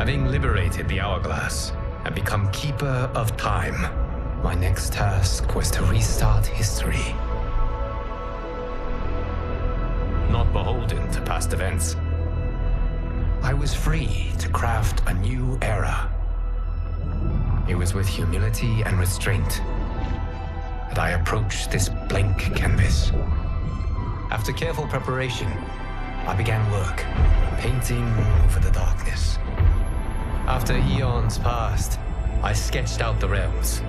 Having liberated the hourglass and become Keeper of Time, my next task was to restart history. Not beholden to past events, I was free to craft a new era. It was with humility and restraint that I approached this blank canvas. After careful preparation, I began work, painting over the darkness. After eons passed, I sketched out the realms.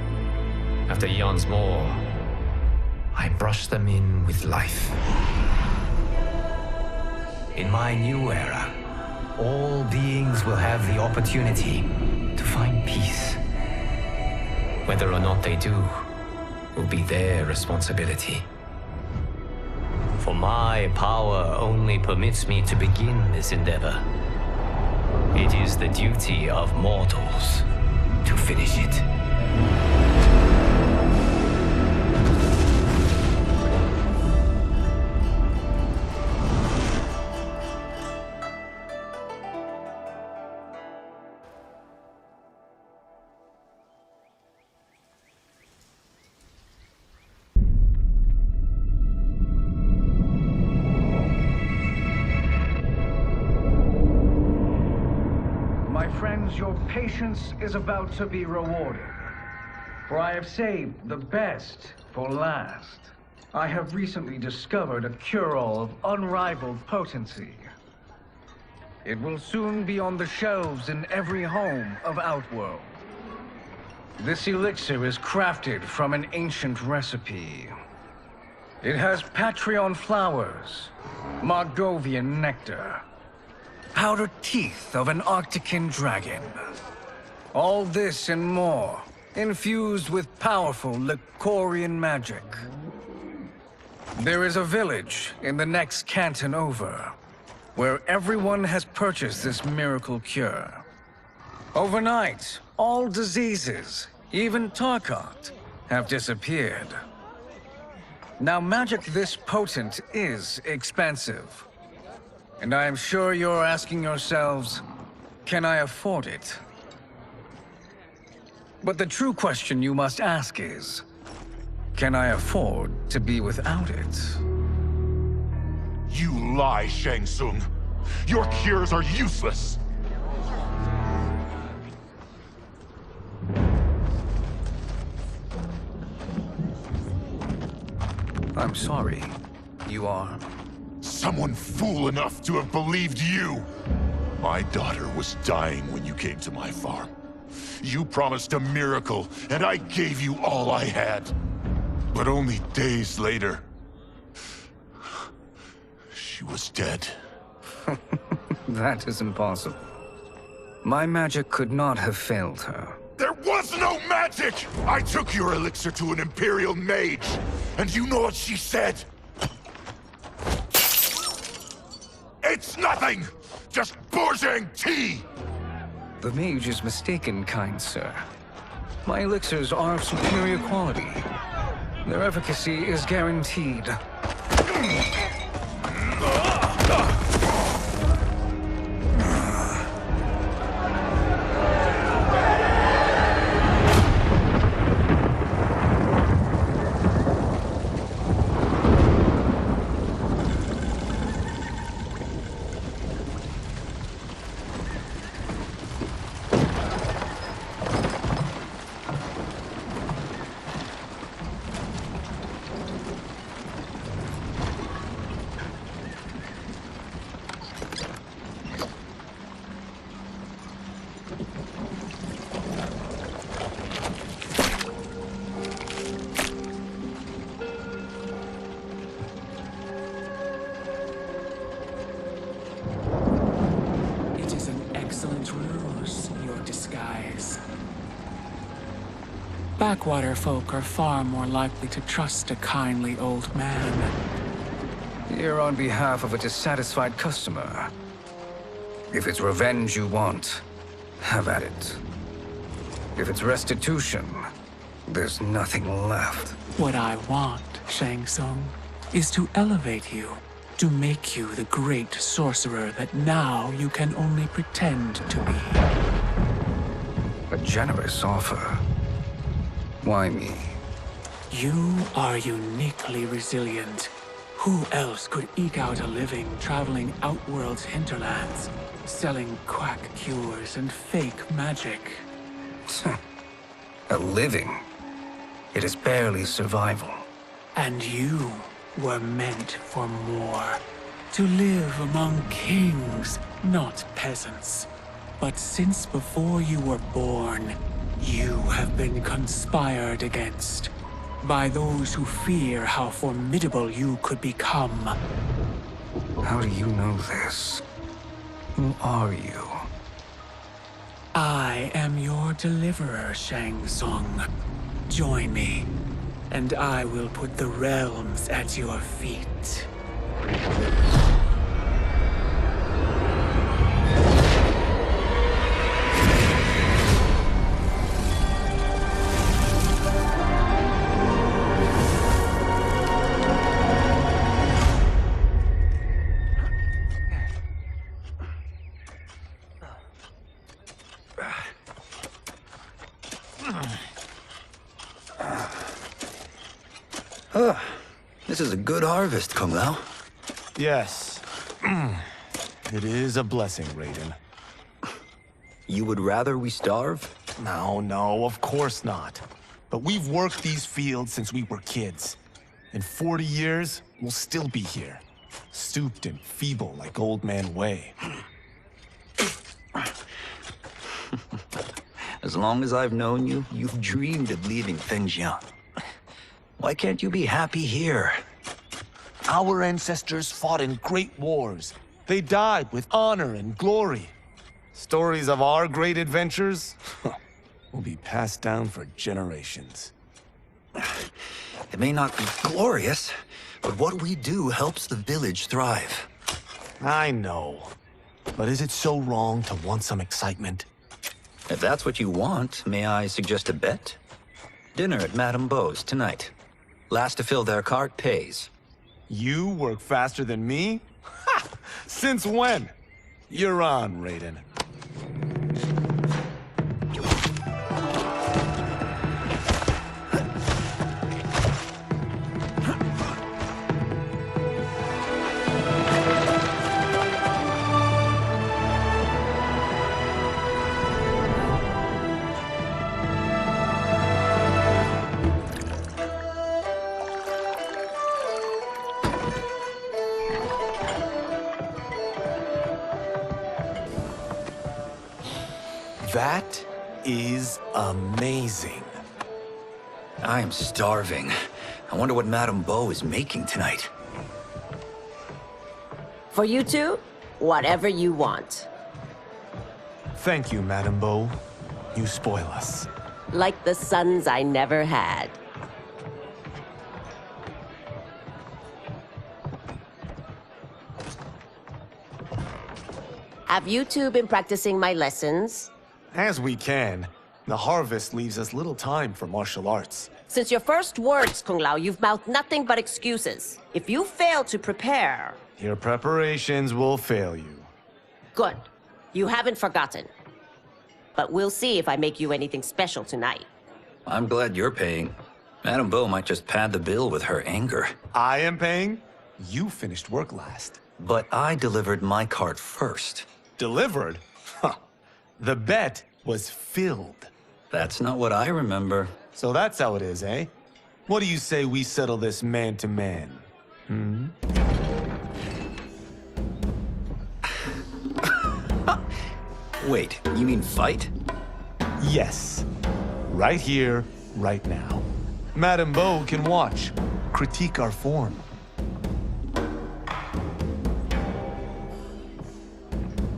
After eons more, I brushed them in with life. In my new era, all beings will have the opportunity to find peace. Whether or not they do will be their responsibility. For my power only permits me to begin this endeavor. It is the duty of mortals to finish it. Your patience is about to be rewarded, for I have saved the best for last. I have recently discovered a cure-all of unrivaled potency. It will soon be on the shelves in every home of Outworld. This elixir is crafted from an ancient recipe. It has Patreon flowers, Margovian nectar, powdered teeth of an Arctican dragon. All this and more, infused with powerful Lycorian magic. There is a village in the next canton over, where everyone has purchased this miracle cure. Overnight, all diseases, even Tarkat, have disappeared. Now, magic this potent is expensive. And I am sure you're asking yourselves, can I afford it? But the true question you must ask is, can I afford to be without it? You lie, Shang Tsung. Your cures are useless. I'm sorry. You are? Someone fool enough to have believed you. My daughter was dying when you came to my farm. You promised a miracle, and I gave you all I had. But only days later, she was dead. That is impossible. My magic could not have failed her. There was no magic! I took your elixir to an Imperial mage, and you know what she said? It's nothing! Just Borjang tea! The mage is mistaken, kind sir. My elixirs are of superior quality. Their efficacy is guaranteed. Backwater folk are far more likely to trust a kindly old man. Here on behalf of a dissatisfied customer. If it's revenge you want, have at it. If it's restitution, there's nothing left. What I want, Shang Tsung, is to elevate you, to make you the great sorcerer that now you can only pretend to be. A generous offer. Why me? You are uniquely resilient. Who else could eke out a living traveling Outworld's hinterlands, selling quack cures and fake magic? A living? It is barely survival. And you were meant for more. To live among kings, not peasants. But since before you were born, you have been conspired against by those who fear how formidable you could become. How do you know this? Who are you? I am your deliverer, Shang Tsung. Join me, and I will put the realms at your feet. This is a good harvest, Kung Lao. Yes. It is a blessing, Raiden. You would rather we starve? No, of course not. But we've worked these fields since we were kids. In 40 years, we'll still be here. Stooped and feeble like Old Man Wei. As long as I've known you, you've dreamed of leaving things young. Why can't you be happy here? Our ancestors fought in great wars. They died with honor and glory. Stories of our great adventures will be passed down for generations. It may not be glorious, but what we do helps the village thrive. I know. But is it so wrong to want some excitement? If that's what you want, may I suggest a bet? Dinner at Madame Beau's tonight. Last to fill their cart pays. You work faster than me? Ha! Since when? You're on, Raiden. That is amazing. I am starving. I wonder what Madame Beau is making tonight. For you two, whatever you want. Thank you, Madame Beau. You spoil us. Like the sons I never had. Have you two been practicing my lessons? As we can. The harvest leaves us little time for martial arts. Since your first words, Kung Lao, you've mouthed nothing but excuses. If you fail to prepare... Your preparations will fail you. Good. You haven't forgotten. But we'll see if I make you anything special tonight. I'm glad you're paying. Madame Beau might just pad the bill with her anger. I am paying? You finished work last. But I delivered my cart first. Delivered? Huh. The bet was filled. That's not what I remember. So that's how it is, eh? What do you say we settle this man to man? Hmm? Wait, you mean fight? Yes. Right here, right now. Madame Beau can watch, critique our form.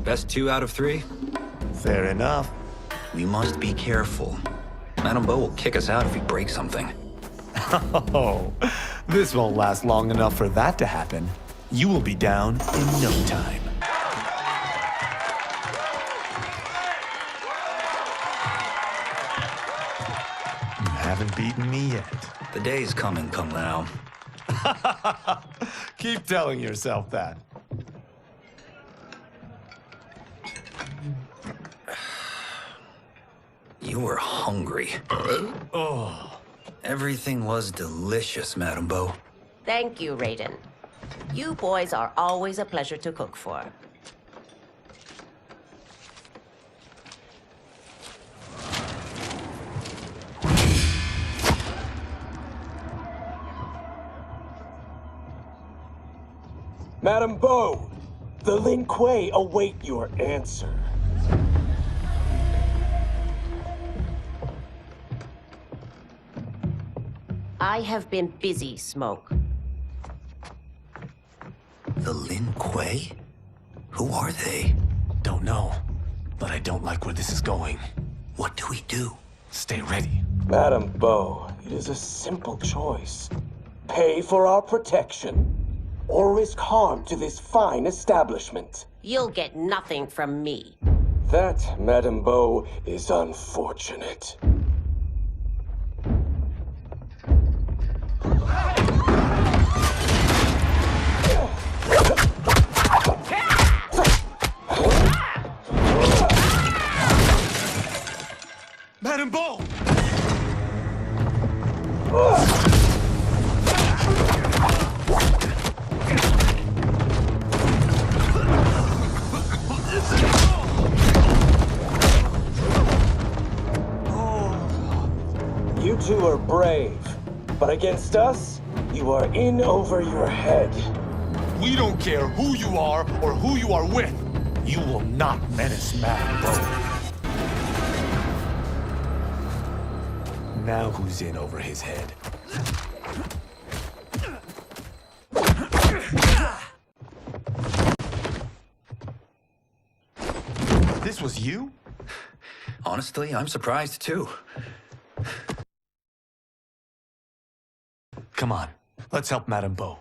Best 2 out of 3? Fair enough. We must be careful. Madame Beau will kick us out if we break something. Oh, this won't last long enough for that to happen. You will be down in no time. You haven't beaten me yet. The day's coming, Kung Lao. Keep telling yourself that. You were hungry. Oh. Everything was delicious, Madame Beau. Thank you, Raiden. You boys are always a pleasure to cook for. Madame Beau, the Lin Kuei await your answer. I have been busy, Smoke. The Lin Kuei? Who are they? Don't know, but I don't like where this is going. What do we do? Stay ready. Madame Beau, it is a simple choice. Pay for our protection, or risk harm to this fine establishment. You'll get nothing from me. That, Madame Beau, is unfortunate. Madame Beau! You two are brave, but against us, you are in over your head. We don't care who you are or who you are with. You will not menace Madame Beau. Now who's in over his head? This was you? Honestly, I'm surprised too. Come on, let's help Madame Beau.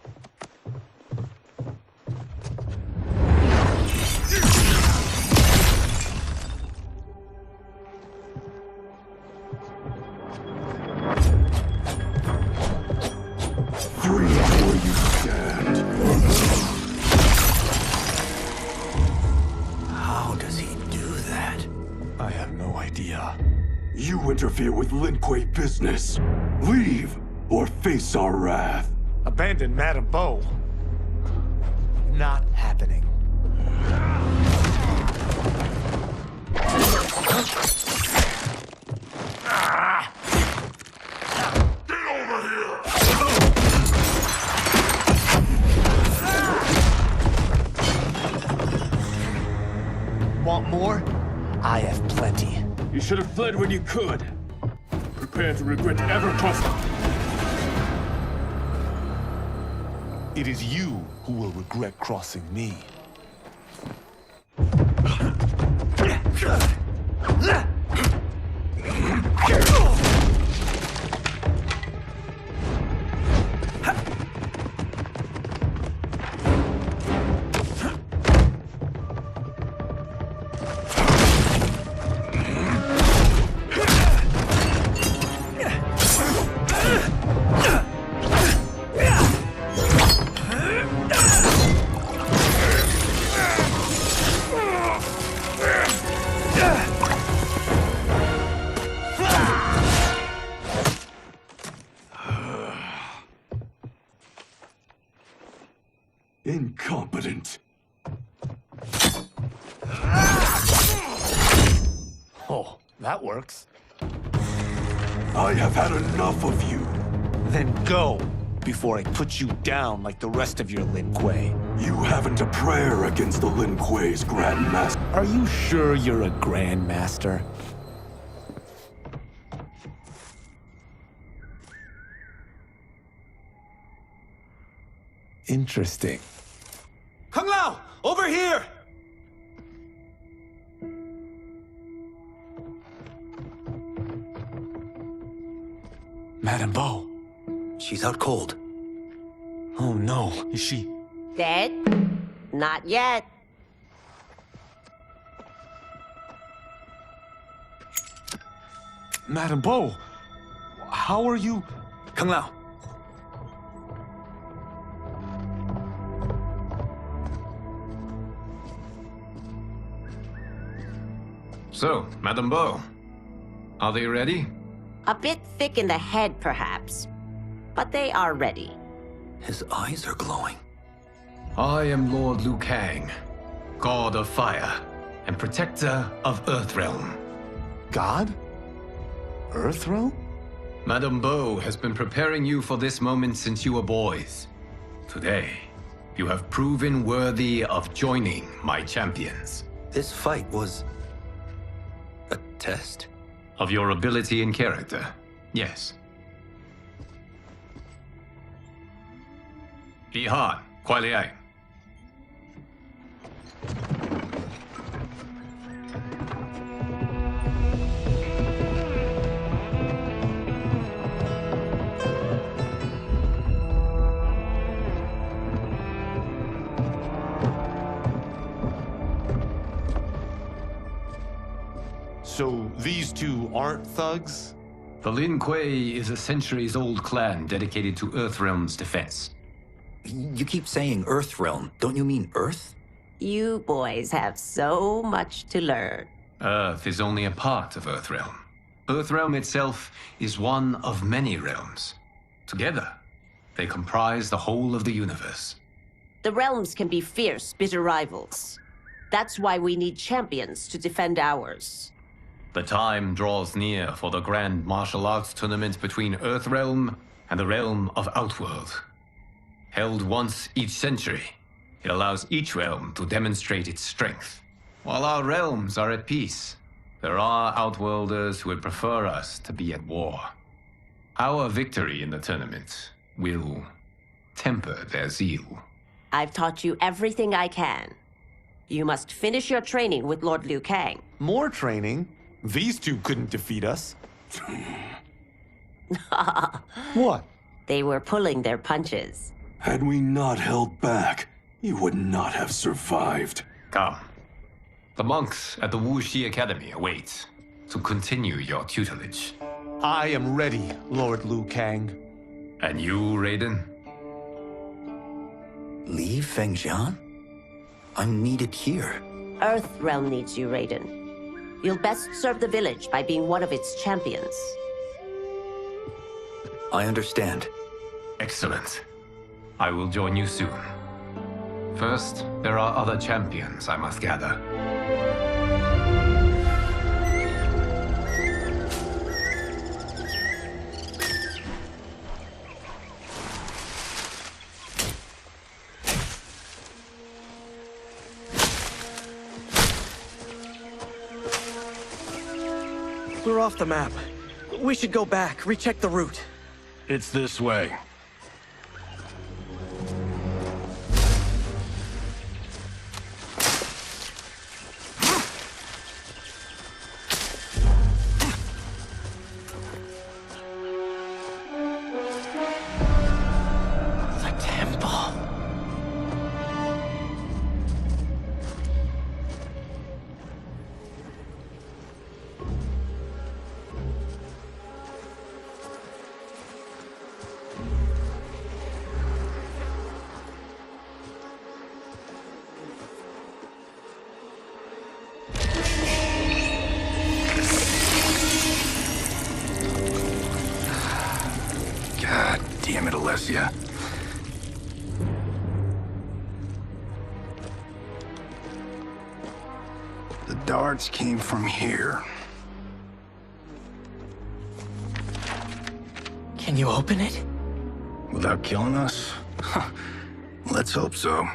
Free where you stand. How does he do that? I have no idea. You interfere with Lin Kuei business. Leave, or face our wrath. Abandon Madame Beau? Not happening. Want more? I have plenty. You should have fled when you could. Prepare to regret ever crossing. It is you who will regret crossing me. Incompetent. Oh, that works. I have had enough of you. Then go, before I put you down like the rest of your Lin Kuei. You haven't a prayer against the Lin Kuei's Grand Master. Are you sure you're a Grand Master? Interesting. Kung Lao! Over here! Madame Beau. She's out cold. Oh no, is she? Dead? Not yet. Madame Beau, how are you? Kung Lao. So, Madame Beau, Are they ready? A bit thick in the head, perhaps. But they are ready. His eyes are glowing. I am Lord Liu Kang, God of Fire and Protector of Earthrealm. God? Earthrealm? Madame Bo has been preparing you for this moment since you were boys. Today, you have proven worthy of joining my champions. This fight was a test? Of your ability and character, yes. Ihan, Kuai Liang. So these two aren't thugs? The Lin Kuei is a centuries-old clan dedicated to Earthrealm's defense. You keep saying Earthrealm. Don't you mean Earth? You boys have so much to learn. Earth is only a part of Earthrealm. Earthrealm itself is one of many realms. Together, they comprise the whole of the universe. The realms can be fierce, bitter rivals. That's why we need champions to defend ours. The time draws near for the grand martial arts tournament between Earthrealm and the realm of Outworld. Held once each century, it allows each realm to demonstrate its strength. While our realms are at peace, there are Outworlders who would prefer us to be at war. Our victory in the tournament will temper their zeal. I've taught you everything I can. You must finish your training with Lord Liu Kang. More training? These two couldn't defeat us. What? They were pulling their punches. Had we not held back, you would not have survived. Come. The monks at the Wuxi Academy await to continue your tutelage. I am ready, Lord Liu Kang. And you, Raiden? Leave Fengjian? I'm needed here. Earthrealm needs you, Raiden. You'll best serve the village by being one of its champions. I understand. Excellent. I will join you soon. First, there are other champions I must gather. We're off the map. We should go back, recheck the route. It's this way. The temple. God damn it, Alessia. The darts came from here. Can you open it? Without killing us? Let's hope so.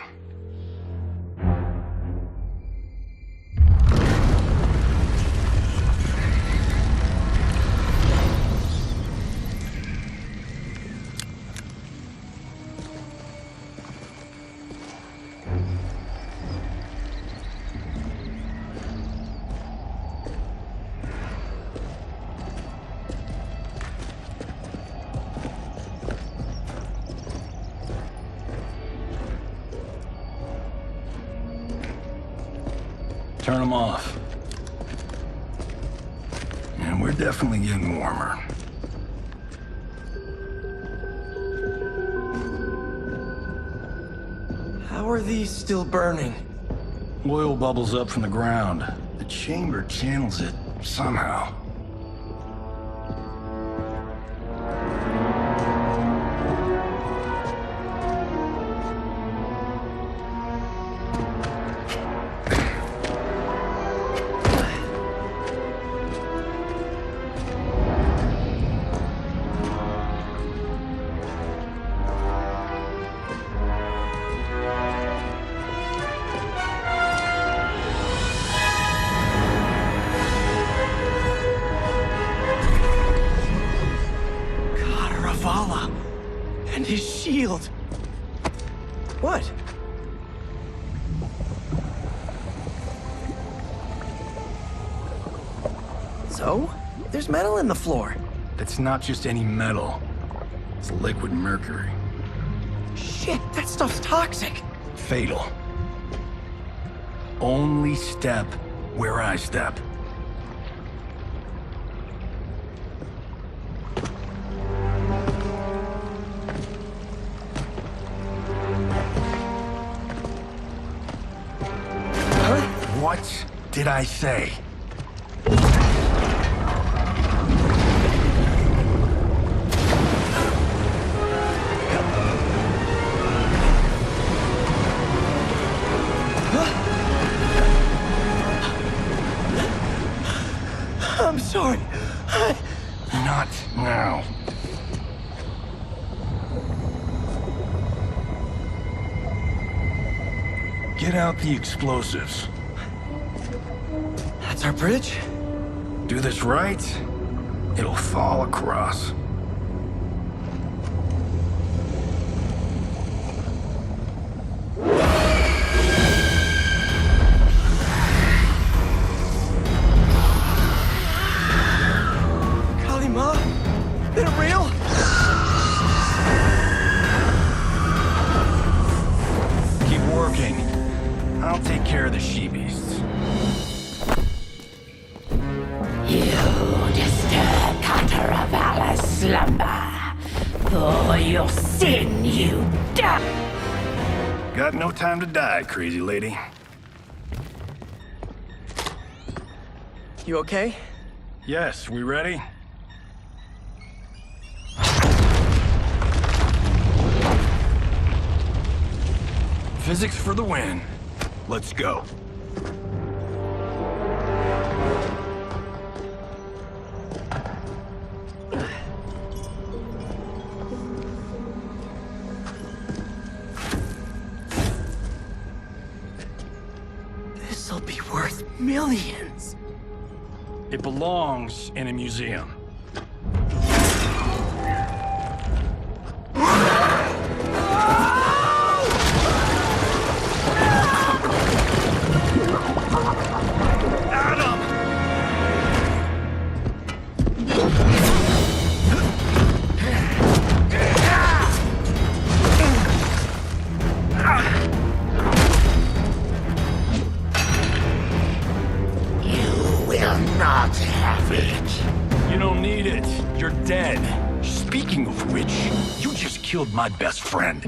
Turn them off. And we're definitely getting warmer. How are these still burning? Oil bubbles up from the ground. The chamber channels it somehow. shield! What? So? There's metal in the floor. It's not just any metal. It's liquid mercury. Shit, that stuff's toxic. Fatal. Only step where I step. What did I say? I'm sorry. Not now. Get out the explosives. That's our bridge? Do this right, it'll fall across. Kalima? Is it real? Keep working. I'll take care of the she-beasts. You disturb Cataravalla's slumber. For your sin, you die. Got no time to die, crazy lady. You okay? Yes, we ready? Physics for the win. Let's go. This'll be worth millions. It belongs in a museum. Not have it. You don't need it. You're dead. Speaking of which, you just killed my best friend.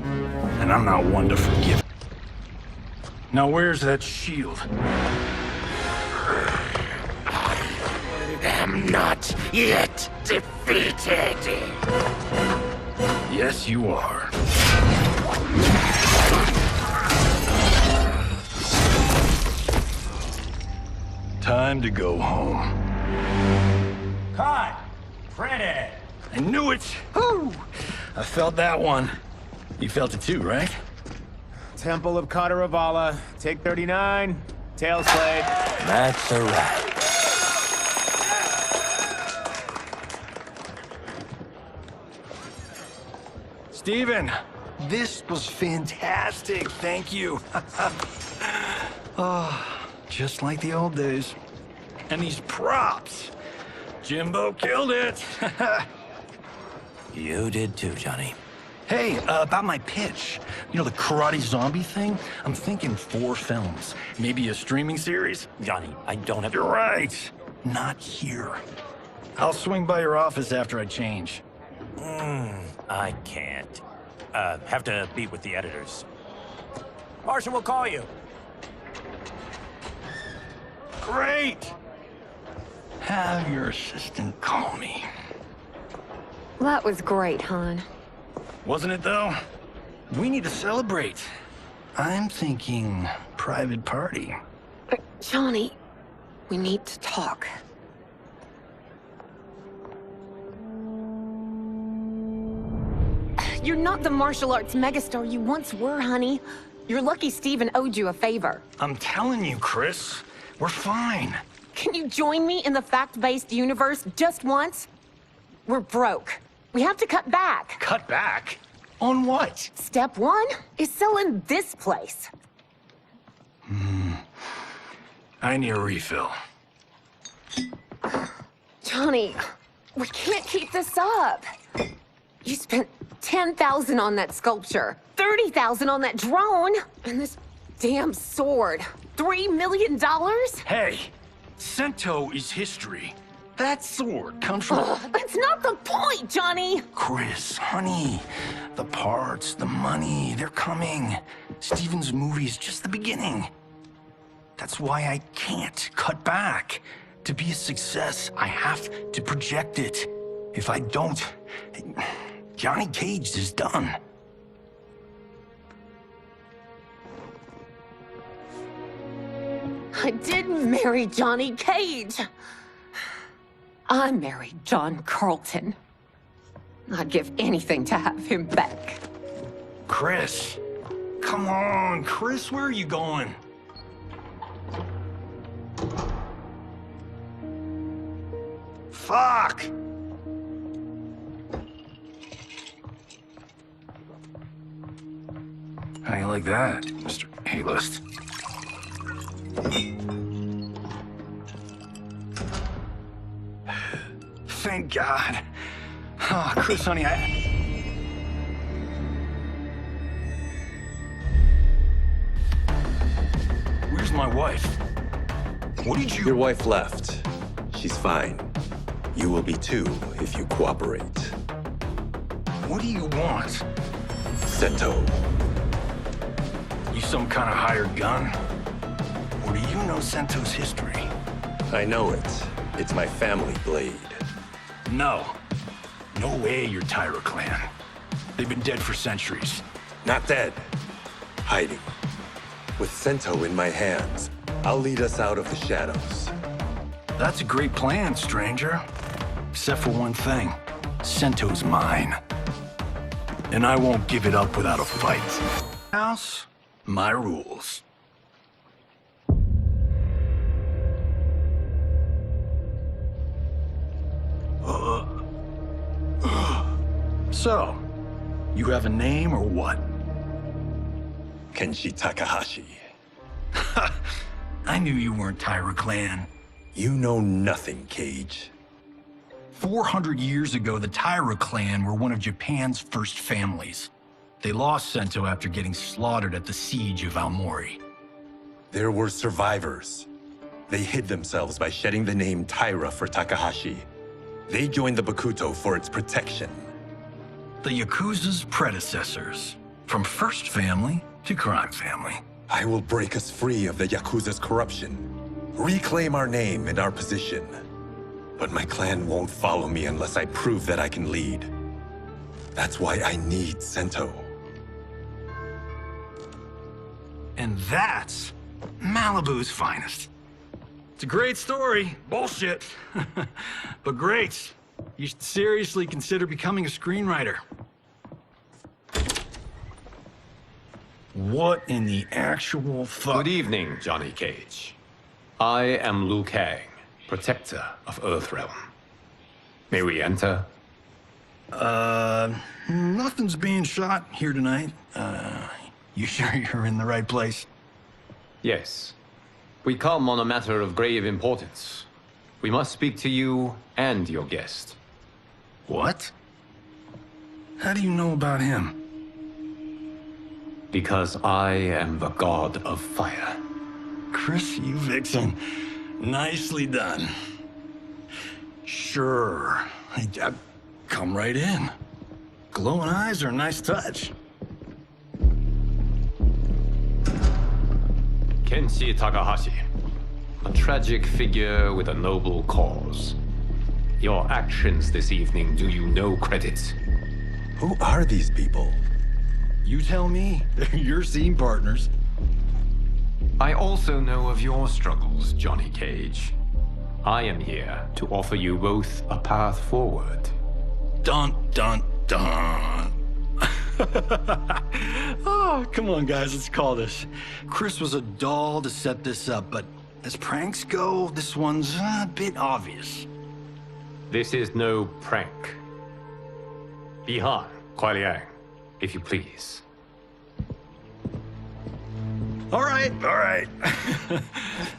And I'm not one to forgive. Now where's that shield? I am not yet defeated. Yes, you are. Time to go home. Cut! Freddy! I knew it! Woo! I felt that one. You felt it too, right? Temple of Kataravala, take 39, tail slate. That's a wrap. Steven, this was fantastic. Thank you. Oh, just like the old days. And these props. Jimbo killed it. You did too, Johnny. Hey, about my pitch. You know, the karate zombie thing? I'm thinking 4 films. Maybe a streaming series? Johnny, I don't have... You're right. Not here. I'll swing by your office after I change. I can't. Have to meet with the editors. Marshall will call you. Great! Have your assistant call me. That was great, hon. Wasn't it, though? We need to celebrate. I'm thinking private party. Johnny, we need to talk. You're not the martial arts megastar you once were, honey. You're lucky Steven owed you a favor. I'm telling you, Chris. We're fine. Can you join me in the fact-based universe just once? We're broke. We have to cut back. Cut back? On what? Step one is selling this place. I need a refill. Johnny, we can't keep this up. You spent $10,000 on that sculpture, $30,000 on that drone, and this damn sword. $3 million? Hey, Sento is history. That sword comes from... That's not the point, Johnny! Chris, honey, the parts, the money, they're coming. Steven's movie is just the beginning. That's why I can't cut back. To be a success, I have to project it. If I don't, Johnny Cage is done. I didn't marry Johnny Cage. I married John Carlton. I'd give anything to have him back. Chris, come on, Chris, where are you going? Fuck! How you like that, Mr. A-list? Thank God. Oh, Chris, honey, Where's my wife? What did you... Your wife left. She's fine. You will be too, if you cooperate. What do you want? Sento. You some kind of hired gun? Or do you know Sento's history? I know it. It's my family blade. No. No way you're Tyra clan. They've been dead for centuries. Not dead. Hiding. With Sento in my hands, I'll lead us out of the shadows. That's a great plan, stranger. Except for one thing. Sento's mine. And I won't give it up without a fight. House, my rules. So, you have a name or what? Kenshi Takahashi. I knew you weren't Tyra clan. You know nothing, Cage. 400 years ago, the Tyra clan were one of Japan's first families. They lost Sento after getting slaughtered at the siege of Aomori. There were survivors. They hid themselves by shedding the name Tyra for Takahashi. They joined the Bakuto for its protection. The Yakuza's predecessors. From first family to crime family. I will break us free of the Yakuza's corruption. Reclaim our name and our position. But my clan won't follow me unless I prove that I can lead. That's why I need Sento. And that's Malibu's finest. It's a great story. Bullshit. But great. You should seriously consider becoming a screenwriter. What in the actual fuck? Good evening, Johnny Cage. I am Liu Kang, protector of Earthrealm. May we enter? Nothing's being shot here tonight. You sure you're in the right place? Yes. We come on a matter of grave importance. We must speak to you and your guest. What? How do you know about him? Because I am the god of fire. Chris, you vixen. Nicely done. Sure. Come right in. Glowing eyes are a nice touch. Kenshi Takahashi. A tragic figure with a noble cause. Your actions this evening do you no credit. Who are these people? You tell me. They're your scene partners. I also know of your struggles, Johnny Cage. I am here to offer you both a path forward. Dun, dun, dun. Oh, come on, guys, let's call this. Chris was a doll to set this up, but as pranks go, this one's a bit obvious. This is no prank. Bihan, Kuai Liang. if you please. All right.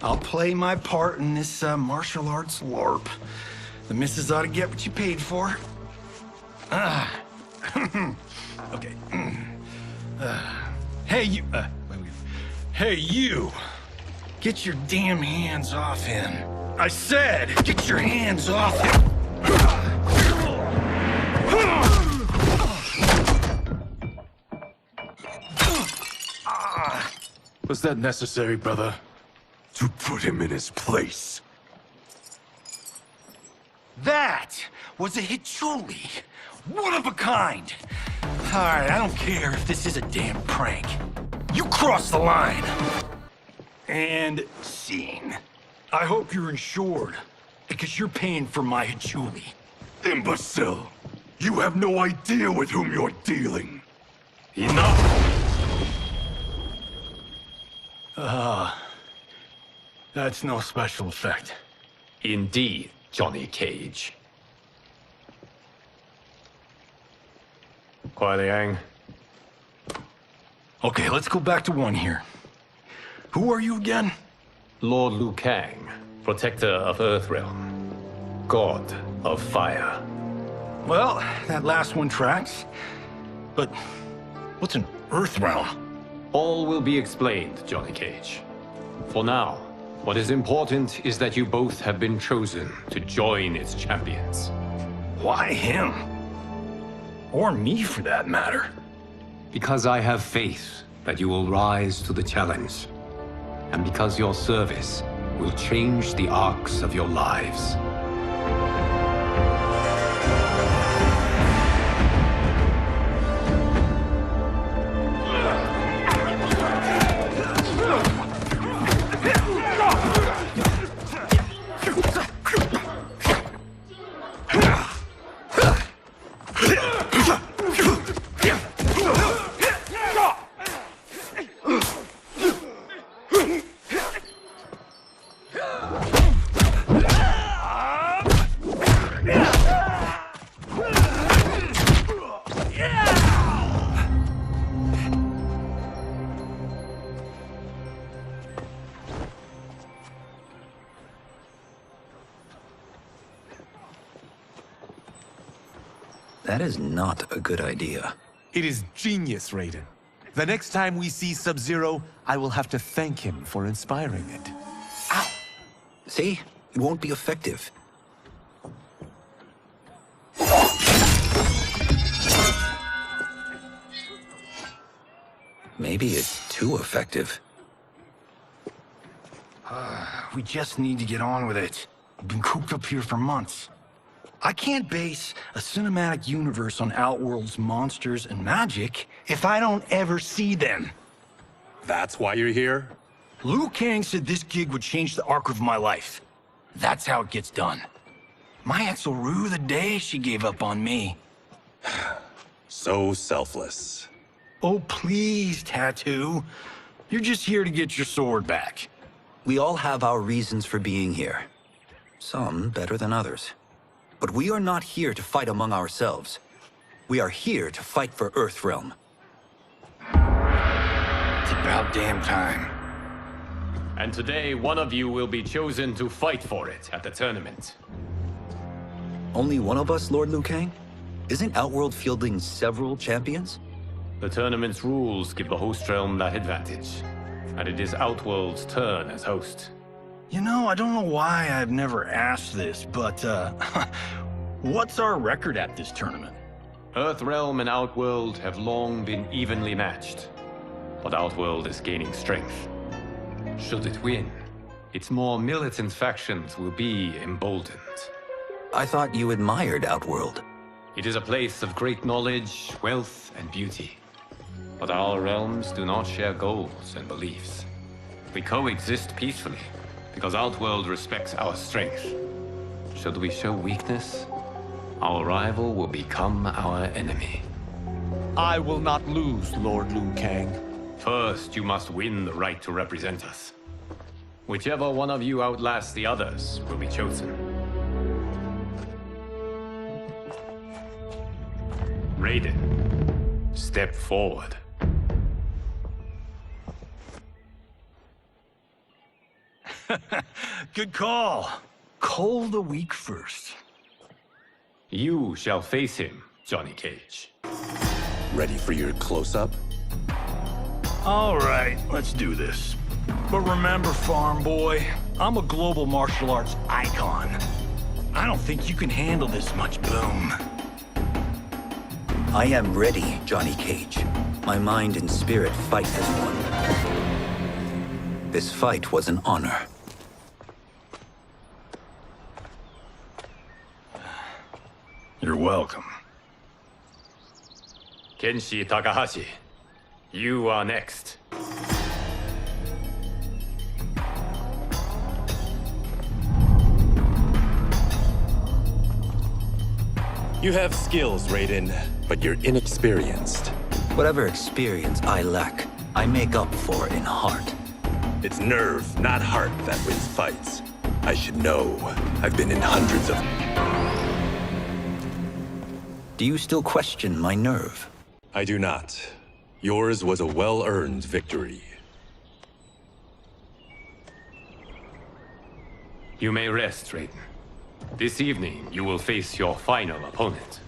I'll play my part in this martial arts LARP. The missus ought to get what you paid for. Okay. Hey, you. Wait. Hey, you. Get your damn hands off him. I said, get your hands off him. Was that necessary, brother? To put him in his place. That was a Hichuli. One of a kind. All right, I don't care if this is a damn prank. You crossed the line. And scene. I hope you're insured, because you're paying for my Hichuli. Imbecile! You have no idea with whom you're dealing. Enough! That's no special effect. Indeed, Johnny Cage. Kuai Liang. Okay, let's go back to one here. Who are you again? Lord Liu Kang, protector of Earthrealm, god of fire. Well, that last one tracks. But what's an Earthrealm? All will be explained, Johnny Cage. For now, what is important is that you both have been chosen to join its champions. Why him? Or me, for that matter. Because I have faith that you will rise to the challenge. And because your service will change the arcs of your lives. That is not a good idea. It is genius, Raiden. The next time we see Sub-Zero, I will have to thank him for inspiring it. Ow! See? It won't be effective. Maybe it's too effective. We just need to get on with it. We've been cooped up here for months. I can't base a cinematic universe on Outworld's monsters and magic if I don't ever see them. That's why you're here? Liu Kang said this gig would change the arc of my life. That's how it gets done. My ex will rue the day she gave up on me. So selfless. Oh, please, Tattoo. You're just here to get your sword back. We all have our reasons for being here. Some better than others. But we are not here to fight among ourselves. We are here to fight for Earthrealm. It's about damn time. And today, one of you will be chosen to fight for it at the tournament. Only one of us, Lord Liu Kang? Isn't Outworld fielding several champions? The tournament's rules give the host realm that advantage. And it is Outworld's turn as host. You know, I don't know why I've never asked this, but, what's our record at this tournament? Earthrealm and Outworld have long been evenly matched. But Outworld is gaining strength. Should it win, its more militant factions will be emboldened. I thought you admired Outworld. It is a place of great knowledge, wealth, and beauty. But our realms do not share goals and beliefs. We coexist peacefully, because Outworld respects our strength. Should we show weakness, our rival will become our enemy. I will not lose, Lord Liu Kang. First, you must win the right to represent us. Whichever one of you outlasts the others will be chosen. Raiden, step forward. Good call. Cole the weak first. You shall face him, Johnny Cage. Ready for your close-up? All right, let's do this. But remember, farm boy, I'm a global martial arts icon. I don't think you can handle this much boom. I am ready, Johnny Cage. My mind and spirit fight as one. This fight was an honor. You're welcome. Kenshi Takahashi, you are next. You have skills, Raiden, but you're inexperienced. Whatever experience I lack, I make up for in heart. It's nerve, not heart, that wins fights. I should know. I've been in hundreds of... Do you still question my nerve? I do not. Yours was a well-earned victory. You may rest, Raiden. This evening, you will face your final opponent.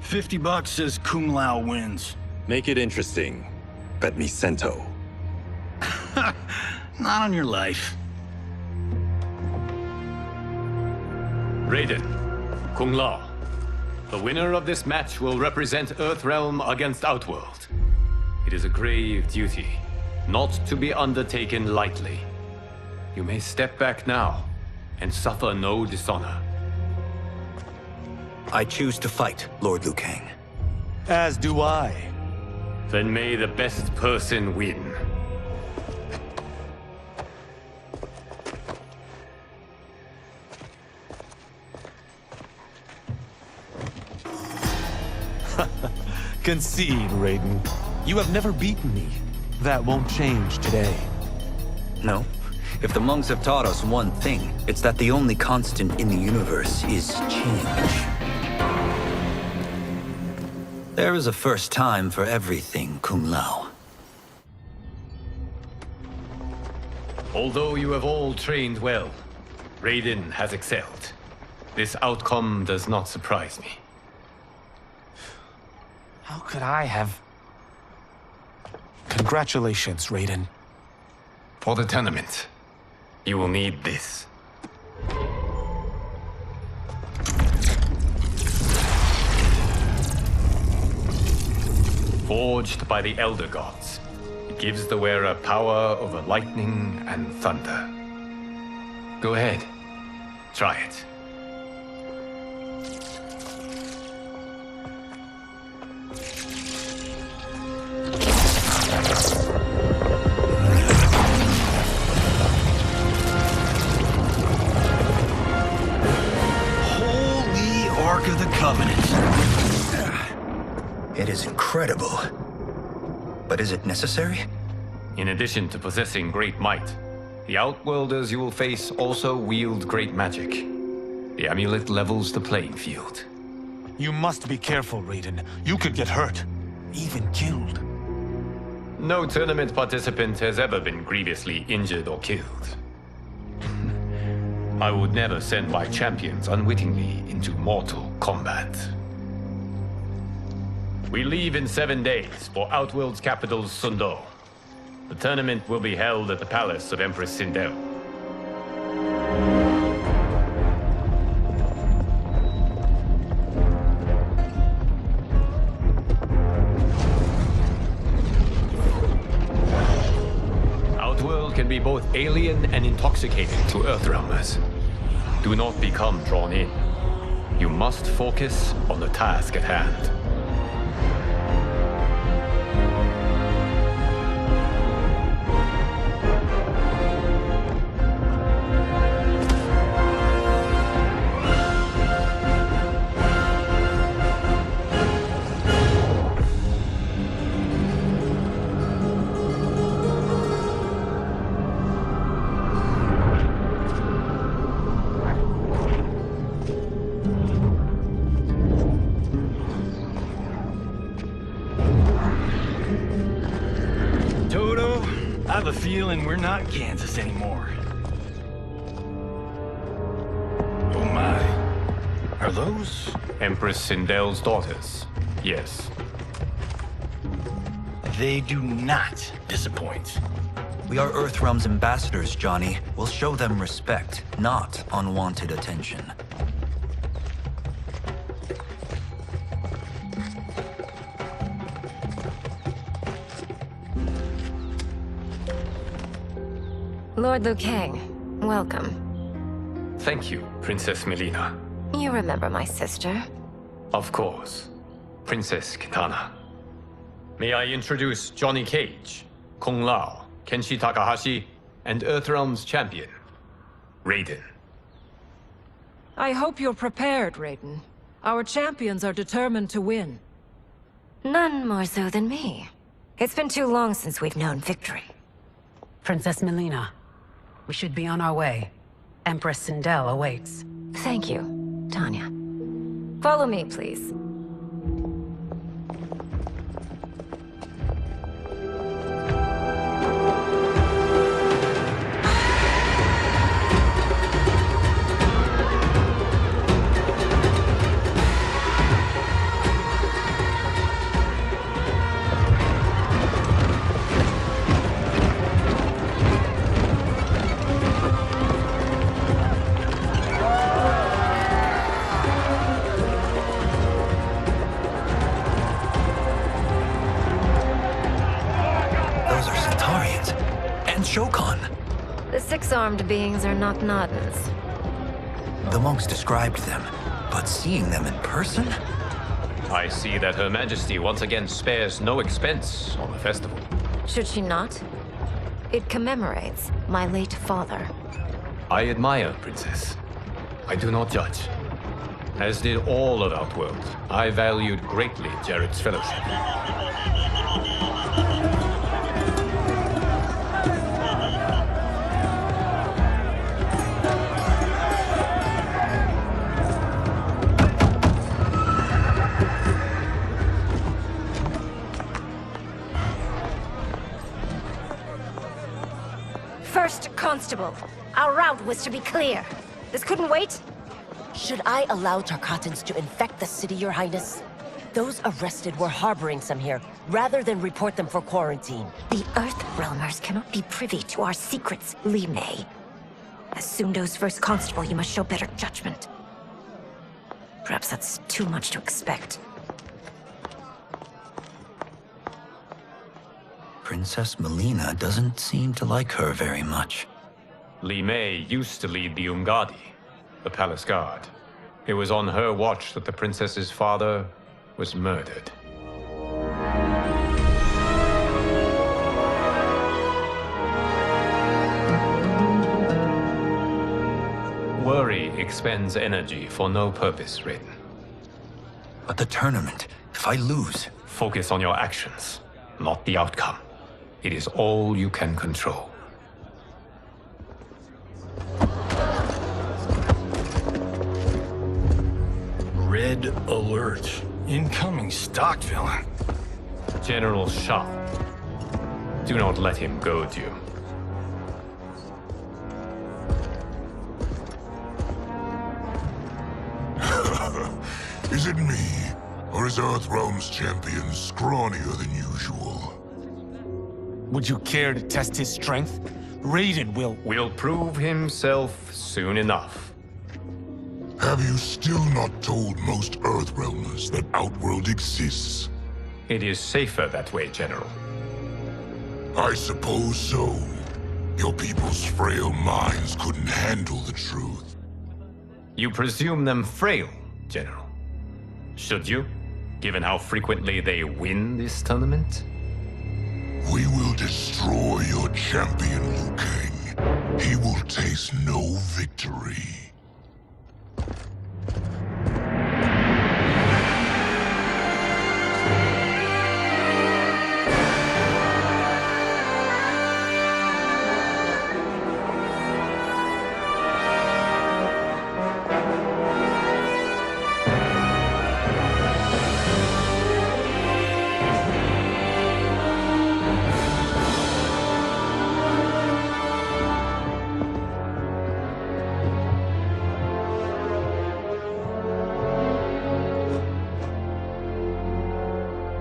$50 says Kung Lao wins. Make it interesting. Bet me cento. Not on your life. Raiden, Kung Lao. The winner of this match will represent Earthrealm against Outworld. It is a grave duty, not to be undertaken lightly. You may step back now and suffer no dishonor. I choose to fight, Lord Liu Kang. As do I. Then may the best person win. Concede, Raiden. You have never beaten me. That won't change today. No. If the monks have taught us one thing, it's that the only constant in the universe is change. There is a first time for everything, Kung Lao. Although you have all trained well, Raiden has excelled. This outcome does not surprise me. How could I have... Congratulations, Raiden. For the tournament, you will need this. Forged by the Elder Gods, it gives the wearer power over lightning and thunder. Go ahead, try it. Holy Ark of the Covenant. It is incredible. But is it necessary? In addition to possessing great might, the Outworlders you will face also wield great magic. The amulet levels the playing field. You must be careful, Raiden. You could get hurt. Even killed. No tournament participant has ever been grievously injured or killed. I would never send my champions unwittingly into mortal combat. We leave in 7 days for Outworld's capital, Sundo. The tournament will be held at the palace of Empress Sindel. Outworld can be both alien and intoxicating to Earthrealmers. Do not become drawn in. You must focus on the task at hand. the feeling we're not Kansas anymore. Oh my. Are those? Empress Sindel's daughters. Yes. They do not disappoint. We are Earthrealm's ambassadors, Johnny. We'll show them respect, not unwanted attention. Lord Liu Kang, welcome. Thank you, Princess Melina. You remember my sister? Of course. Princess Kitana. May I introduce Johnny Cage, Kung Lao, Kenshi Takahashi, and Earthrealm's champion, Raiden. I hope you're prepared, Raiden. Our champions are determined to win. None more so than me. It's been too long since we've known victory. Princess Melina, we should be on our way. Empress Sindel awaits. Thank you, Tanya. Follow me, please. The six-armed beings are not Nodens. The monks described them, but seeing them in person? I see that Her Majesty once again spares no expense on the festival. Should she not? It commemorates my late father. I admire, Princess. I do not judge. As did all of Outworld, I valued greatly Jared's fellowship. First Constable, our route was to be clear. This couldn't wait? Should I allow Tarkatans to infect the city, Your Highness? Those arrested were harboring some here, rather than report them for quarantine. The Earthrealmers cannot be privy to our secrets, Li Mei. As Sundo's first constable, you must show better judgment. Perhaps that's too much to expect. Princess Melina doesn't seem to like her very much. Li Mei used to lead the Umgadi, the palace guard. It was on her watch that the princess's father was murdered. Worry expends energy for no purpose, Raiden. But the tournament, if I lose... Focus on your actions, not the outcome. It is all you can control. Red alert. Incoming stock villain. General Shah. Do not let him goad you. Is it me? Or is Earthrealm's champion scrawnier than usual? Would you care to test his strength? Raiden will prove himself soon enough. Have you still not told most Earthrealmers that Outworld exists? It is safer that way, General. I suppose so. Your people's frail minds couldn't handle the truth. You presume them frail, General. Should you, given how frequently they win this tournament? We will destroy your champion, Liu Kang. He will taste no victory.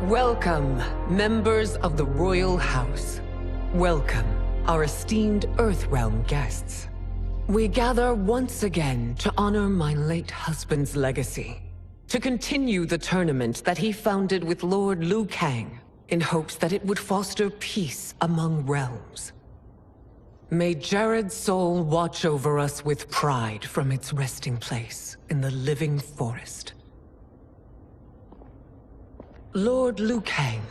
Welcome, members of the Royal House. Welcome, our esteemed Earthrealm guests. We gather once again to honor my late husband's legacy, to continue the tournament that he founded with Lord Liu Kang, in hopes that it would foster peace among realms. May Jared's soul watch over us with pride from its resting place in the living forest. Lord Liu Kang.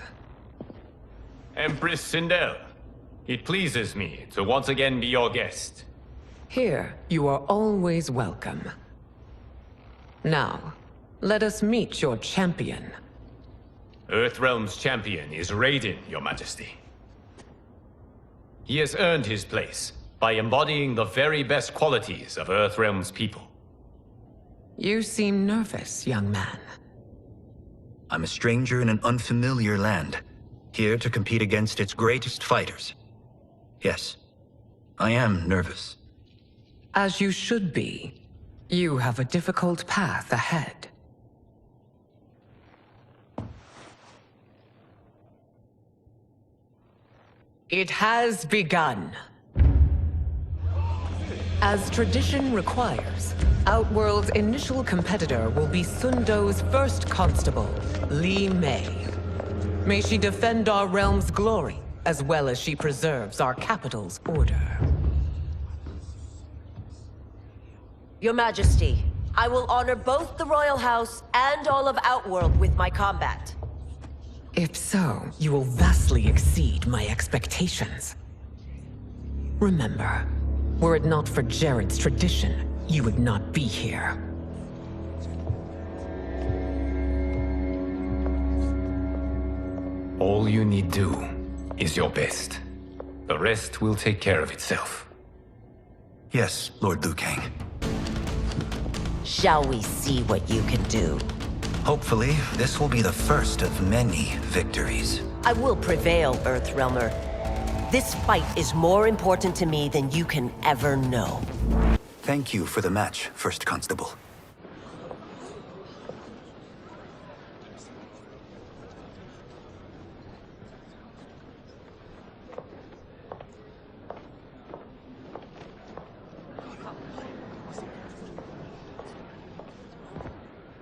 Empress Sindel, it pleases me to once again be your guest. Here, you are always welcome. Now, let us meet your champion. Earthrealm's champion is Raiden, Your Majesty. He has earned his place by embodying the very best qualities of Earthrealm's people. You seem nervous, young man. I'm a stranger in an unfamiliar land, here to compete against its greatest fighters. Yes, I am nervous. As you should be. You have a difficult path ahead. It has begun. As tradition requires, Outworld's initial competitor will be Sundo's first constable, Li Mei. May she defend our realm's glory, as well as she preserves our capital's order. Your Majesty, I will honor both the Royal House and all of Outworld with my combat. If so, you will vastly exceed my expectations. Remember, were it not for Jared's tradition, you would not be here. All you need do is your best. The rest will take care of itself. Yes, Lord Liu Kang. Shall we see what you can do? Hopefully, this will be the first of many victories. I will prevail, Earthrealmer. This fight is more important to me than you can ever know. Thank you for the match, First Constable.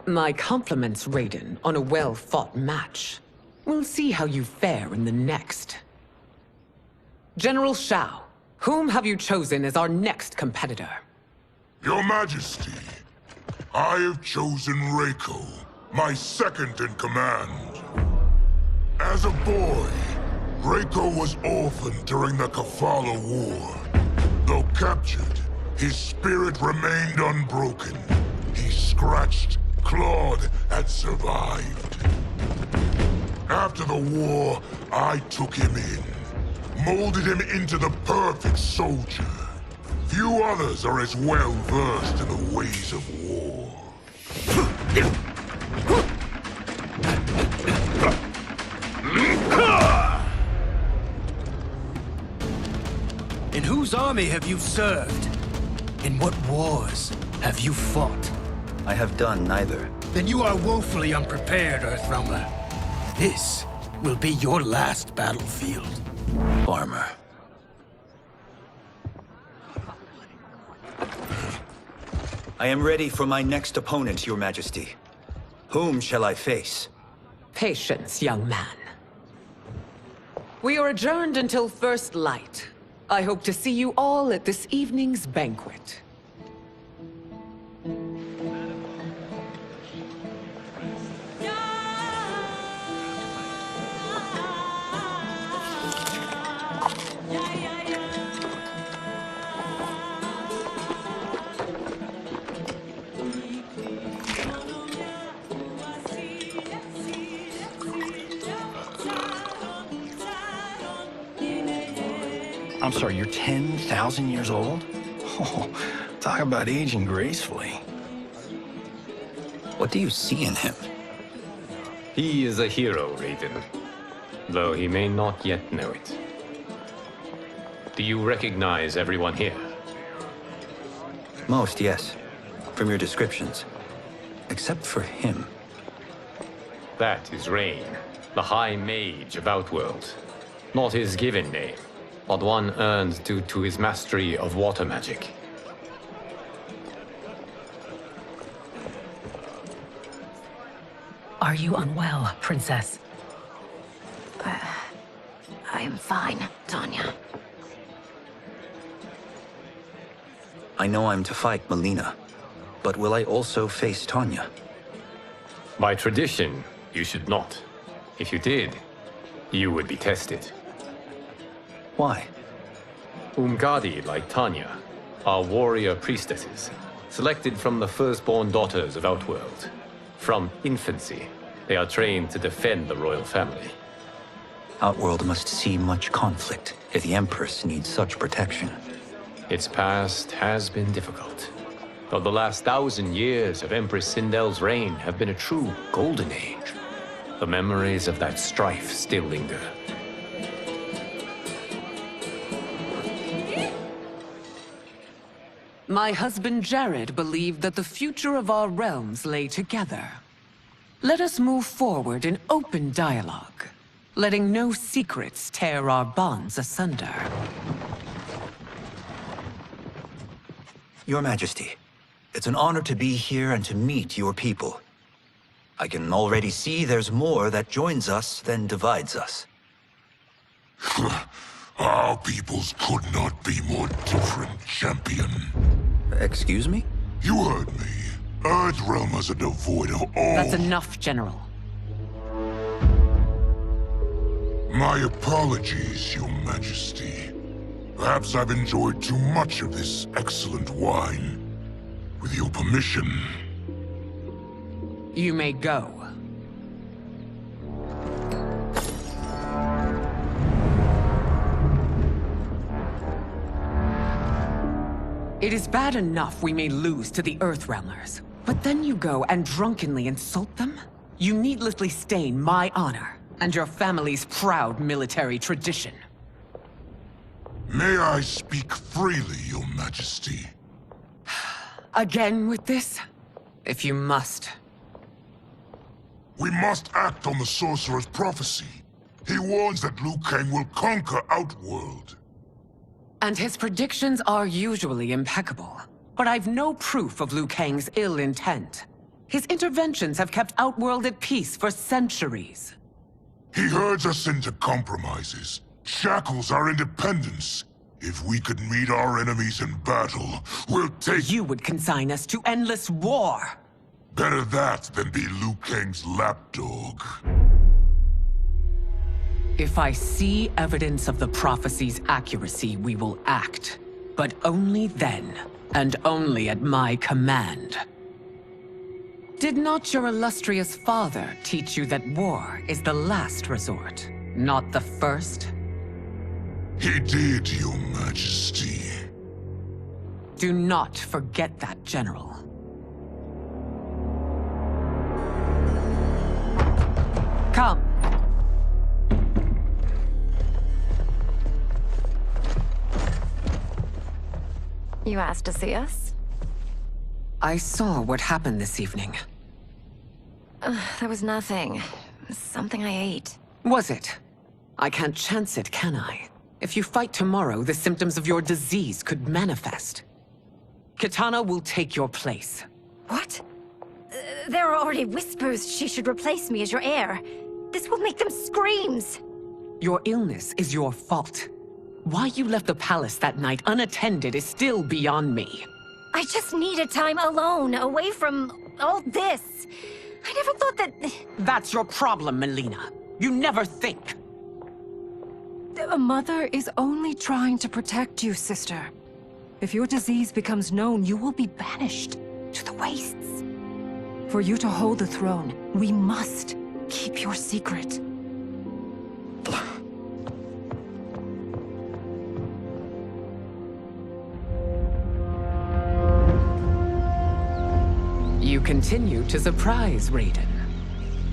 My compliments, Raiden, on a well-fought match. We'll see how you fare in the next. General Shao, whom have you chosen as our next competitor? Your Majesty, I have chosen Reiko, my second in command. As a boy, Reiko was orphaned during the Kafala War. Though captured, his spirit remained unbroken. He scratched, clawed, and survived. After the war, I took him in, molded him into the perfect soldier. Few others are as well versed in the ways of war. In whose army have you served? In what wars have you fought? I have done neither. Then you are woefully unprepared, Earthrealmer. This will be your last battlefield. Armor. I am ready for my next opponent, Your Majesty. Whom shall I face? Patience, young man. We are adjourned until first light. I hope to see you all at this evening's banquet. I'm sorry, you're 10,000 years old? Oh, talk about aging gracefully. What do you see in him? He is a hero, Raiden, though he may not yet know it. Do you recognize everyone here? Most, yes. From your descriptions. Except for him. That is Rain, the High Mage of Outworld. Not his given name, but one earned due to his mastery of water magic. Are you unwell, Princess? I am fine, Tanya. I know I'm to fight Melina, but will I also face Tanya? By tradition, you should not. If you did, you would be tested. Why? Umgadi, like Tanya, are warrior priestesses, selected from the firstborn daughters of Outworld. From infancy, they are trained to defend the royal family. Outworld must see much conflict if the Empress needs such protection. Its past has been difficult, though the last 1,000 years of Empress Sindel's reign have been a true golden age. The memories of that strife still linger. My husband Jared believed that the future of our realms lay together. Let us move forward in open dialogue, letting no secrets tear our bonds asunder. Your Majesty, it's an honor to be here and to meet your people. I can already see there's more that joins us than divides us. Our peoples could not be more different, champion. Excuse me? You heard me. Earthrealmers are devoid of all... That's enough, General. My apologies, Your Majesty. Perhaps I've enjoyed too much of this excellent wine. With your permission... You may go. It is bad enough we may lose to the Earthrealmers, but then you go and drunkenly insult them? You needlessly stain my honor and your family's proud military tradition. May I speak freely, Your Majesty? Again with this? If you must. We must act on the Sorcerer's prophecy. He warns that Liu Kang will conquer Outworld. And his predictions are usually impeccable. But I've no proof of Liu Kang's ill intent. His interventions have kept Outworld at peace for centuries. He herds us into compromises, shackles our independence. If we could meet our enemies in battle, we'll take— You would consign us to endless war! Better that than be Liu Kang's lapdog. If I see evidence of the prophecy's accuracy, we will act. But only then, and only at my command. Did not your illustrious father teach you that war is the last resort, not the first? He did, Your Majesty. Do not forget that, General. Come. You asked to see us? I saw what happened this evening. There was nothing. Something I ate. Was it? I can't chance it, can I? If you fight tomorrow, the symptoms of your disease could manifest. Kitana will take your place. What? There are already whispers she should replace me as your heir. This will make them screams! Your illness is your fault. Why you left the palace that night unattended is still beyond me. I just needed time alone, away from all this. I never thought that... That's your problem, Melina. You never think. A mother is only trying to protect you, sister. If your disease becomes known, you will be banished to the wastes. For you to hold the throne, we must keep your secret. You continue to surprise Raiden.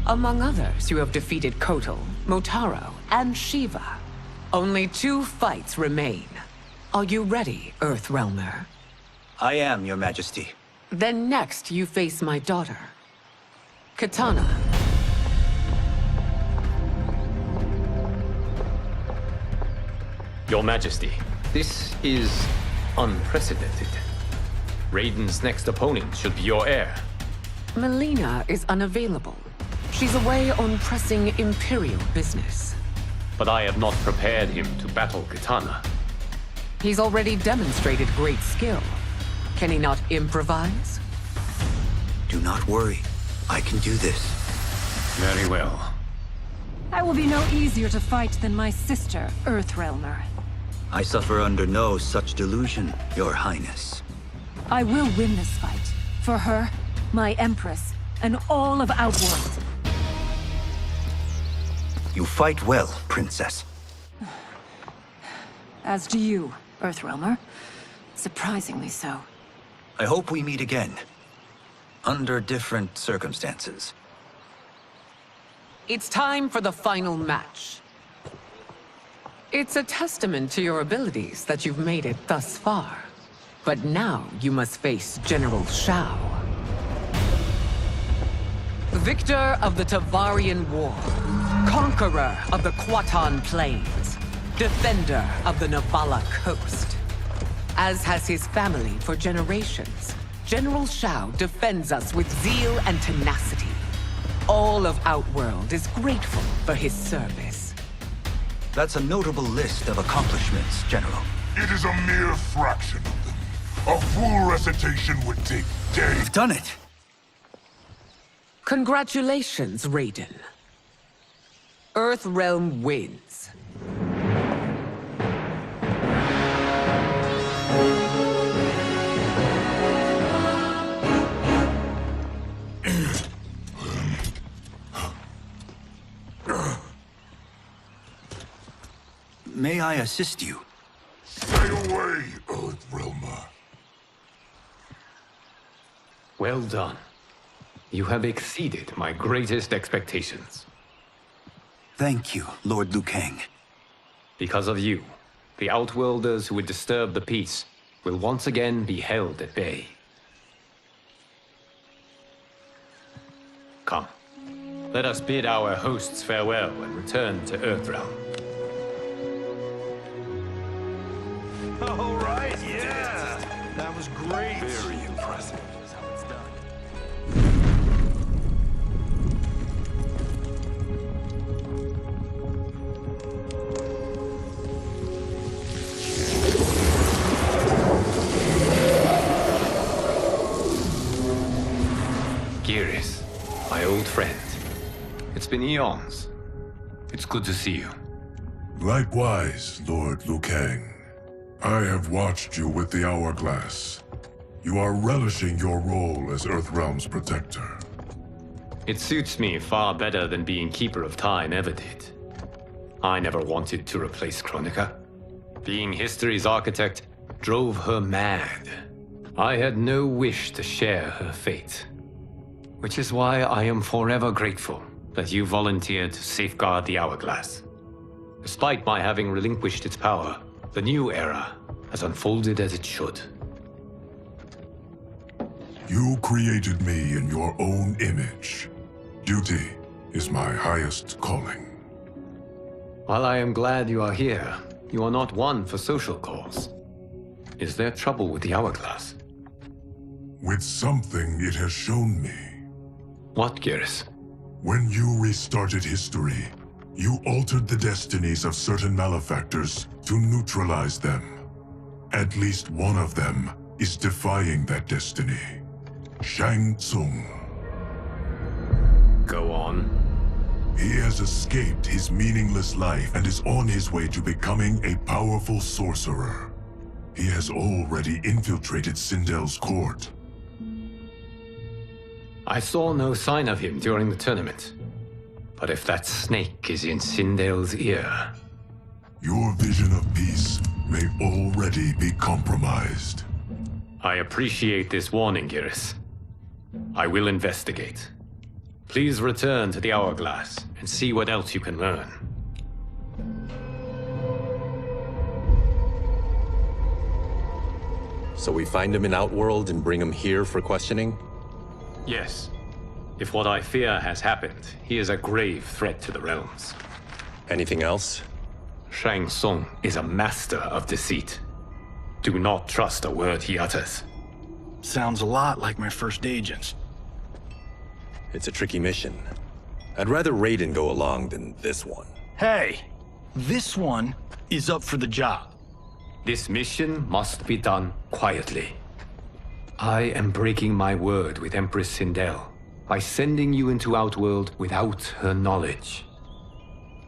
Among others, you have defeated Kotal, Motaro, and Shiva. Only 2 fights remain. Are you ready, Earthrealmer? I am, Your Majesty. Then next, you face my daughter, Kitana. Your Majesty, this is unprecedented. Raiden's next opponent should be your heir. Melina is unavailable. She's away on pressing Imperial business. But I have not prepared him to battle Kitana. He's already demonstrated great skill. Can he not improvise? Do not worry. I can do this. Very well. I will be no easier to fight than my sister, Earthrealmer. I suffer under no such delusion, Your Highness. I will win this fight. For her, my Empress, and all of Outworld. You fight well, Princess. As do you, Earthrealmer. Surprisingly so. I hope we meet again. Under different circumstances. It's time for the final match. It's a testament to your abilities that you've made it thus far. But now you must face General Shao. Victor of the Tavarian War. Conqueror of the Quatan Plains. Defender of the Navala Coast. As has his family for generations, General Shao defends us with zeal and tenacity. All of Outworld is grateful for his service. That's a notable list of accomplishments, General. It is a mere fraction of them. A full recitation would take days. You've done it! Congratulations, Raiden. Earthrealm wins. May I assist you? Stay away, Earthrealmer. Well done. You have exceeded my greatest expectations. Thank you, Lord Liu Kang. Because of you, the Outworlders who would disturb the peace will once again be held at bay. Come, let us bid our hosts farewell and return to Earthrealm. All right, yeah! That was great! Very impressive. Here's how it's done. Geras, my old friend. It's been eons. It's good to see you. Likewise, Lord Liu Kang. I have watched you with the Hourglass. You are relishing your role as Earthrealm's protector. It suits me far better than being Keeper of Time ever did. I never wanted to replace Chronica. Being history's architect drove her mad. I had no wish to share her fate. Which is why I am forever grateful that you volunteered to safeguard the Hourglass. Despite my having relinquished its power, the new era has unfolded as it should. You created me in your own image. Duty is my highest calling. While I am glad you are here, you are not one for social calls. Is there trouble with the Hourglass? With something it has shown me. What, Geras? When you restarted history, you altered the destinies of certain malefactors to neutralize them. At least one of them is defying that destiny. Shang Tsung. Go on. He has escaped his meaningless life and is on his way to becoming a powerful sorcerer. He has already infiltrated Sindel's court. I saw no sign of him during the tournament. But if that snake is in Sindel's ear... Your vision of peace may already be compromised. I appreciate this warning, Geras. I will investigate. Please return to the Hourglass and see what else you can learn. So we find him in Outworld and bring him here for questioning? Yes. If what I fear has happened, he is a grave threat to the realms. Anything else? Shang Tsung is a master of deceit. Do not trust a word he utters. Sounds a lot like my first agents. It's a tricky mission. I'd rather Raiden go along than this one. Hey, this one is up for the job. This mission must be done quietly. I am breaking my word with Empress Sindel by sending you into Outworld without her knowledge.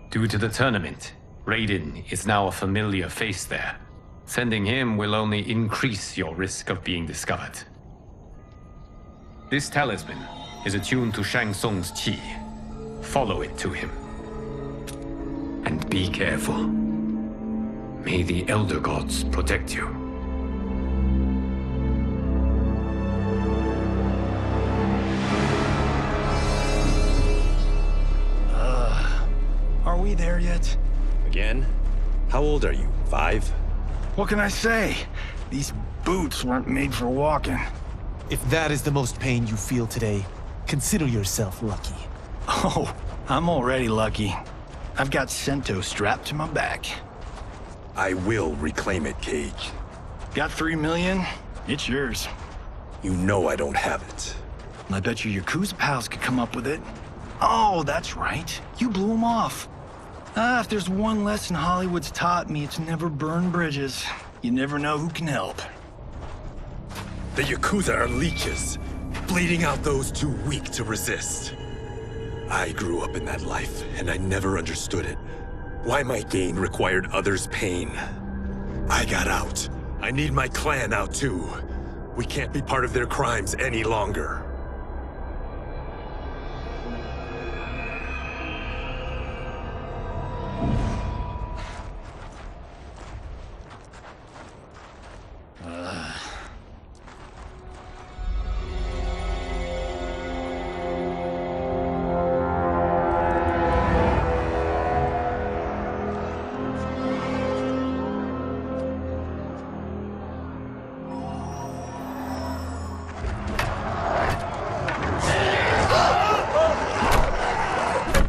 Due to the tournament, Raiden is now a familiar face there. Sending him will only increase your risk of being discovered. This talisman is attuned to Shang Tsung's chi. Follow it to him. And be careful. May the Elder Gods protect you. Are we there yet? Again? How old are you? 5? What can I say? These boots weren't made for walking. If that is the most pain you feel today, consider yourself lucky. Oh, I'm already lucky. I've got Sento strapped to my back. I will reclaim it, Cage. Got 3 million? It's yours. You know I don't have it. I bet your Yakuza pals could come up with it. Oh, that's right. You blew them off. If there's one lesson Hollywood's taught me, it's never burn bridges. You never know who can help. The Yakuza are leeches, bleeding out those too weak to resist. I grew up in that life, and I never understood it. Why my gain required others' pain. I got out. I need my clan out too. We can't be part of their crimes any longer.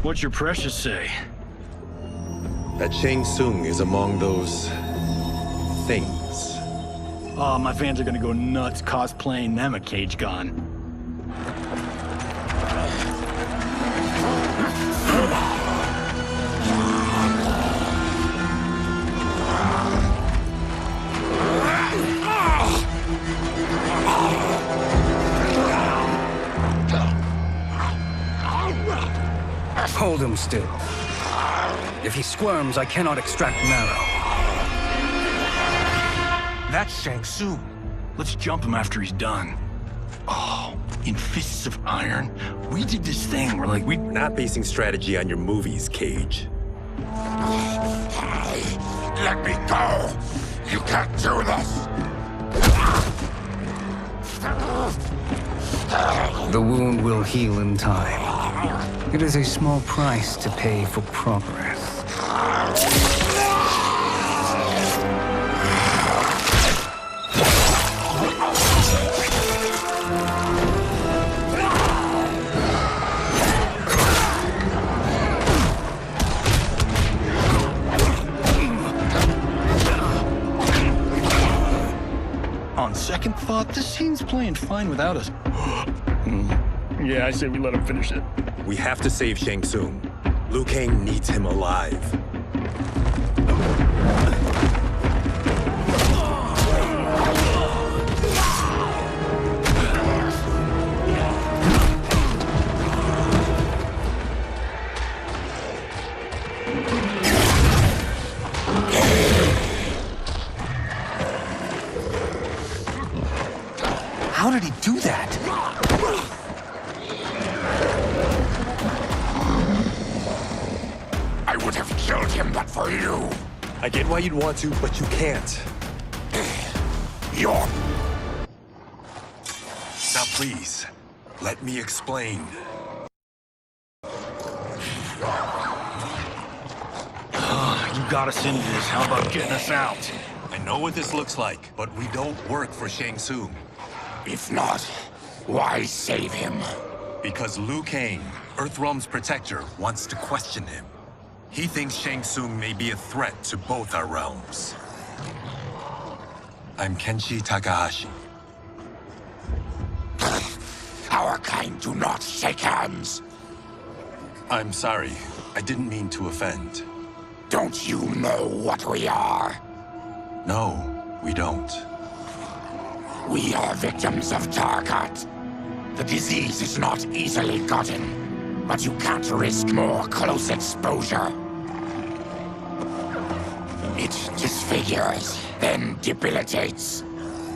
What's your precious say? That Shang Tsung is among those... things. Oh, my fans are gonna go nuts cosplaying them a Cage Gun. Hold him still. If he squirms, I cannot extract marrow. That's Shang Tsung. Let's jump him after he's done. Oh, in Fists of Iron, we did this thing where like We're not basing strategy on your movies, Cage. Let me go! You can't do this! The wound will heal in time. It is a small price to pay for progress. On second thought, this scene's playing fine without us. Yeah, I say we let him finish it. We have to save Shang Tsung. Liu Kang needs him alive. How did he do that? I would have killed him but for you. I get why you'd want to, but you can't. You're... Now please, let me explain. You got us into this. How about getting us out? I know what this looks like, but we don't work for Shang Tsung. If not, why save him? Because Liu Kang, Earthrealm's protector, wants to question him. He thinks Shang Tsung may be a threat to both our realms. I'm Kenshi Takahashi. Our kind do not shake hands. I'm sorry. I didn't mean to offend. Don't you know what we are? No, we don't. We are victims of Tarkat. The disease is not easily gotten, but you can't risk more close exposure. It disfigures, then debilitates.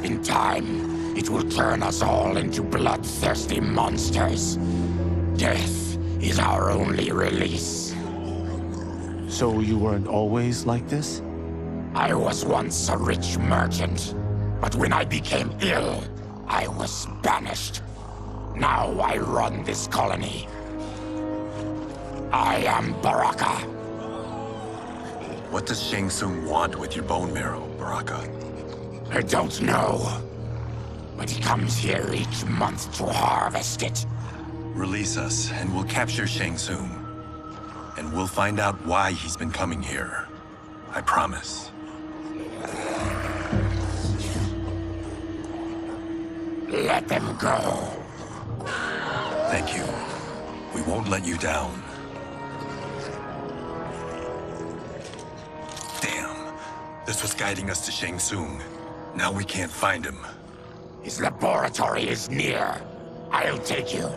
In time, it will turn us all into bloodthirsty monsters. Death is our only release. So you weren't always like this? I was once a rich merchant, but when I became ill, I was banished. Now I run this colony. I am Baraka. What does Shang Tsung want with your bone marrow, Baraka? I don't know. But he comes here each month to harvest it. Release us, and we'll capture Shang Tsung. And we'll find out why he's been coming here. I promise. Let them go. Thank you. We won't let you down. Damn. This was guiding us to Shang Tsung. Now we can't find him. His laboratory is near. I'll take you.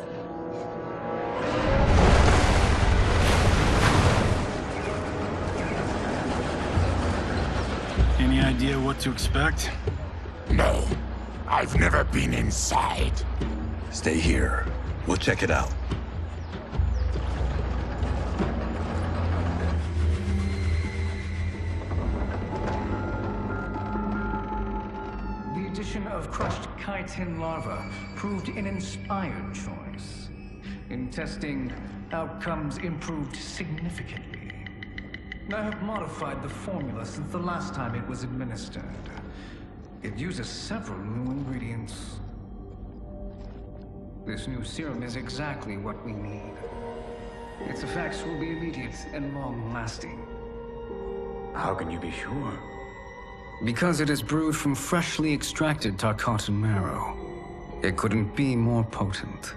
Any idea what to expect? No. I've never been inside. Stay here. We'll check it out. The addition of crushed chitin larva proved an inspired choice. In testing, outcomes improved significantly. I have modified the formula since the last time it was administered. It uses several new ingredients. This new serum is exactly what we need. Its effects will be immediate and long-lasting. How can you be sure? Because it is brewed from freshly extracted Tarkatan marrow. It couldn't be more potent.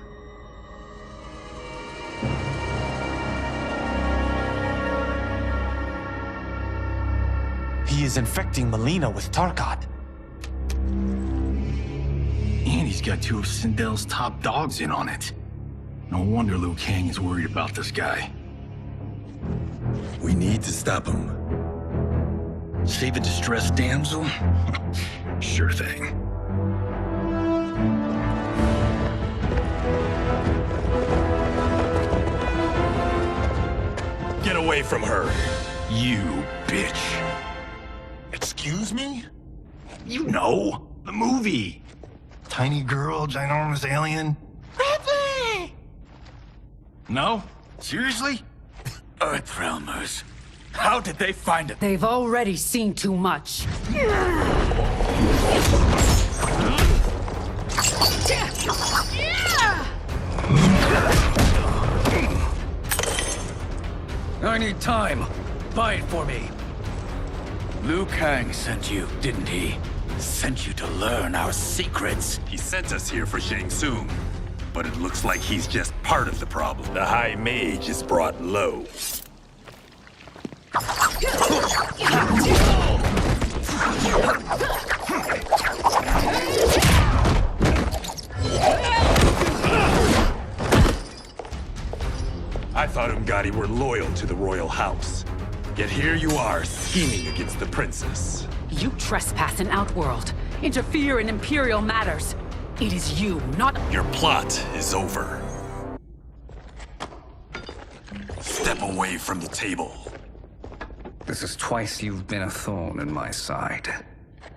He is infecting Melina with Tarkat. And he's got two of Sindel's top dogs in on it. No wonder Liu Kang is worried about this guy. We need to stop him. Save a distressed damsel? Sure thing. Get away from her! You bitch. Excuse me? You know, the movie. Tiny girl, ginormous alien. Bradley! No? Seriously? Earthrealmers. How did they find it? They've already seen too much. I need time. Buy it for me. Liu Kang sent you, didn't he? Sent you to learn our secrets. He sent us here for Shang Tsung, but it looks like he's just part of the problem. The High Mage is brought low. I thought Umgadi were loyal to the royal house. Yet here you are, scheming against the princess. You trespass in Outworld, interfere in Imperial matters. It is you, not— Your plot is over. Step away from the table. This is twice you've been a thorn in my side.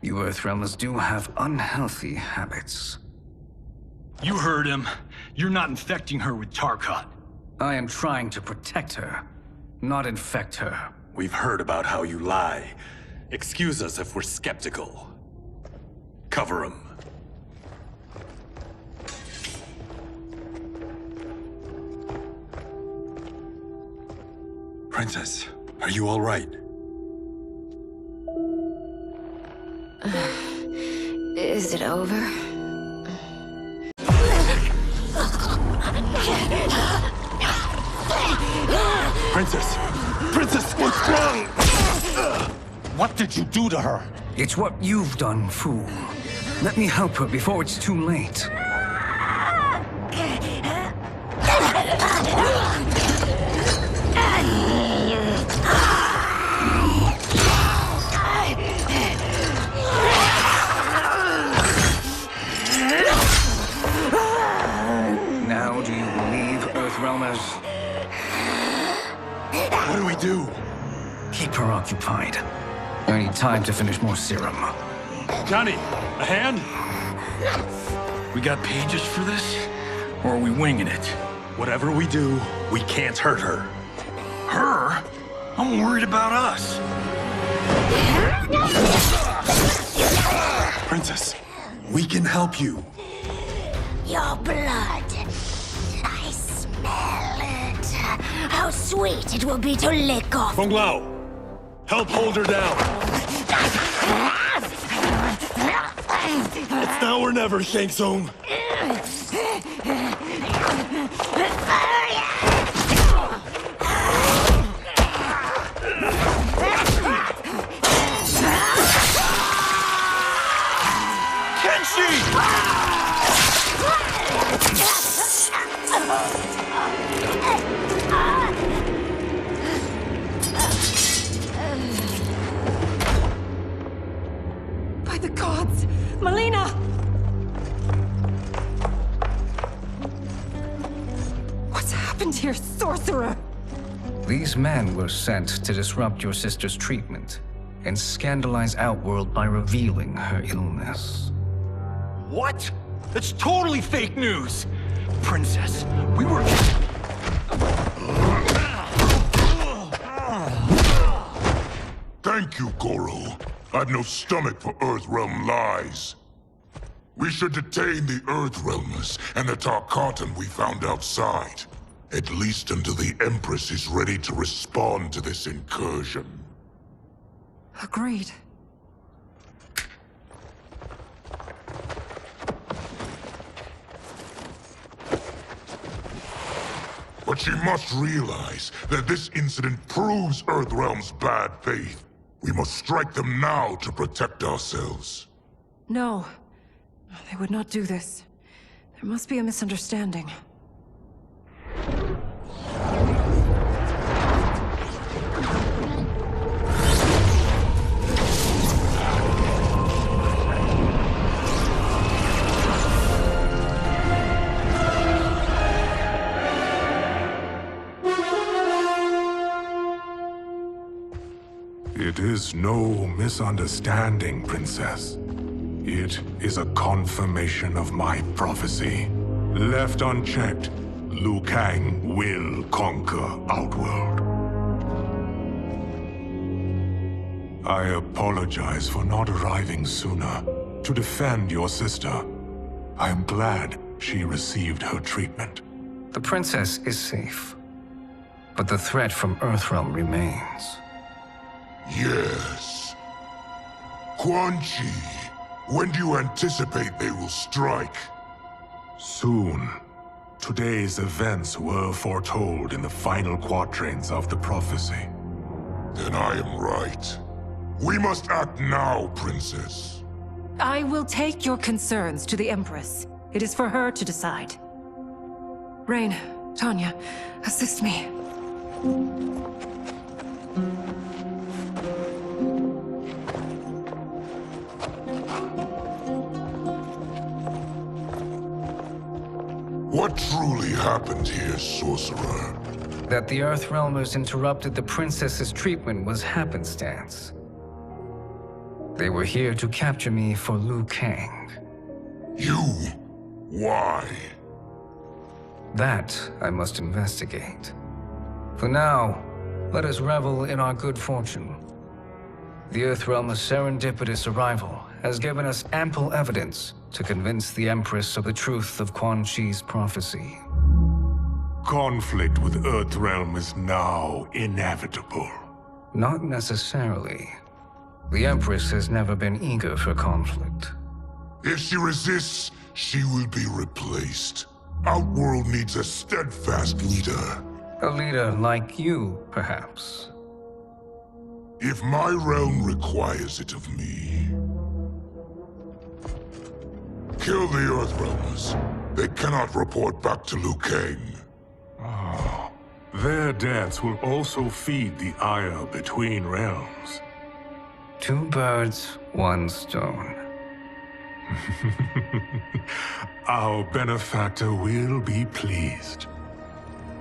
You Earthrealmers do have unhealthy habits. You heard him. You're not infecting her with Tarkat. I am trying to protect her, not infect her. We've heard about how you lie. Excuse us if we're skeptical. Cover him. Princess. Are you all right? Is it over? Princess! Princess, what's wrong? What did you do to her? It's what you've done, fool. Let me help her before it's too late. Now do you believe, Earthrealmers? What do we do? Keep her occupied. I need time to finish more serum. Johnny, a hand? We got pages for this? Or are we winging it? Whatever we do, we can't hurt her. Her? I'm worried about us. Princess, we can help you. Your blood. I smell it. How sweet it will be to lick off. Feng Lao, help hold her down. It's now or never, Shang Tsung. By the gods! Melina! What's happened here, sorcerer? These men were sent to disrupt your sister's treatment and scandalize Outworld by revealing her illness. What? That's totally fake news! Princess, we were... Thank you, Goro. I've no stomach for Earthrealm lies. We should detain the Earthrealmers and the Tarkatan we found outside. At least until the Empress is ready to respond to this incursion. Agreed. But she must realize that this incident proves Earthrealm's bad faith. We must strike them now to protect ourselves. No. They would not do this. There must be a misunderstanding. It is no misunderstanding, Princess. It is a confirmation of my prophecy. Left unchecked, Liu Kang will conquer Outworld. I apologize for not arriving sooner to defend your sister. I am glad she received her treatment. The princess is safe, but the threat from Earthrealm remains. Yes. Quan Chi, when do you anticipate they will strike? Soon. Today's events were foretold in the final quatrains of the prophecy. Then I am right. We must act now, Princess. I will take your concerns to the Empress. It is for her to decide. Rain, Tanya, assist me. What truly happened here, Sorcerer? That the Earthrealmers interrupted the princess's treatment was happenstance. They were here to capture me for Liu Kang. You? Why? That I must investigate. For now, let us revel in our good fortune. The Earthrealm's serendipitous arrival has given us ample evidence to convince the Empress of the truth of Quan Chi's prophecy. Conflict with Earthrealm is now inevitable. Not necessarily. The Empress has never been eager for conflict. If she resists, she will be replaced. Outworld needs a steadfast leader. A leader like you, perhaps. If my realm requires it of me. Kill the Earthrealmers. They cannot report back to Liu Kang. Their deaths will also feed the ire between realms. 2 birds, 1 stone. Our benefactor will be pleased.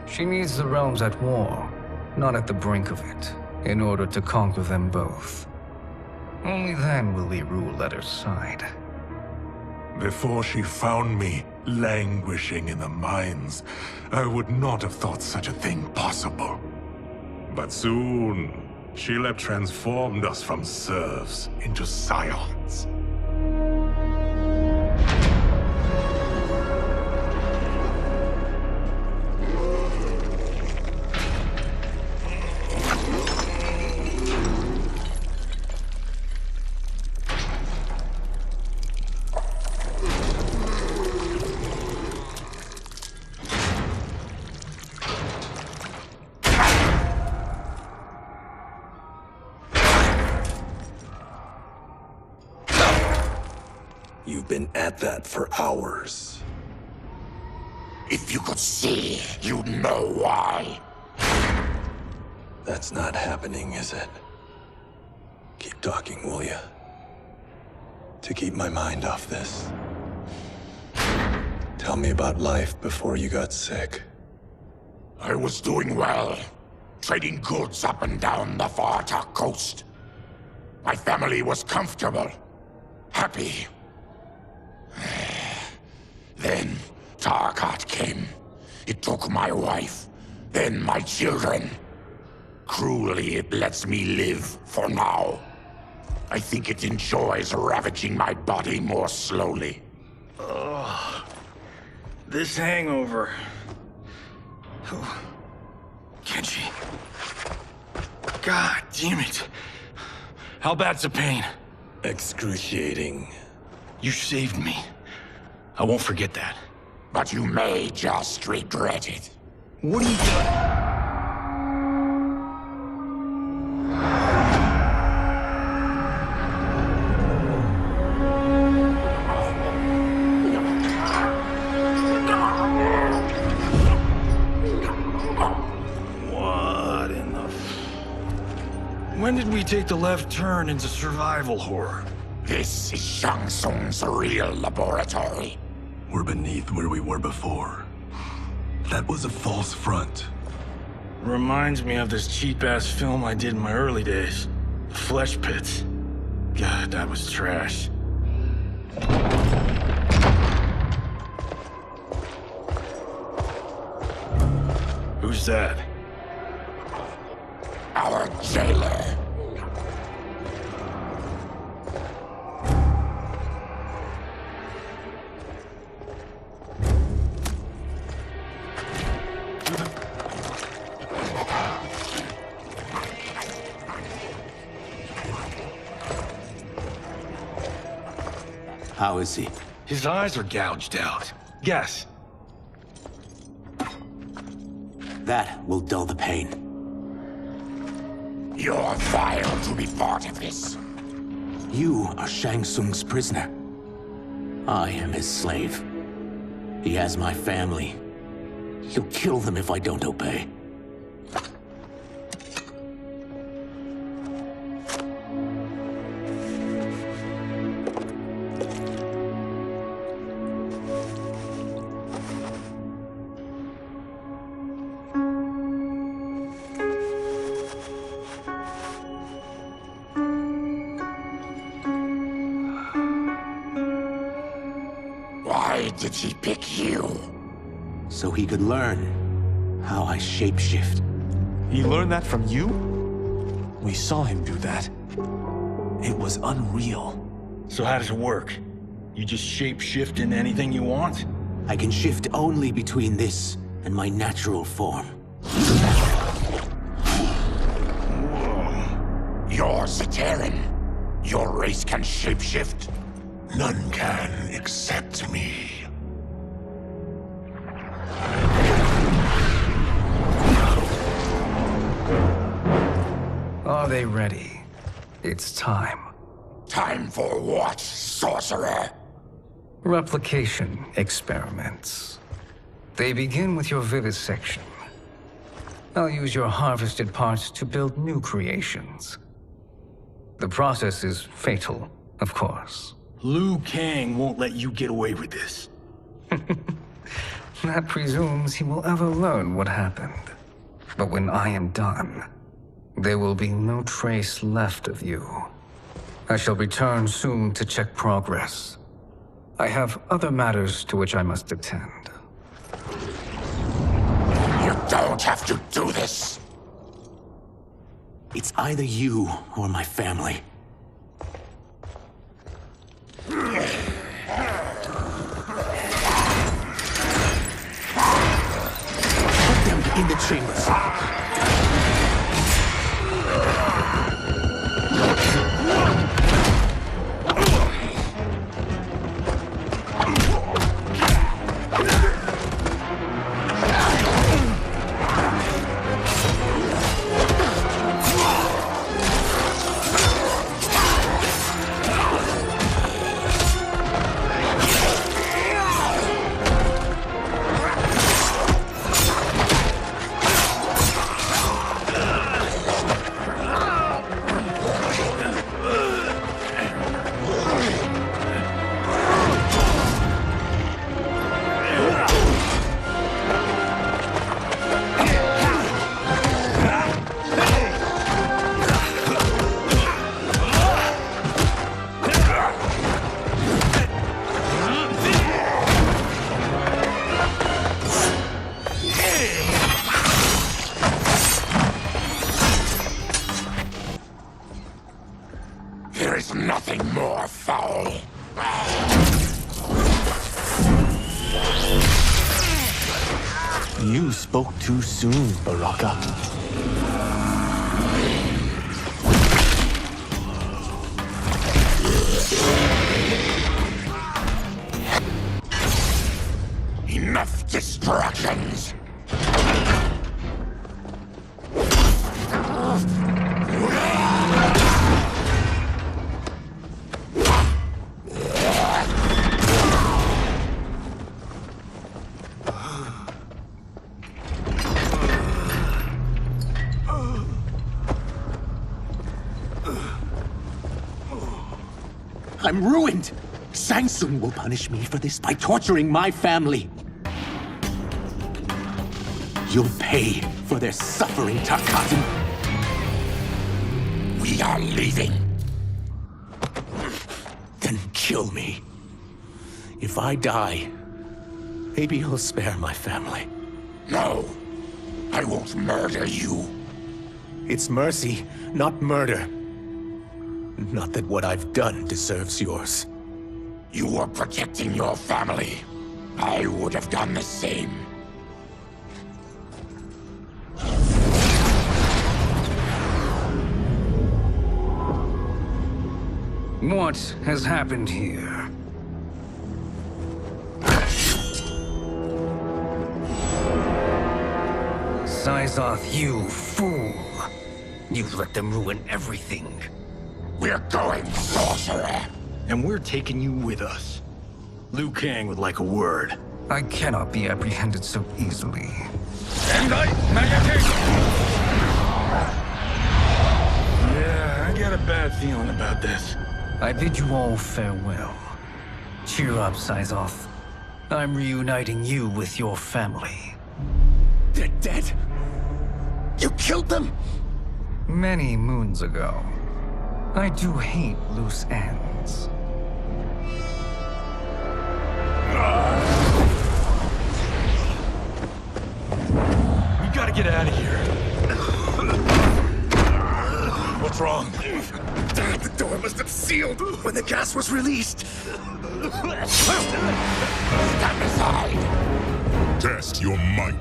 She needs the realms at war, not at the brink of it, in order to conquer them both. Only then will we rule at her side. Before she found me languishing in the mines, I would not have thought such a thing possible. But soon, she'll have transformed us from serfs into scions. You've been at that for hours. If you could see, you'd know why. That's not happening, is it? Keep talking, will ya? To keep my mind off this. Tell me about life before you got sick. I was doing well, trading goods up and down the Varta coast. My family was comfortable, happy. Then Tarkat came. It took my wife, then my children. Cruelly, it lets me live for now. I think it enjoys ravaging my body more slowly. Ugh. This hangover. Kenji. God damn it. How bad's the pain? Excruciating. You saved me. I won't forget that. But you may just regret it. What are you doing? What in the... When did we take the left turn into survival horror? This is Shang Tsung's real laboratory. We're beneath where we were before. That was a false front. Reminds me of this cheap-ass film I did in my early days. Flesh Pits. God, that was trash. Who's that? Our jailer. How is he? His eyes are gouged out. Guess. That will dull the pain. You're vile to be part of this. You are Shang Tsung's prisoner. I am his slave. He has my family. He'll kill them if I don't obey. Why did he pick you? So he could learn how I shapeshift. He learned that from you? We saw him do that. It was unreal. So how does it work? You just shape-shift into anything you want? I can shift only between this and my natural form. Whoa. You're Zateran. Your race can shapeshift. None can except me. Are they ready? It's time. Time for what, sorcerer? Replication experiments. They begin with your vivisection. I'll use your harvested parts to build new creations. The process is fatal, of course. Liu Kang won't let you get away with this. That presumes he will ever learn what happened. But when I am done, there will be no trace left of you. I shall return soon to check progress. I have other matters to which I must attend. You don't have to do this. It's either you or my family. Put them in the chambers. There is nothing more foul. You spoke too soon, Baraka. Enough distractions. I'm ruined! Shang Tsung will punish me for this by torturing my family. You'll pay for their suffering, Tarkatan. We are leaving. Then kill me. If I die, maybe you'll spare my family. No, I won't murder you. It's mercy, not murder. Not that what I've done deserves yours. You were protecting your family. I would have done the same. What has happened here? Syzoth, you fool! You let them ruin everything. We're going, sorcerer. And we're taking you with us. Liu Kang would like a word. I cannot be apprehended so easily. Yeah, I got a bad feeling about this. I bid you all farewell. Cheer up, Syzoth. I'm reuniting you with your family. They're dead? You killed them? Many moons ago. I do hate loose ends. We gotta get out of here. What's wrong? The door must have sealed when the gas was released. Stand aside. Test your might.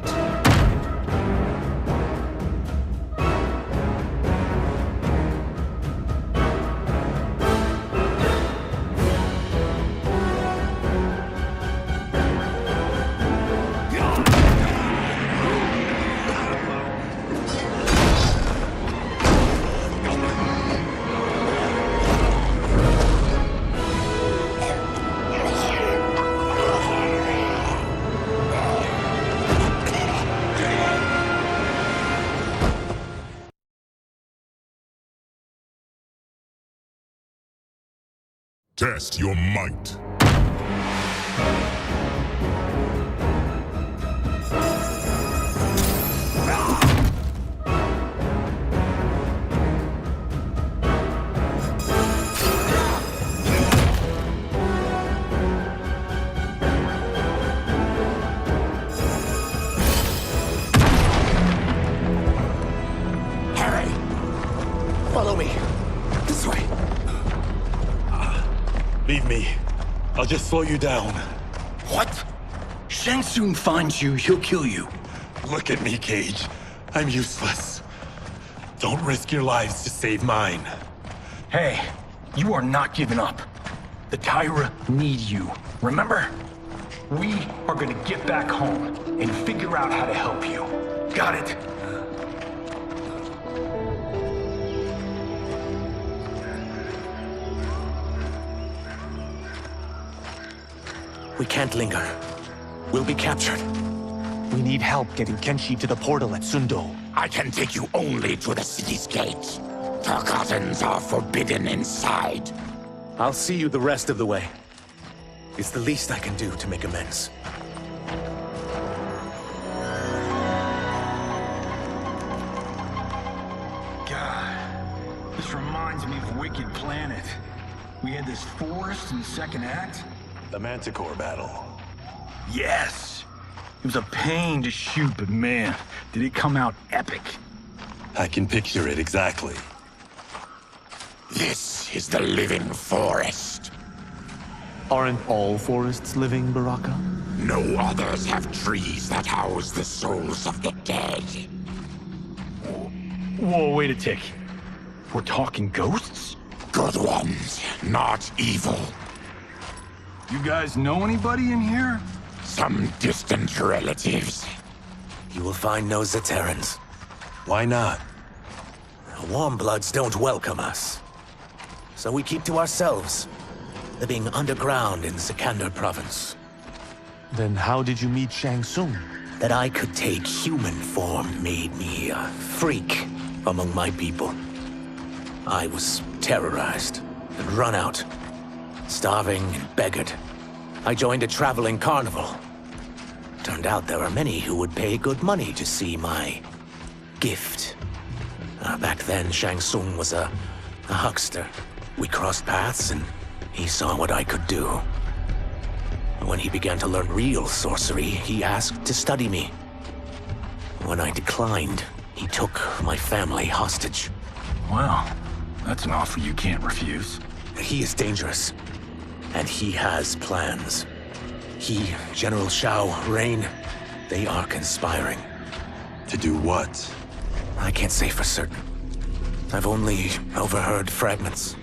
Test your might. Follow me. This way. Leave me. I'll just slow you down. What? Shang Tsung finds you, he'll kill you. Look at me, Cage. I'm useless. Don't risk your lives to save mine. Hey, you are not giving up. The Tyra need you, remember? We are gonna get back home and figure out how to help you. Got it? We can't linger. We'll be captured. We need help getting Kenshi to the portal at Sundo. I can take you only to the city's gate. Tarkatans are forbidden inside. I'll see you the rest of the way. It's the least I can do to make amends. God, this reminds me of Wicked Planet. We had this forest in the second act. The Manticore battle. Yes! It was a pain to shoot, but man, did it come out epic. I can picture it exactly. This is the living forest. Aren't all forests living, Baraka? No others have trees that house the souls of the dead. Whoa, wait a tick. We're talking ghosts? Good ones, not evil. You guys know anybody in here? Some distant relatives. You will find no Zaterrans. Why not? Warmbloods don't welcome us. So we keep to ourselves, living underground in Sikander province. Then how did you meet Shang Tsung? That I could take human form made me a freak among my people. I was terrorized and run out, starving and beggared. I joined a traveling carnival. Turned out there are many who would pay good money to see my gift. Back then, Shang Tsung was a huckster. We crossed paths and he saw what I could do. When he began to learn real sorcery, he asked to study me. When I declined, he took my family hostage. Wow, that's an offer you can't refuse. He is dangerous, and he has plans. He, General Shao, Rain, they are conspiring. To do what? I can't say for certain. I've only overheard fragments.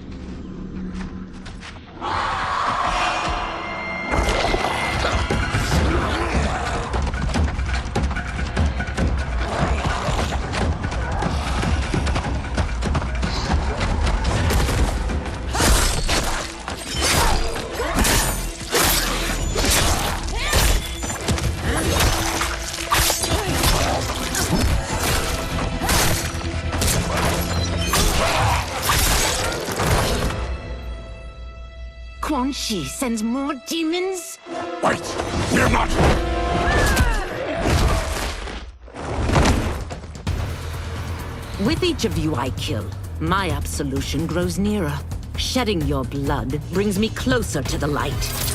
Quan Chi sends more demons? Wait, we're not... With each of you I kill, my absolution grows nearer. Shedding your blood brings me closer to the light.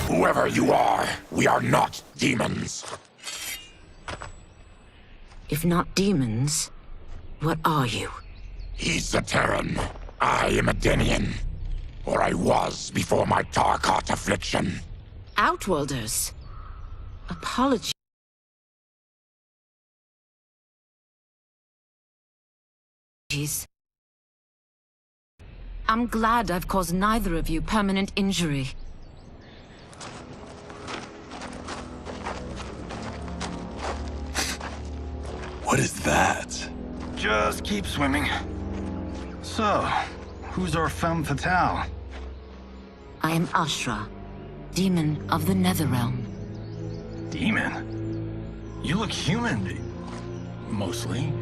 Whoever you are, we are not demons. If not demons, what are you? He's a Terran. I am a Denian. Or I was before my Tarkat affliction. Outworlders. Apologies. I'm glad I've caused neither of you permanent injury. What is that? Just keep swimming. So, who's our femme fatale? I am Ashra, demon of the Netherrealm. Demon? You look human, mostly.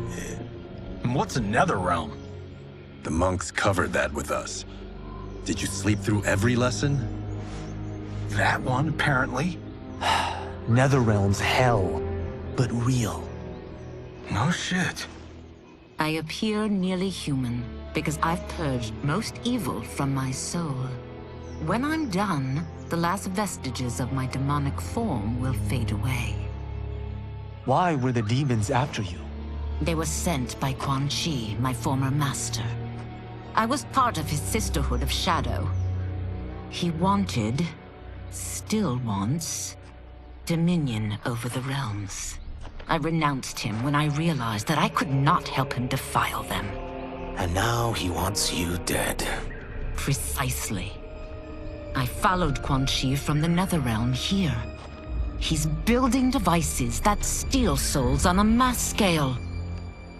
And what's a Netherrealm? The monks covered that with us. Did you sleep through every lesson? That one, apparently. Netherrealm's hell, but real. No shit. I appear nearly human because I've purged most evil from my soul. When I'm done, the last vestiges of my demonic form will fade away. Why were the demons after you? They were sent by Quan Chi, my former master. I was part of his Sisterhood of Shadow. He wanted, still wants, dominion over the realms. I renounced him when I realized that I could not help him defile them. And now he wants you dead. Precisely. I followed Quan Chi from the Netherrealm here. He's building devices that steal souls on a mass scale.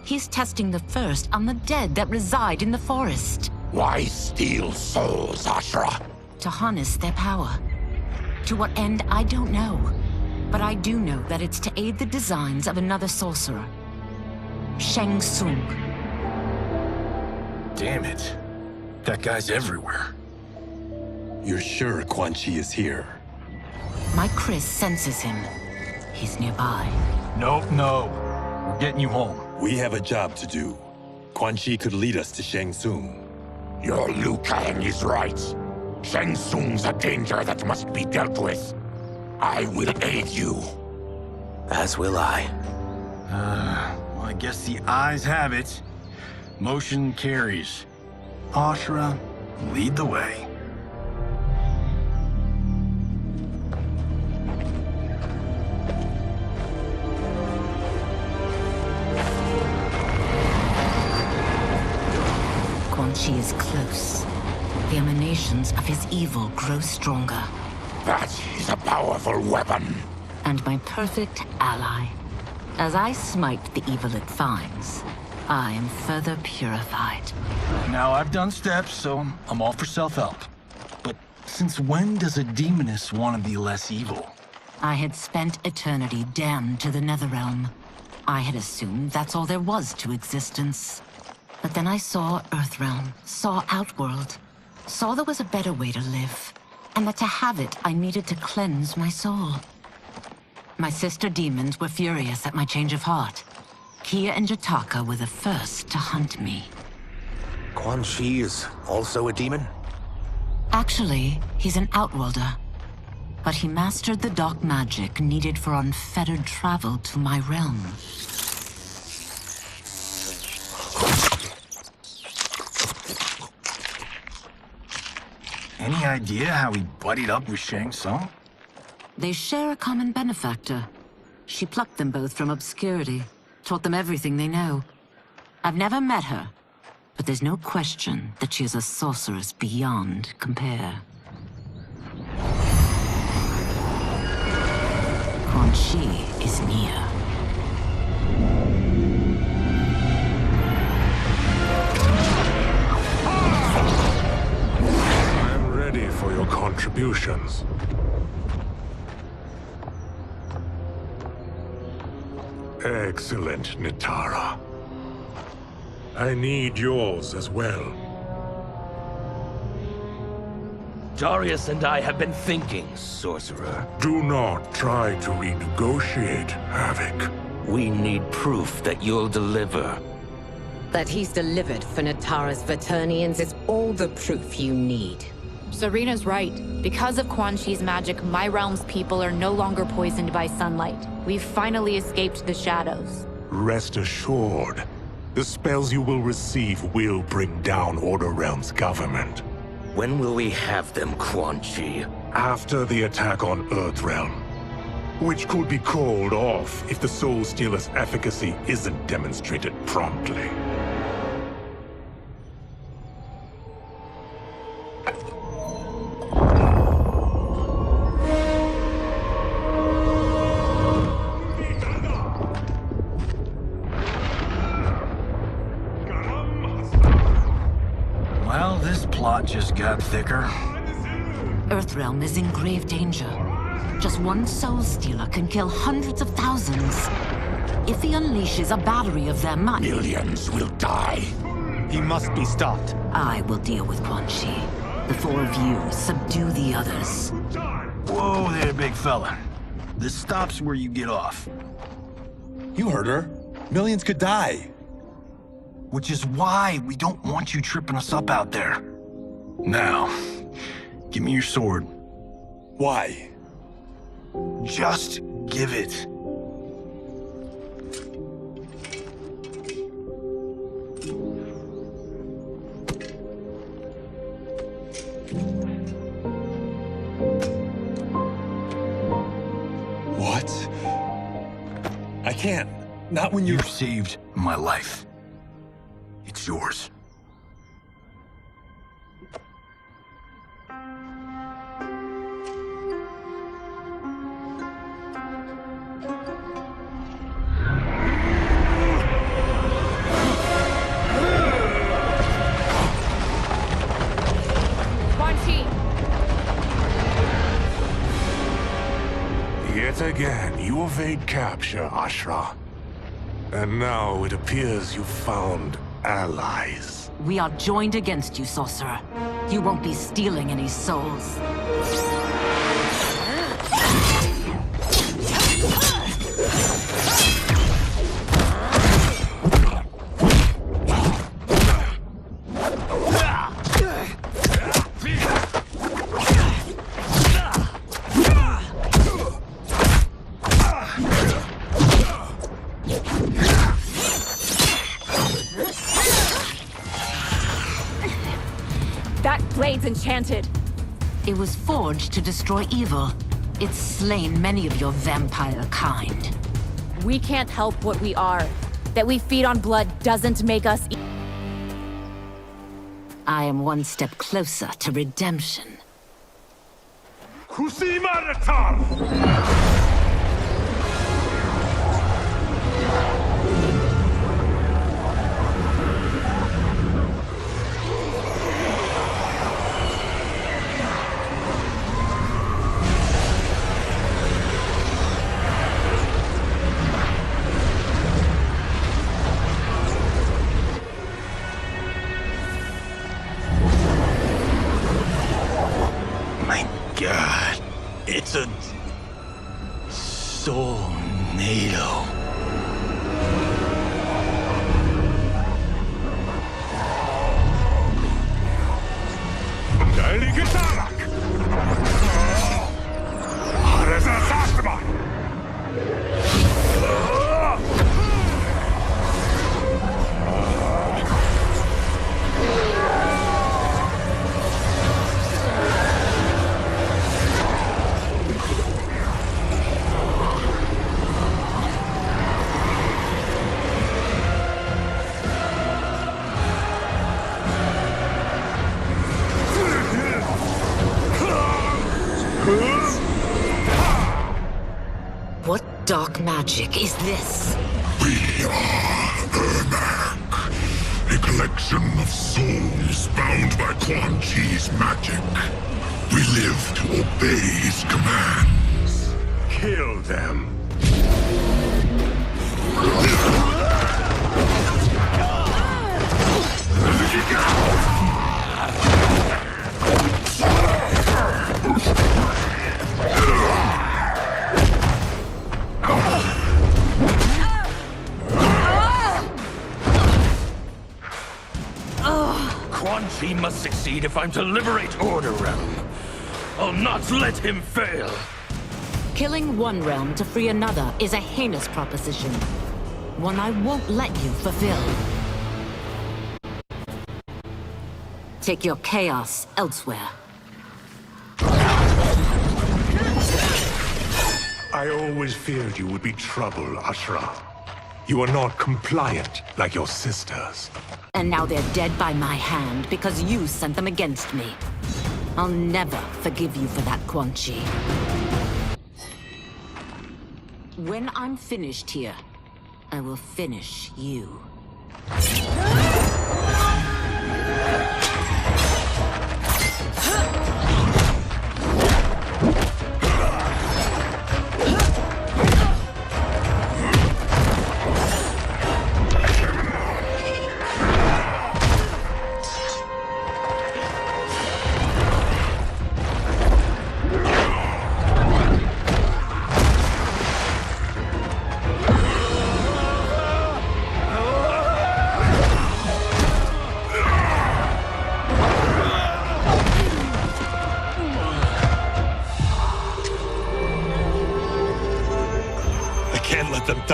He's testing the first on the dead that reside in the forest. Why steal souls, Ashra? To harness their power. To what end, I don't know. But I do know that it's to aid the designs of another sorcerer. Shang Tsung. Damn it. That guy's everywhere. You're sure Quan Chi is here? My Chris senses him. He's nearby. No. We're getting you home. We have a job to do. Quan Chi could lead us to Shang Tsung. Your Liu Kang is right. Shang Tsung's a danger that must be dealt with. I will aid you. As will I. Well, I guess the eyes have it. Motion carries. Ashra, lead the way. Quan Chi is close. The emanations of his evil grow stronger. That is a powerful weapon. And my perfect ally. As I smite the evil it finds, I am further purified. Now, I've done steps, so I'm all for self-help. But since when does a demoness want to be less evil? I had spent eternity damned to the Netherrealm. I had assumed that's all there was to existence. But then I saw Earthrealm, saw Outworld, saw there was a better way to live, and that to have it, I needed to cleanse my soul. My sister demons were furious at my change of heart. Kia and Jataka were the first to hunt me. Quan Chi is also a demon? Actually, he's an Outworlder. But he mastered the dark magic needed for unfettered travel to my realm. Any idea how he buddied up with Shang Tsung? They share a common benefactor. She plucked them both from obscurity, taught them everything they know. I've never met her, but there's no question that she is a sorceress beyond compare. Quan Chi is near. I'm ready for your contributions. Excellent, Nitara. I need yours as well. Darius and I have been thinking, Sorcerer. Do not try to renegotiate, Havoc. We need proof that you'll deliver. That he's delivered for Natara's Vaternians is all the proof you need. Serena's right. Because of Quan Chi's magic, my realm's people are no longer poisoned by sunlight. We've finally escaped the shadows. Rest assured, the spells you will receive will bring down Order Realm's government. When will we have them, Quan Chi? After the attack on Earthrealm, which could be called off if the Soul Stealer's efficacy isn't demonstrated promptly. Well, this plot just got thicker. Earthrealm is in grave danger. Just one Soul Stealer can kill hundreds of thousands. If he unleashes a battery of them, Millions will die. He must be stopped. I will deal with Quan Chi. The four of you subdue the others. Whoa there, big fella. This stops where you get off. You heard her. Millions could die. Which is why we don't want you tripping us up out there. Now, give me your sword. Why? Just give it. What? I can't. Not when You've saved my life. It's yours. Yet again, you evade capture, Ashra. And now it appears you've found allies. We are joined against you, sorcerer. You won't be stealing any souls. Blade's enchanted. It was forged to destroy evil. It's slain many of your vampire kind. We can't help what we are. That we feed on blood doesn't make us I am one step closer to redemption. God, it's a soul-nado. What dark magic is this? We are Embark, a collection of souls bound by Quan Chi's magic. We live to obey his commands. Kill them. Quan Chi must succeed if I'm to liberate Order Realm. I'll not let him fail. Killing one realm to free another is a heinous proposition. One I won't let you fulfill. Take your chaos elsewhere. I always feared you would be trouble, Ashra. You are not compliant like your sisters. And now they're dead by my hand because you sent them against me. I'll never forgive you for that, Quan Chi. When I'm finished here, I will finish you.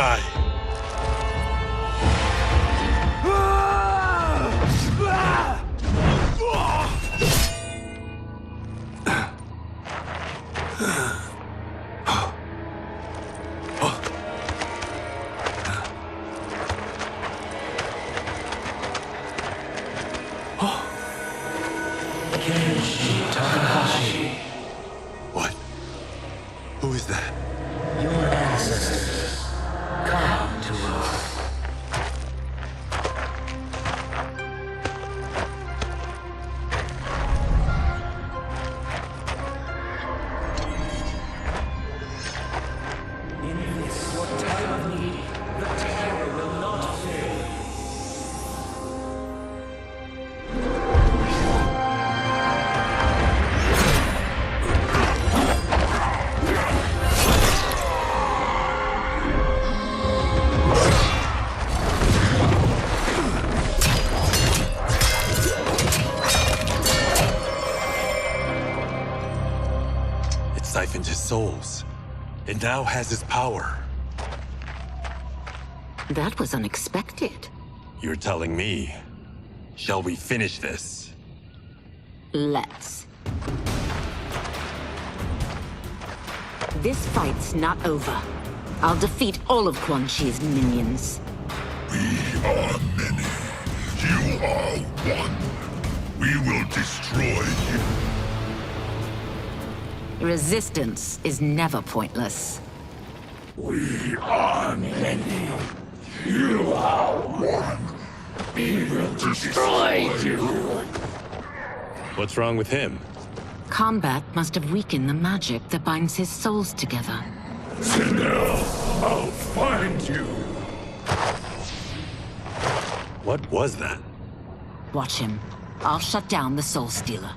die. What? Who is that? Your ancestors, come to us. In this, your time of need, the terror will not fail. It siphoned his souls. It now has his power. That was unexpected. You're telling me. Shall we finish this? Let's. This fight's not over. I'll defeat all of Quan Chi's minions. We are many. You are one. We will destroy you. Resistance is never pointless. We are many. You are one. We will destroy you. What's wrong with him? Kombat must have weakened the magic that binds his souls together. Sindel, I'll find you. What was that? Watch him. I'll shut down the Soul Stealer.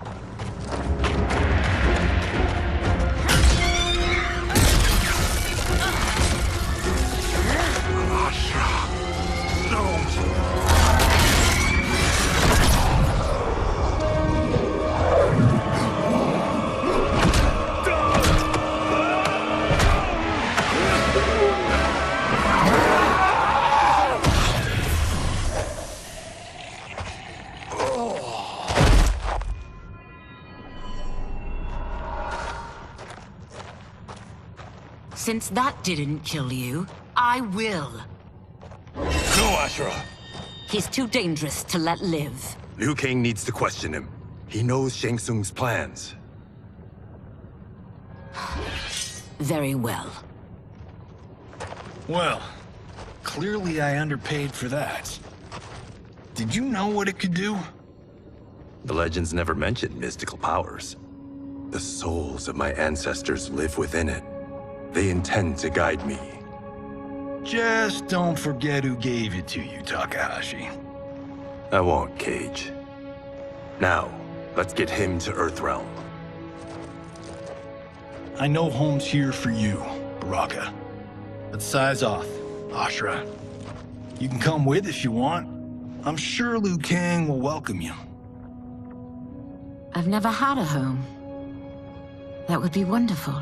Since that didn't kill you, I will. No, Ashura! He's too dangerous to let live. Liu Kang needs to question him. He knows Shang Tsung's plans. Very well. Well, clearly I underpaid for that. Did you know what it could do? The legends never mentioned mystical powers. The souls of my ancestors live within it. They intend to guide me. Just don't forget who gave it to you, Takahashi. I won't, Cage. Now, let's get him to Earthrealm. I know home's here for you, Baraka. But size off, Ashura. You can come with if you want. I'm sure Liu Kang will welcome you. I've never had a home. That would be wonderful.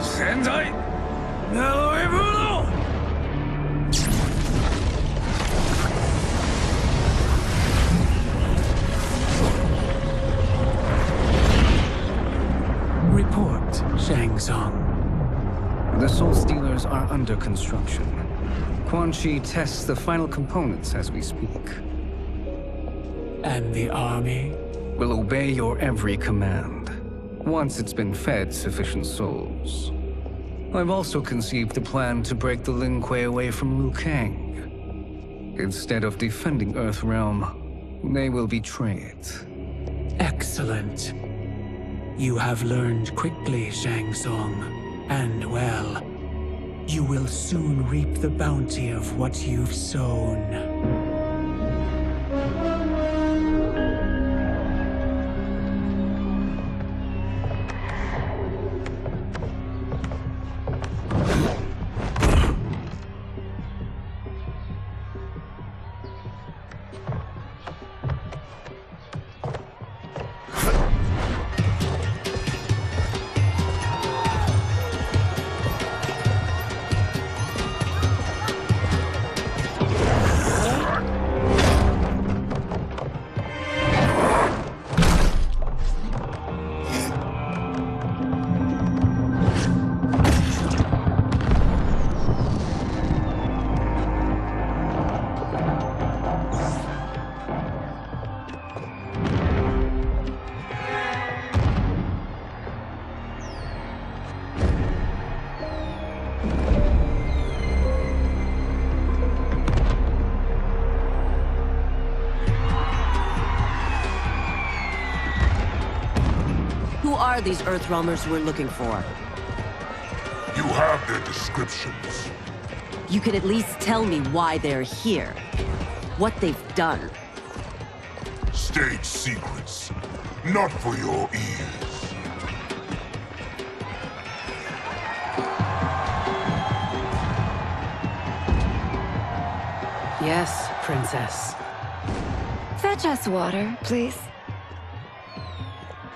Sendai! Report, Shang Tsung. The Soul Stealers are under construction. Quan Chi tests the final components as we speak. And the army? Will obey your every command, once it's been fed sufficient souls. I've also conceived a plan to break the Lin Kuei away from Liu Kang. Instead of defending Earthrealm, they will betray it. Excellent. You have learned quickly, Shang Tsung, and well. You will soon reap the bounty of what you've sown. are these Earthrealmers we're looking for? You have their descriptions. You could at least tell me why they're here. What they've done. State secrets. Not for your ears. Yes, Princess. Fetch us water, please.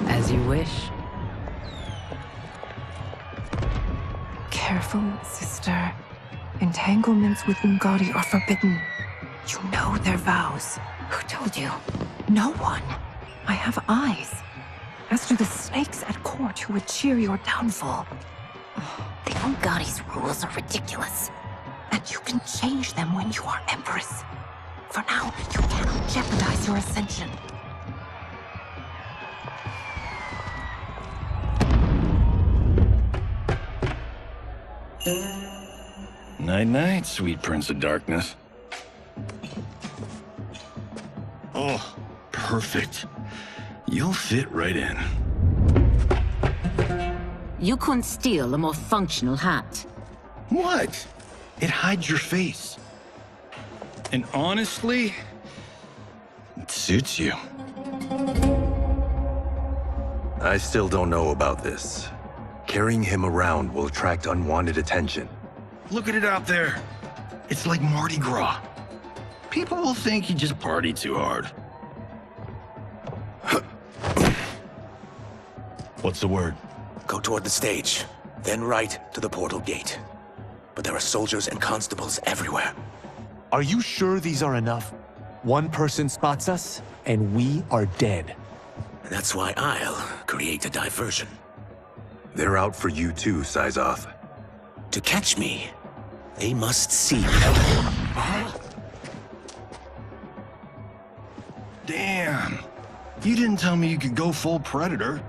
As you wish. Careful, sister. Entanglements with Umgadi are forbidden. You know their vows. Who told you? No one. I have eyes. As do the snakes at court who would cheer your downfall. The Umgadi's rules are ridiculous. And you can change them when you are Empress. For now, you cannot jeopardize your ascension. Night-night, sweet Prince of Darkness. Oh, perfect. You'll fit right in. You couldn't steal a more functional hat. What? It hides your face. And honestly, it suits you. I still don't know about this. Carrying him around will attract unwanted attention. Look at it out there. It's like Mardi Gras. People will think you just party too hard. What's the word? Go toward the stage, then right to the portal gate. But there are soldiers and constables everywhere. Are you sure these are enough? One person spots us, and we are dead. That's why I'll create a diversion. They're out for you too, Syzoth. To catch me, they must see me. Damn. You didn't tell me you could go full Predator.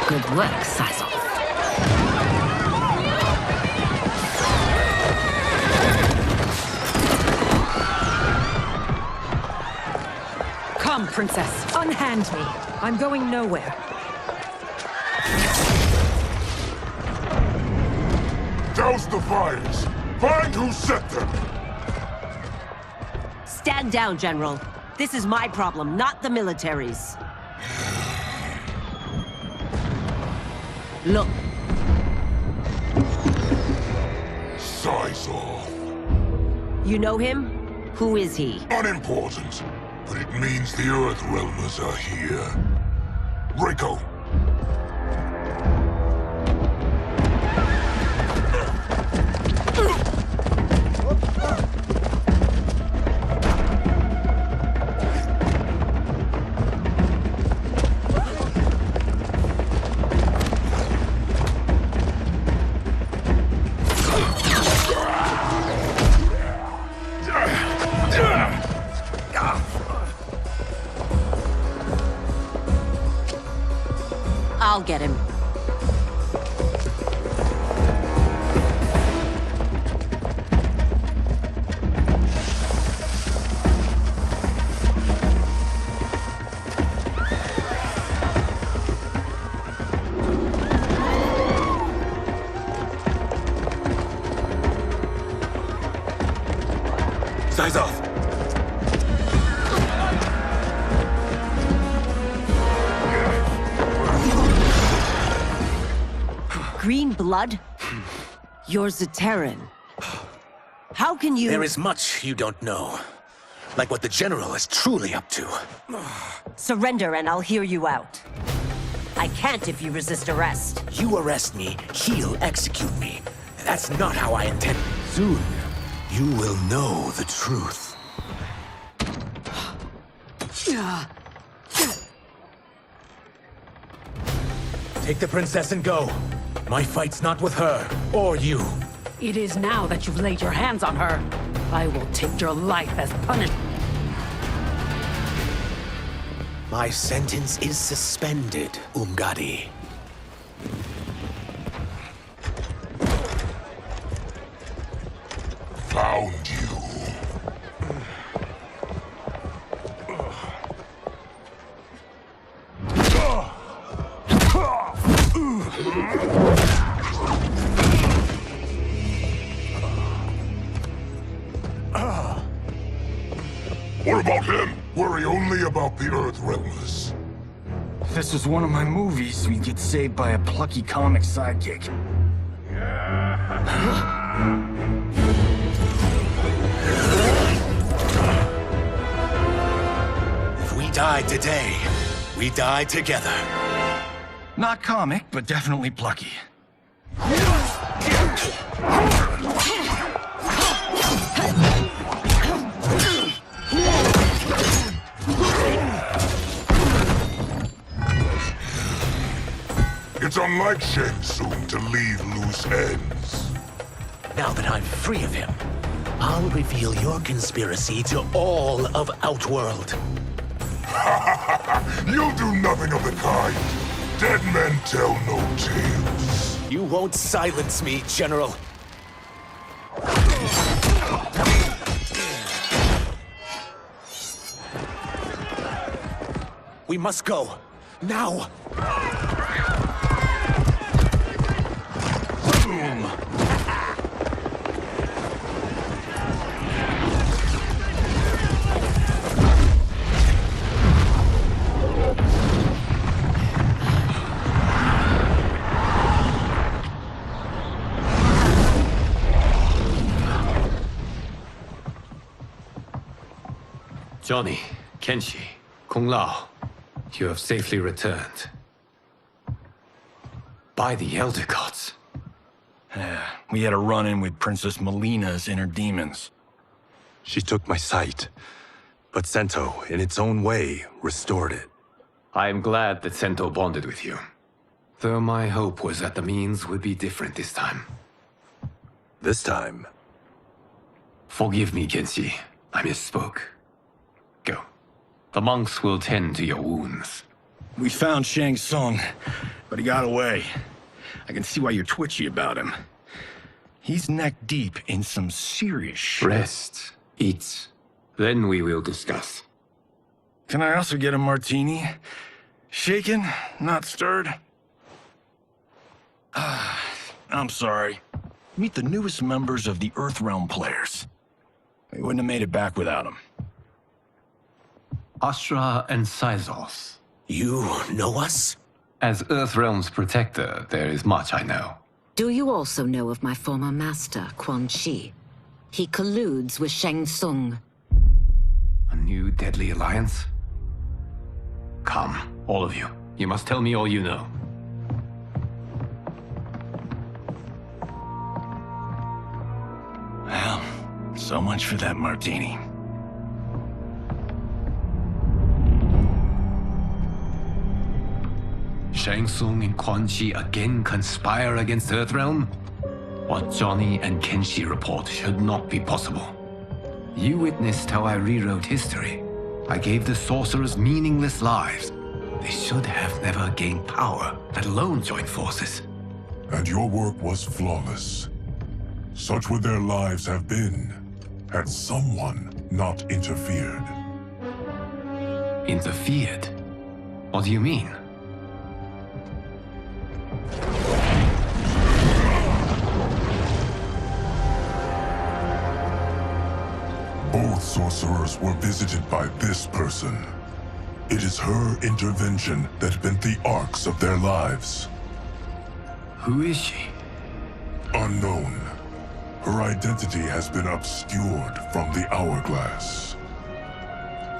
Good work, Syzoth. Come, Princess. Unhand me. I'm going nowhere. Douse the fires! Find who set them! Stand down, General. This is my problem, not the military's. Look. Syzoth. You know him? Who is he? Unimportant, but it means the Earthrealmers are here. Rico. I'll get him. Syzoth! Green blood? You're Zaterran. How can you— There is much you don't know. Like what the General is truly up to. Surrender and I'll hear you out. I can't if you resist arrest. You arrest me, he'll execute me. That's not how I intend. Soon, you will know the truth. Take the princess and go. My fight's not with her, or you. It is now that you've laid your hands on her. I will take your life as punishment. My sentence is suspended, Umgadi. Found you. What about him? Worry only about the Earthrealmers. If this was one of my movies, we'd get saved by a plucky comic sidekick. If we die today, we die together. Not comic, but definitely plucky. It's unlike Shang Tsung to leave loose ends. Now that I'm free of him, I'll reveal your conspiracy to all of Outworld. You'll do nothing of the kind. Dead men tell no tales. You won't silence me, General. We must go. Now! Johnny, Kenshi, Kung Lao, you have safely returned. By the Elder Gods. We had a run-in with Princess Melina's inner demons. She took my sight, but Sento, in its own way, restored it. I am glad that Sento bonded with you. Though my hope was that the means would be different this time. This time? Forgive me, Kenshi. I misspoke. Go. The monks will tend to your wounds. We found Shang Tsung, but he got away. I can see why you're twitchy about him. He's neck-deep in some serious shit. Rest. Eat. Then we will discuss. Can I also get a martini? Shaken, not stirred? I'm sorry. Meet the newest members of the Earthrealm players. We wouldn't have made it back without them. Astra and Syzos. You know us? As Earthrealm's protector, there is much I know. Do you also know of my former master, Quan Chi? He colludes with Shang Tsung. A new deadly alliance? Come, all of you. You must tell me all you know. Well, so much for that martini. Shang Tsung and Quan Chi again conspire against Earthrealm? What Johnny and Kenshi report should not be possible. You witnessed how I rewrote history. I gave the sorcerers meaningless lives. They should have never gained power, let alone join forces. And your work was flawless. Such would their lives have been, had someone not interfered. Interfered? What do you mean? Both sorcerers were visited by this person. It is her intervention that bent the arcs of their lives. Who is she? Unknown. Her identity has been obscured from the hourglass.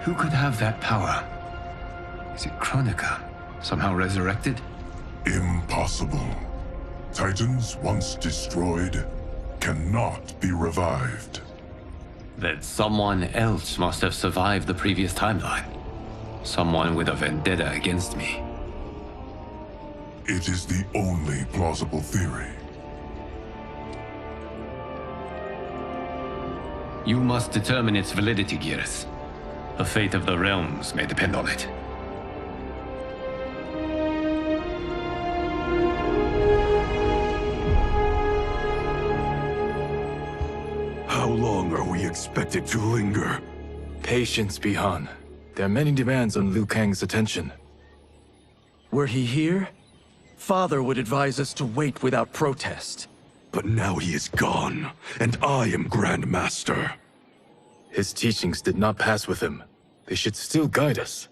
Who could have that power? Is it Kronika? Somehow resurrected? Impossible. Titans once destroyed cannot be revived. Then someone else must have survived the previous timeline. Someone with a vendetta against me. It is the only plausible theory. You must determine its validity, Geras. The fate of the realms may depend on it. How long are we expected to linger? Patience, Bihan. There are many demands on Liu Kang's attention. Were he here, Father would advise us to wait without protest. But now he is gone, and I am Grand Master. His teachings did not pass with him. They should still guide us.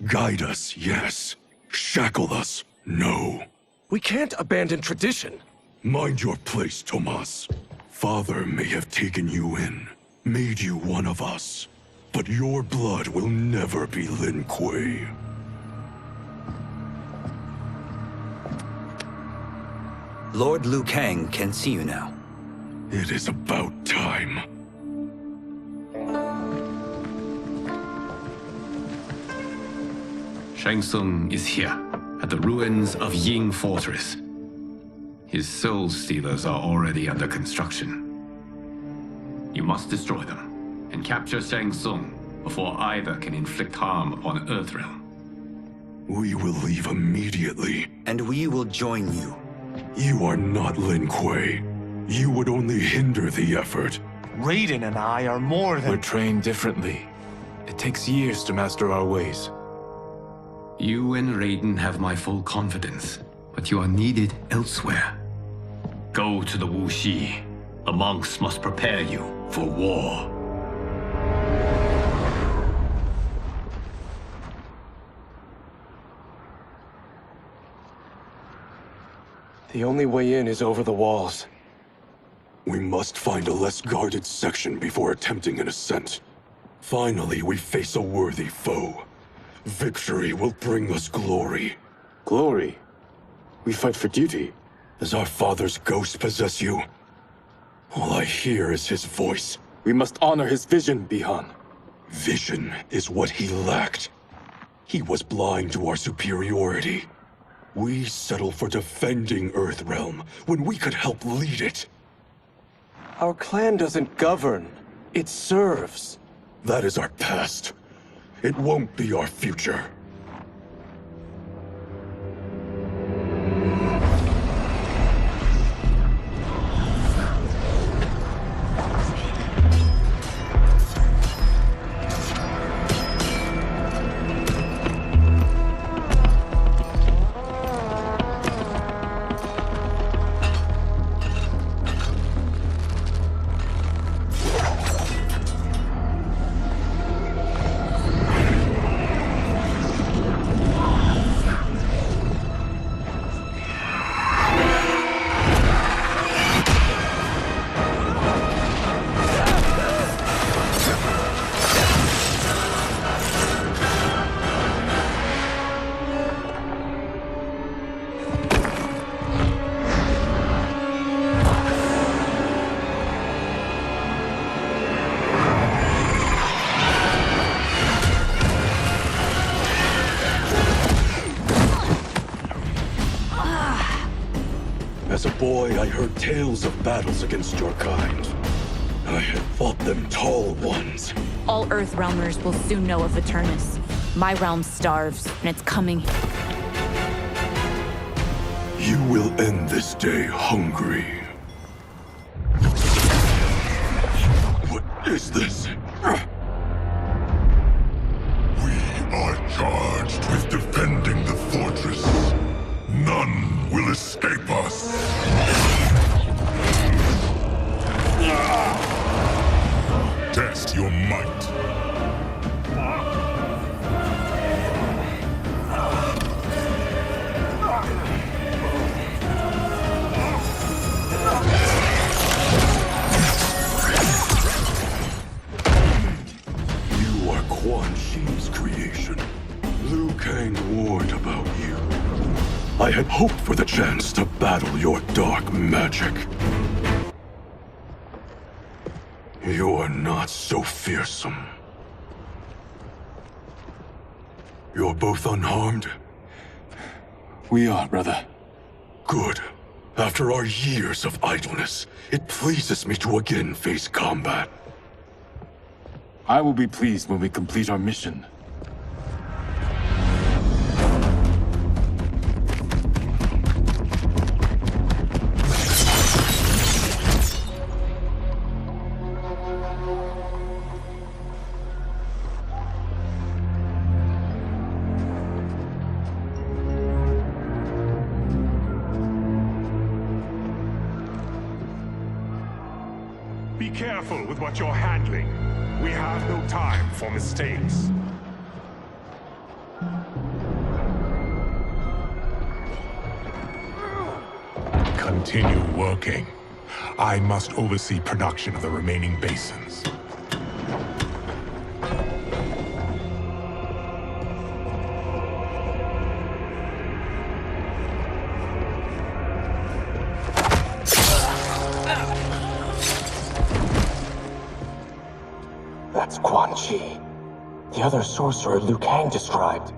Guide us, yes. Shackle us, no. We can't abandon tradition. Mind your place, Tomas. Father may have taken you in, made you one of us. But your blood will never be Lin Kuei. Lord Liu Kang can see you now. It is about time. Shang Tsung is here, at the ruins of Ying Fortress. His Soul Stealers are already under construction. You must destroy them, and capture Shang Tsung before either can inflict harm upon Earthrealm. We will leave immediately. And we will join you. You are not Lin Kuei. You would only hinder the effort. Raiden and I are more than— We're trained differently. It takes years to master our ways. You and Raiden have my full confidence, but you are needed elsewhere. Go to the Wuxi. The monks must prepare you for war. The only way in is over the walls. We must find a less guarded section before attempting an ascent. Finally, we face a worthy foe. Victory will bring us glory. Glory? We fight for duty. Does our father's ghost possess you? All I hear is his voice. We must honor his vision, Bihan. Vision is what he lacked. He was blind to our superiority. We settle for defending Earthrealm when we could help lead it. Our clan doesn't govern. It serves. That is our past. It won't be our future. As a boy, I heard tales of battles against your kind. I had fought them tall ones. All Earthrealmers will soon know of Eternus. My realm starves, and it's coming. You will end this day hungry. What is this? We are charged with defending the fortress. None will escape us. Test your might. You are Quan Chi's creation. Liu Kang warned about you. I had hoped for the chance to battle your dark magic. You are not so fearsome. You're both unharmed? We are, brother. Good. After our years of idleness, it pleases me to again face combat. I will be pleased when we complete our mission. Be careful with what you're handling. We have no time for mistakes. Continue working. I must oversee production of the remaining basins. That's Quan Chi. The other sorcerer Liu Kang described.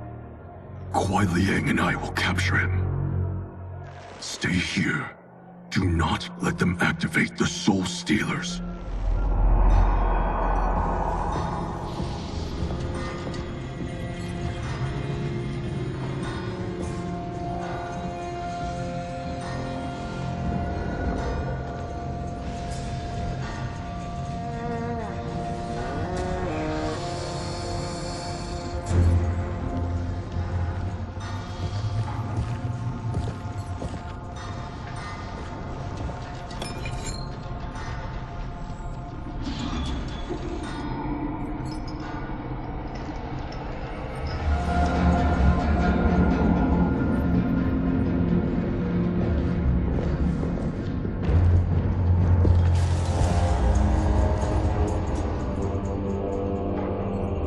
Kuai Liang and I will capture him. Stay here. Do not let them activate the Soul Stealers.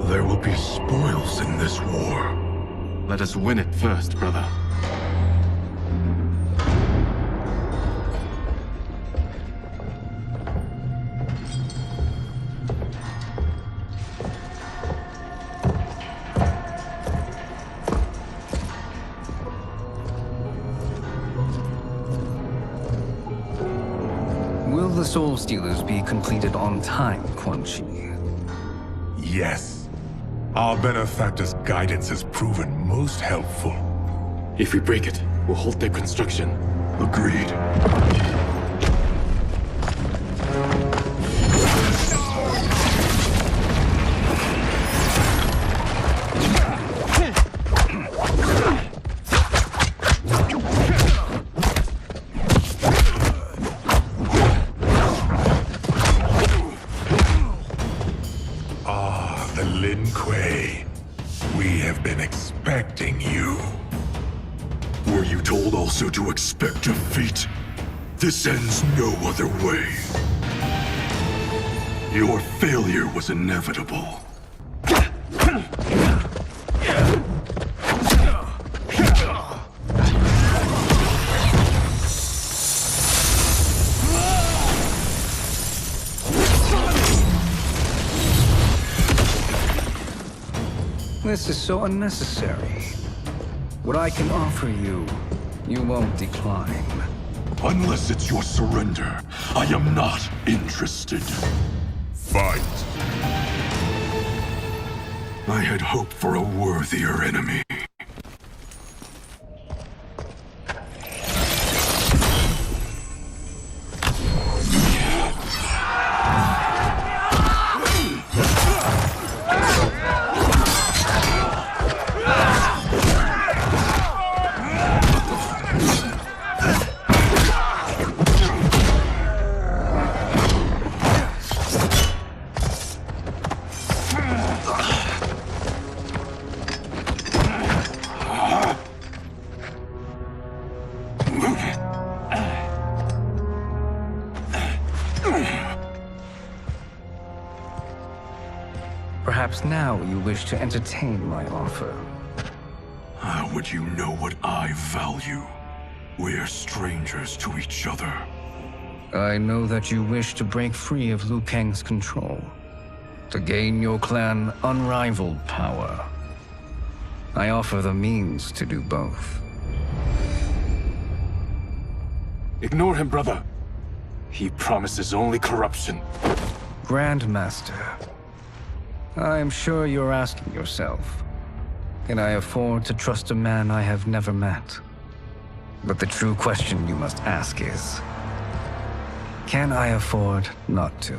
There will be spoils in this war. Let us win it first, brother. Will the Soul Stealers be completed on time, Quan Chi? Yes. Our benefactor's guidance has proven most helpful. If we break it, we'll halt their construction. Agreed. Lin Kuei, we have been expecting you. Were you told also to expect defeat? This ends no other way. Your failure was inevitable. This is so unnecessary. What I can offer you, you won't decline. Unless it's your surrender, I am not interested. Fight. I had hoped for a worthier enemy. Perhaps now you wish to entertain my offer. How would you know what I value? We're strangers to each other. I know that you wish to break free of Liu Kang's control, to gain your clan unrivaled power. I offer the means to do both. Ignore him, brother. He promises only corruption. Grandmaster, I am sure you're asking yourself, can I afford to trust a man I have never met? But the true question you must ask is, can I afford not to?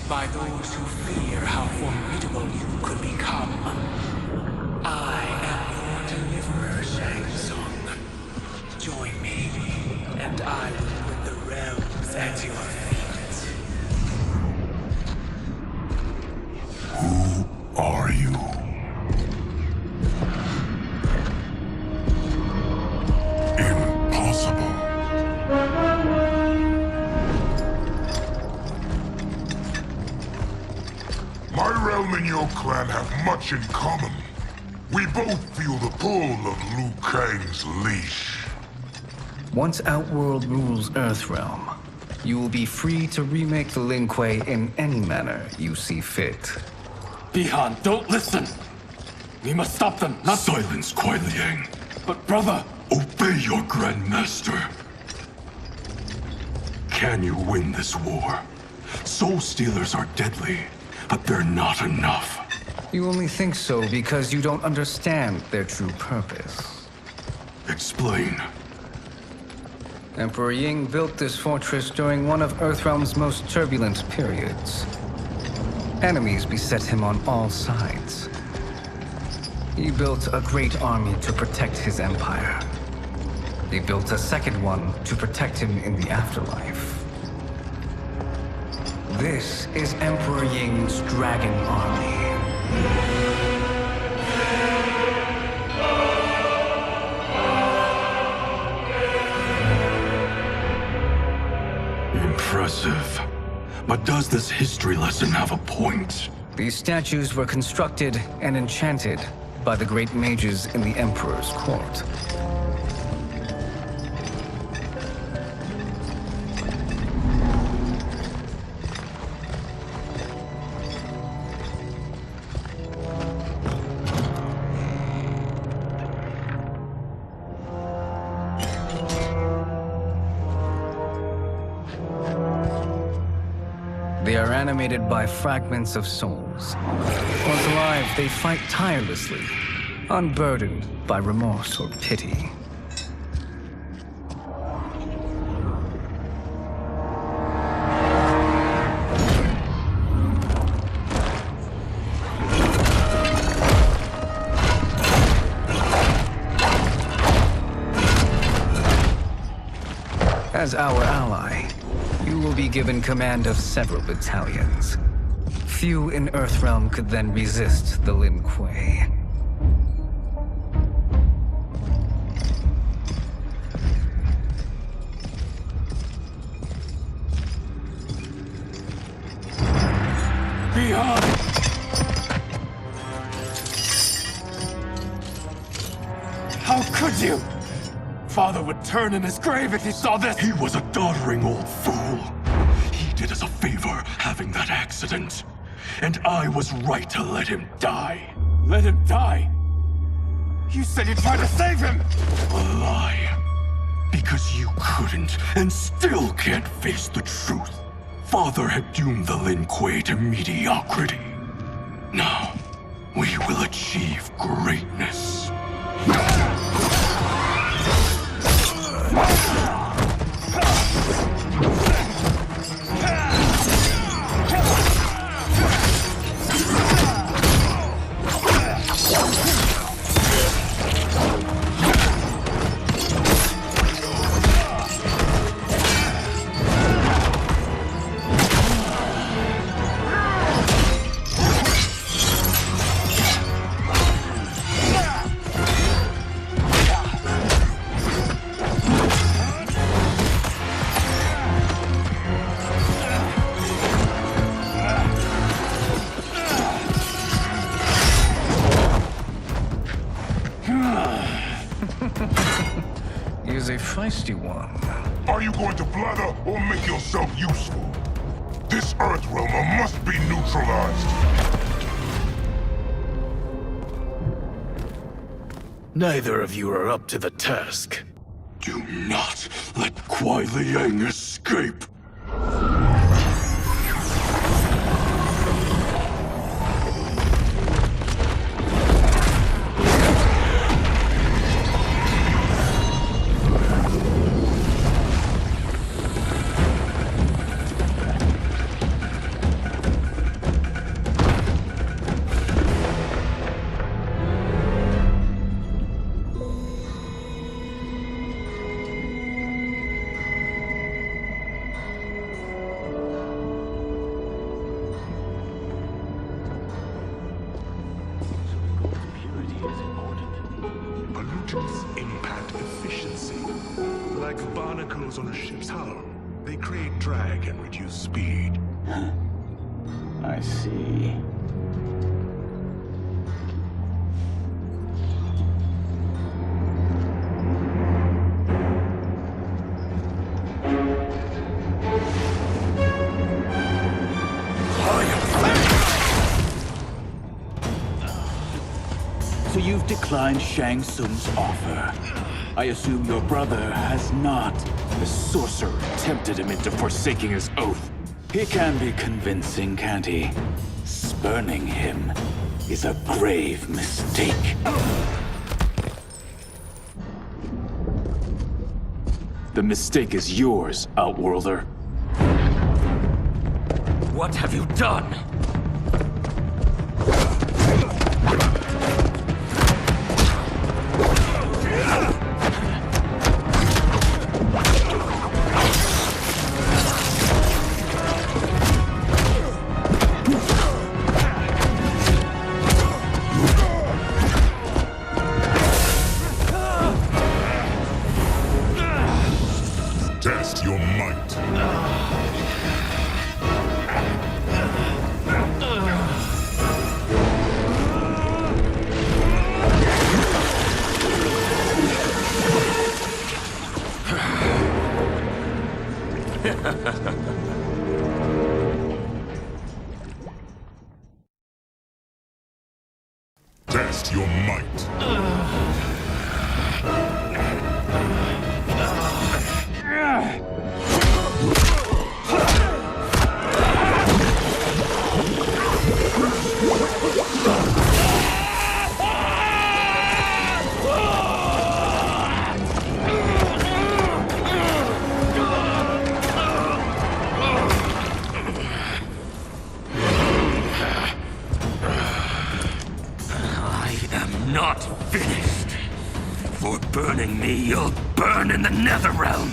By those who fear how formidable you could become. I am your deliverer, Shang Tsung. Join me, and I will put the realms at your feet. Who are you? Impossible. My realm and your clan have much in common. We both feel the pull of Liu Kang's leash. Once Outworld rules Earthrealm, you will be free to remake the Lin Kuei in any manner you see fit. Bihan, don't listen! We must stop them, not— Silence, Kuai Liang. But brother— Obey your Grandmaster. Can you win this war? Soul Stealers are deadly, but they're not enough. You only think so because you don't understand their true purpose. Explain. Emperor Ying built this fortress during one of Earthrealm's most turbulent periods. Enemies beset him on all sides. He built a great army to protect his empire. He built a second one to protect him in the afterlife. This is Emperor Ying's Dragon Army. Impressive. But does this history lesson have a point? These statues were constructed and enchanted by the great mages in the Emperor's court. They are animated by fragments of souls. Once alive, they fight tirelessly, unburdened by remorse or pity. As our ally, you will be given command of several battalions. Few in Earthrealm could then resist the Lin Kuei. Beyond! How could you? Father would turn in his grave if he saw this! He was a doddering old fool. He did us a favor having that accident. And I was right to let him die. Let him die? You said you tried to save him! A lie. Because you couldn't and still can't face the truth. Father had doomed the Lin Kuei to mediocrity. Now, we will achieve greatness. is a feisty one. Are you going to blather or make yourself useful? This Earthrealmer must be neutralized. Neither of you are up to the task. Do not let Kuai Liang escape. Pollutants impact efficiency. Like barnacles on a ship's hull. They create drag and reduce speed. I see. So you've declined Shang Tsung's offer. I assume your brother has not. The sorcerer tempted him into forsaking his oath. He can be convincing, can't he? Spurning him is a grave mistake. The mistake is yours, Outworlder. What have you done? Test your might. Test your might. Not finished. For burning me, you'll burn in the Netherrealm.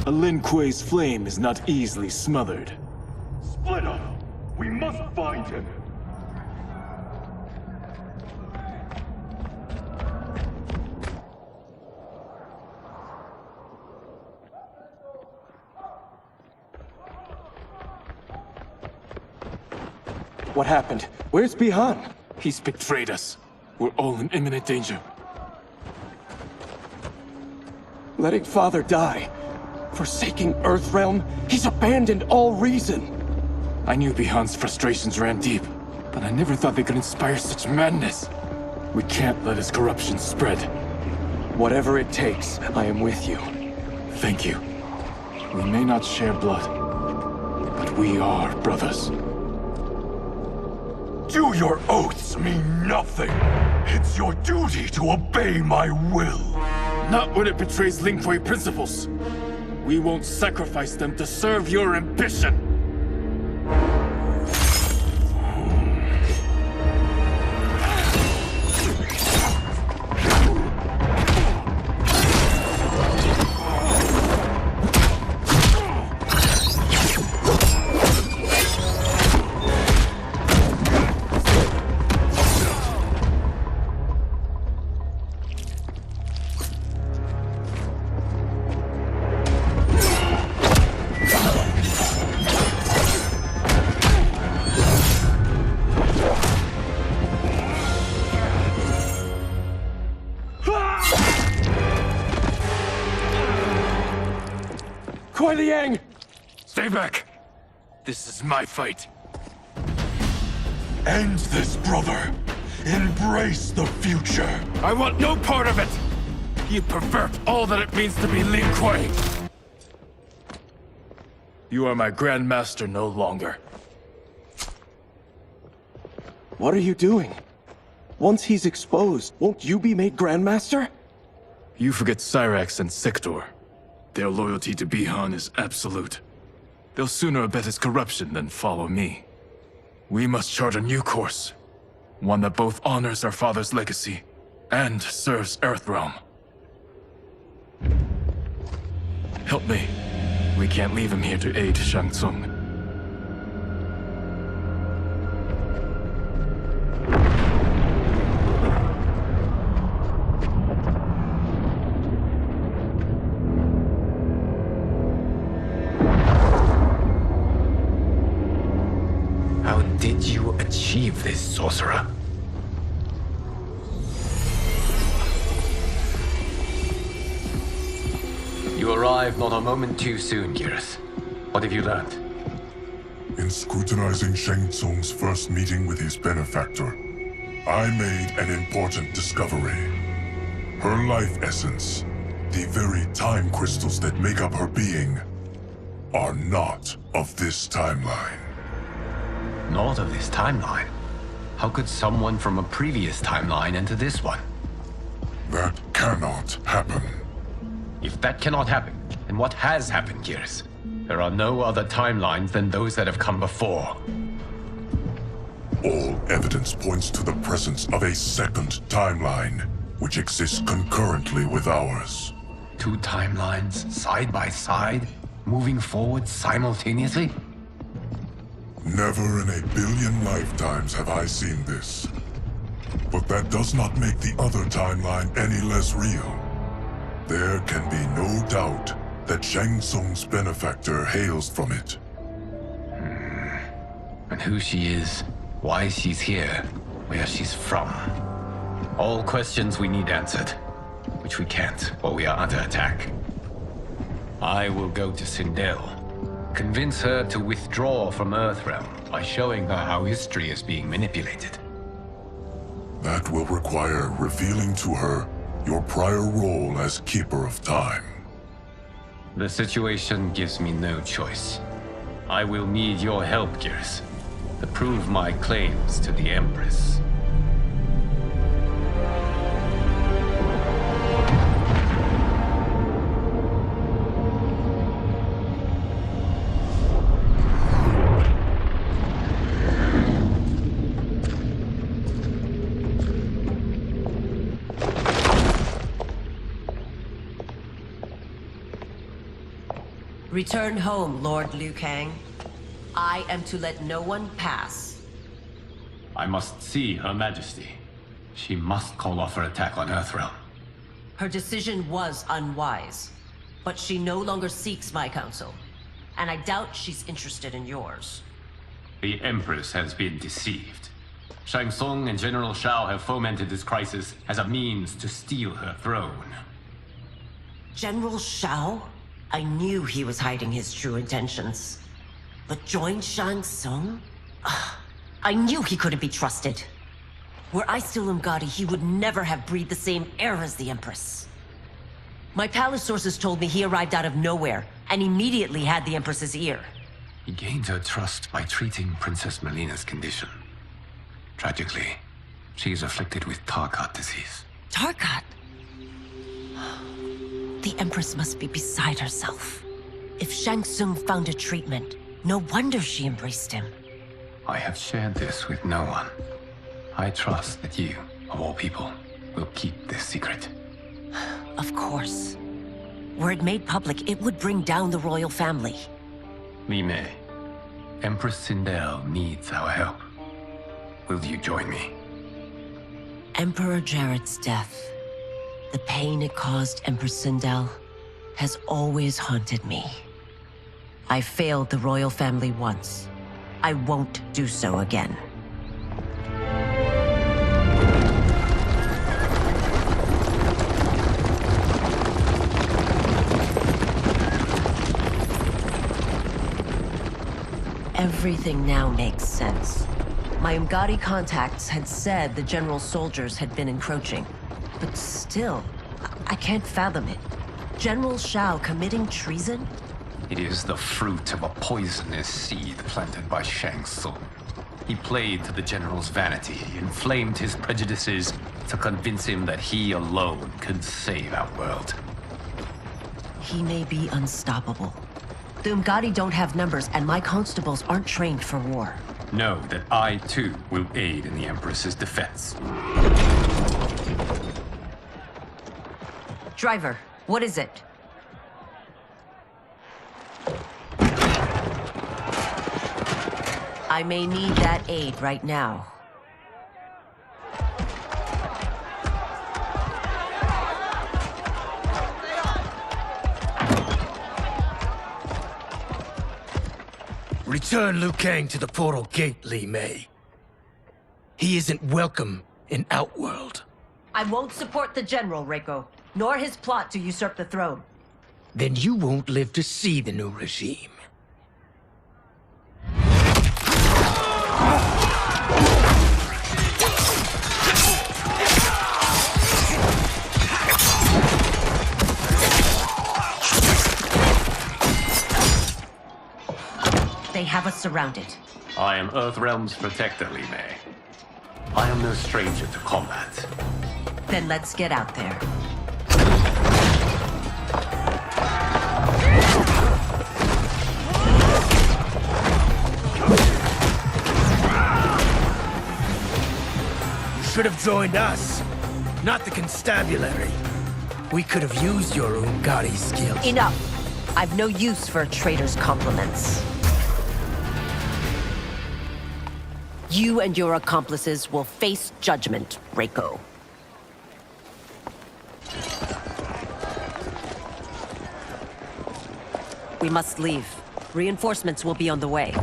A Lin Kuei's flame is not easily smothered. Split up! We must find him! What happened? Where's Bihan? He's betrayed us. We're all in imminent danger. Letting Father die. Forsaking Earthrealm. He's abandoned all reason. I knew Bihan's frustrations ran deep, but I never thought they could inspire such madness. We can't let his corruption spread. Whatever it takes, I am with you. Thank you. We may not share blood, but we are brothers. Do your oaths mean nothing? It's your duty to obey my will. Not when it betrays Lin Kuei principles. We won't sacrifice them to serve your ambition. Kuai Liang! Stay back. This is my fight. End this, brother. Embrace the future. I want no part of it! You pervert all that it means to be Lin Kuei! You are my Grandmaster no longer. What are you doing? Once he's exposed, won't you be made Grandmaster? You forget Cyrax and Sector. Their loyalty to Bihan is absolute. They'll sooner abet his corruption than follow me. We must chart a new course. One that both honors our father's legacy and serves Earthrealm. Help me. We can't leave him here to aid Shang Tsung. How did you achieve this, sorcerer? You arrived not a moment too soon, Geras. What have you learned? In scrutinizing Shang Tsung's first meeting with his benefactor, I made an important discovery. Her life essence, the very time crystals that make up her being, are not of this timeline. Not of this timeline? How could someone from a previous timeline enter this one? That cannot happen. If that cannot happen, then what has happened, Geras? There are no other timelines than those that have come before. All evidence points to the presence of a second timeline, which exists concurrently with ours. Two timelines, side by side, moving forward simultaneously? Never in a billion lifetimes have I seen this. But that does not make the other timeline any less real. There can be no doubt that Shang Tsung's benefactor hails from it. And who she is, why she's here, where she's from. All questions we need answered, which we can't while we are under attack. I will go to Sindel, convince her to withdraw from Earthrealm by showing her how history is being manipulated. That will require revealing to her your prior role as Keeper of Time. The situation gives me no choice. I will need your help, Geras, to prove my claims to the Empress. Return home, Lord Liu Kang. I am to let no one pass. I must see Her Majesty. She must call off her attack on Earthrealm. Her decision was unwise, but she no longer seeks my counsel, and I doubt she's interested in yours. The Empress has been deceived. Shang Tsung and General Shao have fomented this crisis as a means to steal her throne. General Shao? I knew he was hiding his true intentions. But join Shang Tsung? I knew he couldn't be trusted. Were I still Umgadi, he would never have breathed the same air as the Empress. My palace sources told me he arrived out of nowhere, and immediately had the Empress's ear. He gained her trust by treating Princess Melina's condition. Tragically, she is afflicted with Tarkat disease. Tarkat? The Empress must be beside herself. If Shang Tsung found a treatment, no wonder she embraced him. I have shared this with no one. I trust that you, of all people, will keep this secret. Of course. Were it made public, it would bring down the royal family. Li Mei, Empress Sindel needs our help. Will you join me? Emperor Jarrett's death, the pain it caused Empress Sindel, has always haunted me. I failed the royal family once. I won't do so again. Everything now makes sense. My Umgadi contacts had said the general's soldiers had been encroaching. But still, I can't fathom it. General Shao committing treason? It is the fruit of a poisonous seed planted by Shang Tsung. He played to the general's vanity, inflamed his prejudices to convince him that he alone could save our world. He may be unstoppable. The Umgadi don't have numbers, and my constables aren't trained for war. Know that I, too, will aid in the Empress's defense. Driver, what is it? I may need that aid right now. Return Liu Kang to the portal gate, Li Mei. He isn't welcome in Outworld. I won't support the General, Reiko, nor his plot to usurp the throne. Then you won't live to see the new regime. They have us surrounded. I am Earthrealm's protector, Li Mei. I am no stranger to combat. Then let's get out there. You should have joined us, not the constabulary. We could have used your Umgadi skills. Enough! I've no use for a traitor's compliments. You and your accomplices will face judgment, Reiko. We must leave. Reinforcements will be on the way.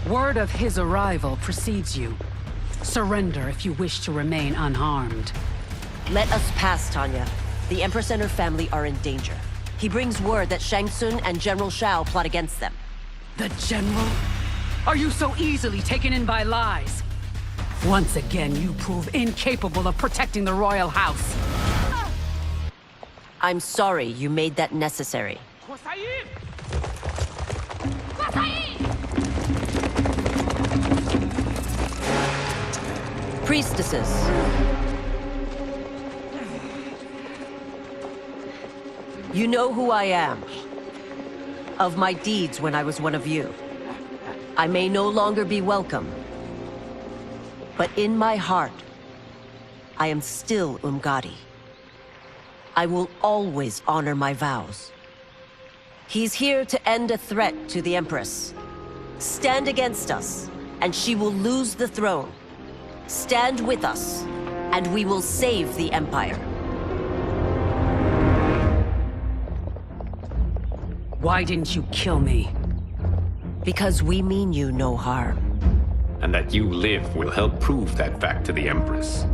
Word of his arrival precedes you. Surrender if you wish to remain unharmed. Let us pass, Tanya. The Empress and her family are in danger. He brings word that Shang Tsung and General Shao plot against them. The General? Are you so easily taken in by lies? Once again, you prove incapable of protecting the royal house. I'm sorry you made that necessary. Priestesses. You know who I am. Of my deeds when I was one of you. I may no longer be welcome. But in my heart, I am still Umgadi. I will always honor my vows. He's here to end a threat to the Empress. Stand against us, and she will lose the throne. Stand with us, and we will save the Empire. Why didn't you kill me? Because we mean you no harm. And that you live will help prove that fact to the Empress.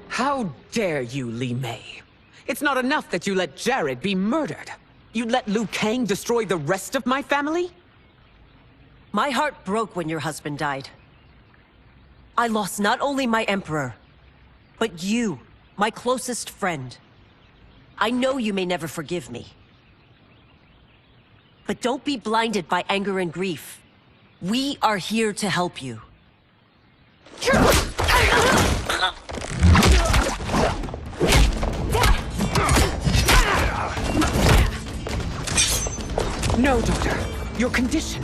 How dare you, Li Mei? It's not enough that you let Jared be murdered. You'd let Liu Kang destroy the rest of my family? My heart broke when your husband died. I lost not only my Emperor, but you, my closest friend. I know you may never forgive me. But don't be blinded by anger and grief. We are here to help you. No, Doctor. Your condition.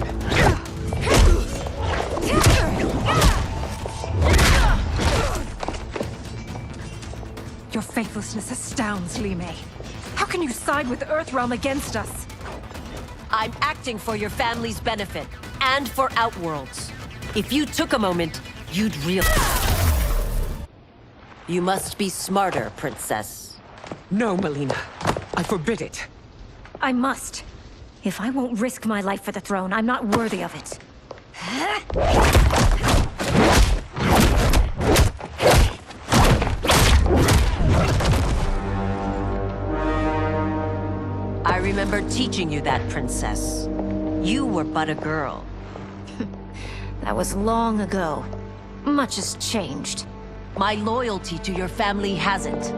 Your faithlessness astounds, Li Mei. How can you side with Earthrealm against us? I'm acting for your family's benefit, and for Outworld's. If you took a moment, you'd realize... You must be smarter, Princess. No, Melina. I forbid it. I must. If I won't risk my life for the throne, I'm not worthy of it. I remember teaching you that, Princess. You were but a girl. That was long ago. Much has changed. My loyalty to your family hasn't.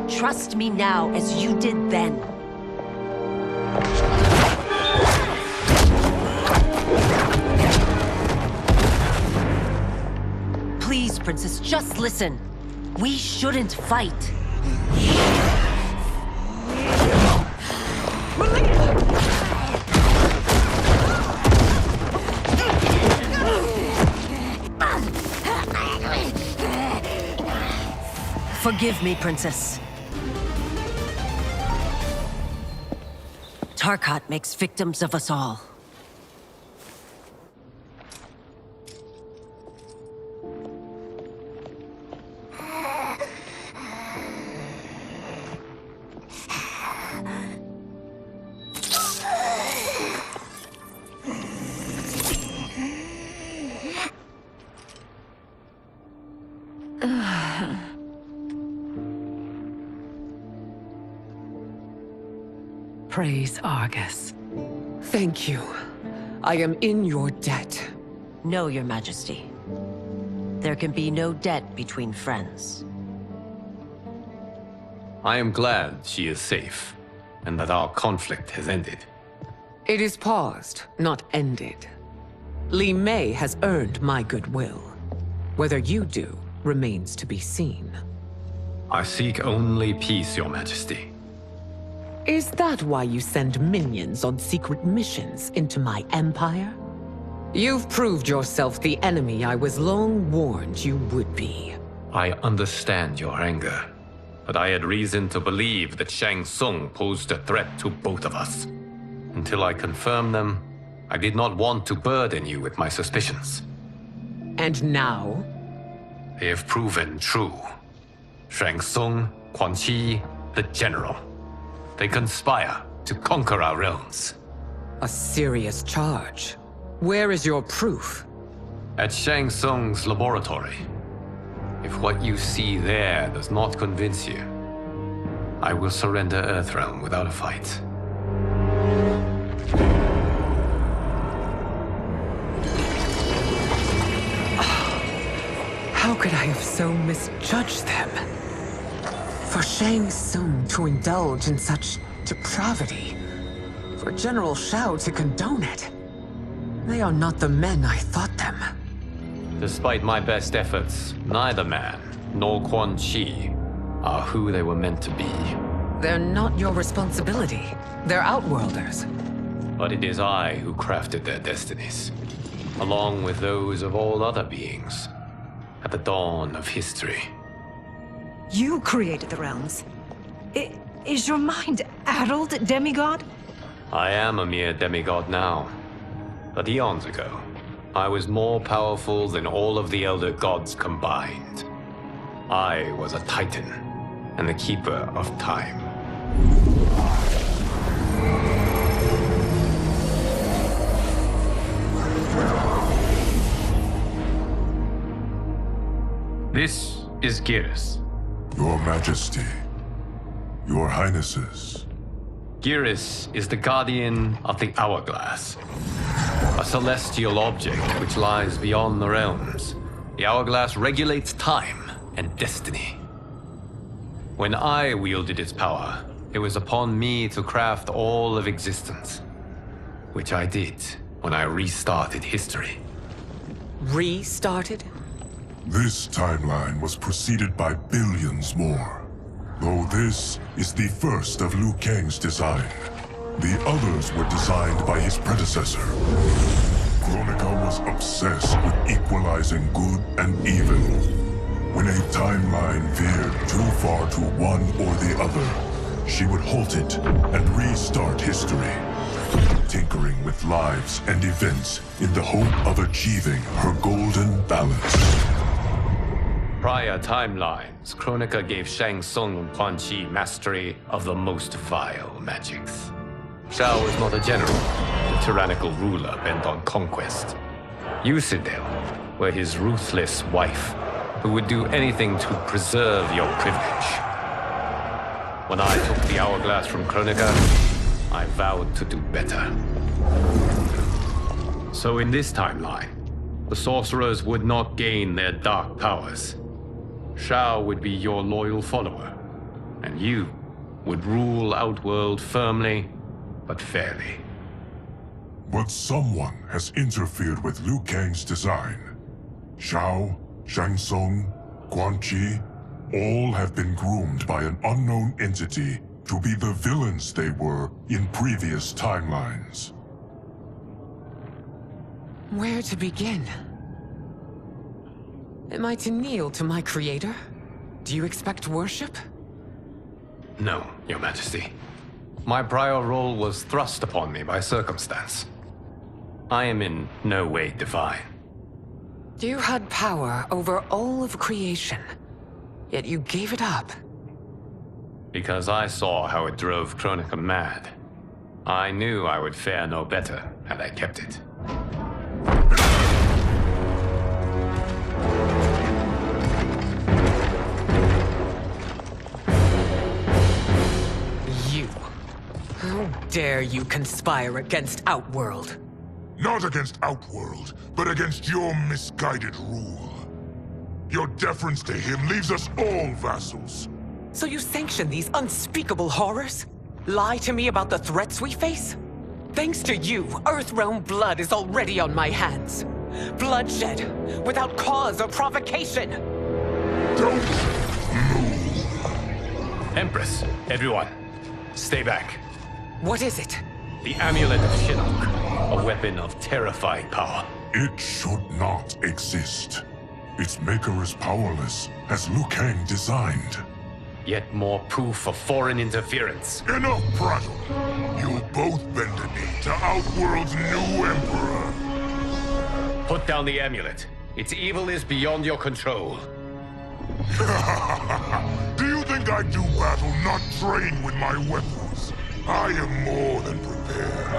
Trust me now as you did then. Please, Princess, just listen. We shouldn't fight. Forgive me, Princess. Tarkat makes victims of us all. Praise Argus. Thank you. I am in your debt. No, Your Majesty. There can be no debt between friends. I am glad she is safe, and that our conflict has ended. It is paused, not ended. Li Mei has earned my goodwill. Whether you do remains to be seen. I seek only peace, Your Majesty. Is that why you send minions on secret missions into my empire? You've proved yourself the enemy I was long warned you would be. I understand your anger, but I had reason to believe that Shang Tsung posed a threat to both of us. Until I confirmed them, I did not want to burden you with my suspicions. And now? They have proven true. Shang Tsung, Quan Chi, the General. They conspire to conquer our realms. A serious charge. Where is your proof? At Shang Tsung's laboratory. If what you see there does not convince you, I will surrender Earthrealm without a fight. How could I have so misjudged them? For Shang Tsung to indulge in such depravity. For General Shao to condone it. They are not the men I thought them. Despite my best efforts, neither man nor Quan Chi are who they were meant to be. They're not your responsibility. They're Outworlders. But it is I who crafted their destinies, along with those of all other beings, at the dawn of history. You created the realms. Is your mind addled, demigod? I am a mere demigod now. But eons ago, I was more powerful than all of the Elder Gods combined. I was a Titan, and the Keeper of Time. This is Geras. Your Majesty. Your Highnesses. Geras is the guardian of the Hourglass. A celestial object which lies beyond the realms. The Hourglass regulates time and destiny. When I wielded its power, it was upon me to craft all of existence. Which I did when I restarted history. Restarted? This timeline was preceded by billions more. Though this is the first of Liu Kang's design. The others were designed by his predecessor. Kronika was obsessed with equalizing good and evil. When a timeline veered too far to one or the other, she would halt it and restart history, tinkering with lives and events in the hope of achieving her golden balance. Prior timelines, Kronika gave Shang Tsung and Quan Chi mastery of the most vile magics. Shao was not a general, a tyrannical ruler bent on conquest. You, Sindel, were his ruthless wife, who would do anything to preserve your privilege. When I took the hourglass from Kronika, I vowed to do better. So in this timeline, the sorcerers would not gain their dark powers. Shao would be your loyal follower, and you would rule Outworld firmly, but fairly. But someone has interfered with Liu Kang's design. Shao, Shang Tsung, Quan Chi, all have been groomed by an unknown entity to be the villains they were in previous timelines. Where to begin? Am I to kneel to my creator? Do you expect worship? No, Your Majesty. My prior role was thrust upon me by circumstance. I am in no way divine. You had power over all of creation, yet you gave it up. Because I saw how it drove Kronika mad. I knew I would fare no better had I kept it. You. How dare you conspire against Outworld? Not against Outworld, but against your misguided rule. Your deference to him leaves us all vassals. So you sanction these unspeakable horrors? Lie to me about the threats we face? Thanks to you, Earthrealm blood is already on my hands. Bloodshed, without cause or provocation. Don't move. Empress, everyone, stay back. What is it? The Amulet of Shinnok, a weapon of terrifying power. It should not exist. Its maker is powerless, as Liu Kang designed. Yet more proof of foreign interference. Enough prattle. You'll both bend a knee to Outworld's new emperor. Put down the amulet. Its evil is beyond your control. Do you think I do battle not trained with my weapons? I am more than prepared.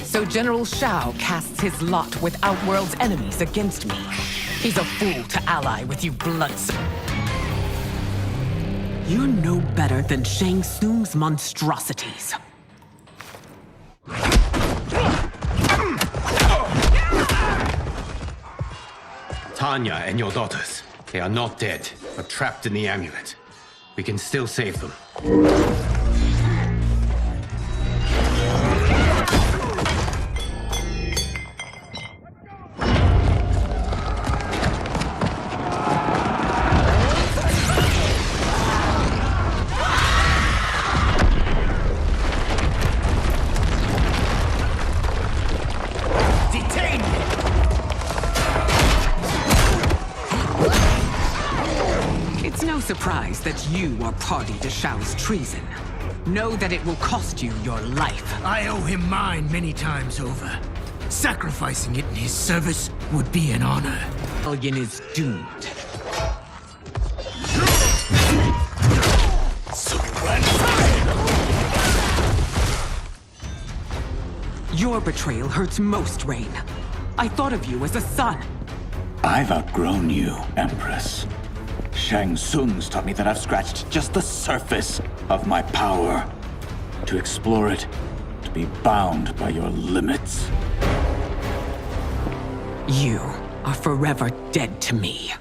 So General Shao casts his lot with Outworld's enemies against me. He's a fool to ally with you bloodsome. You're no better than Shang Tsung's monstrosities. Tanya and your daughters, they are not dead, but trapped in the amulet. We can still save them. Surprised that you are party to Shao's treason. Know that it will cost you your life. I owe him mine many times over. Sacrificing it in his service would be an honor. Rebellion is doomed. Your betrayal hurts most, Rain. I thought of you as a son. I've outgrown you, Empress. Shang Tsung's taught me that I've scratched just the surface of my power. To explore it, to be bound by your limits. You are forever dead to me.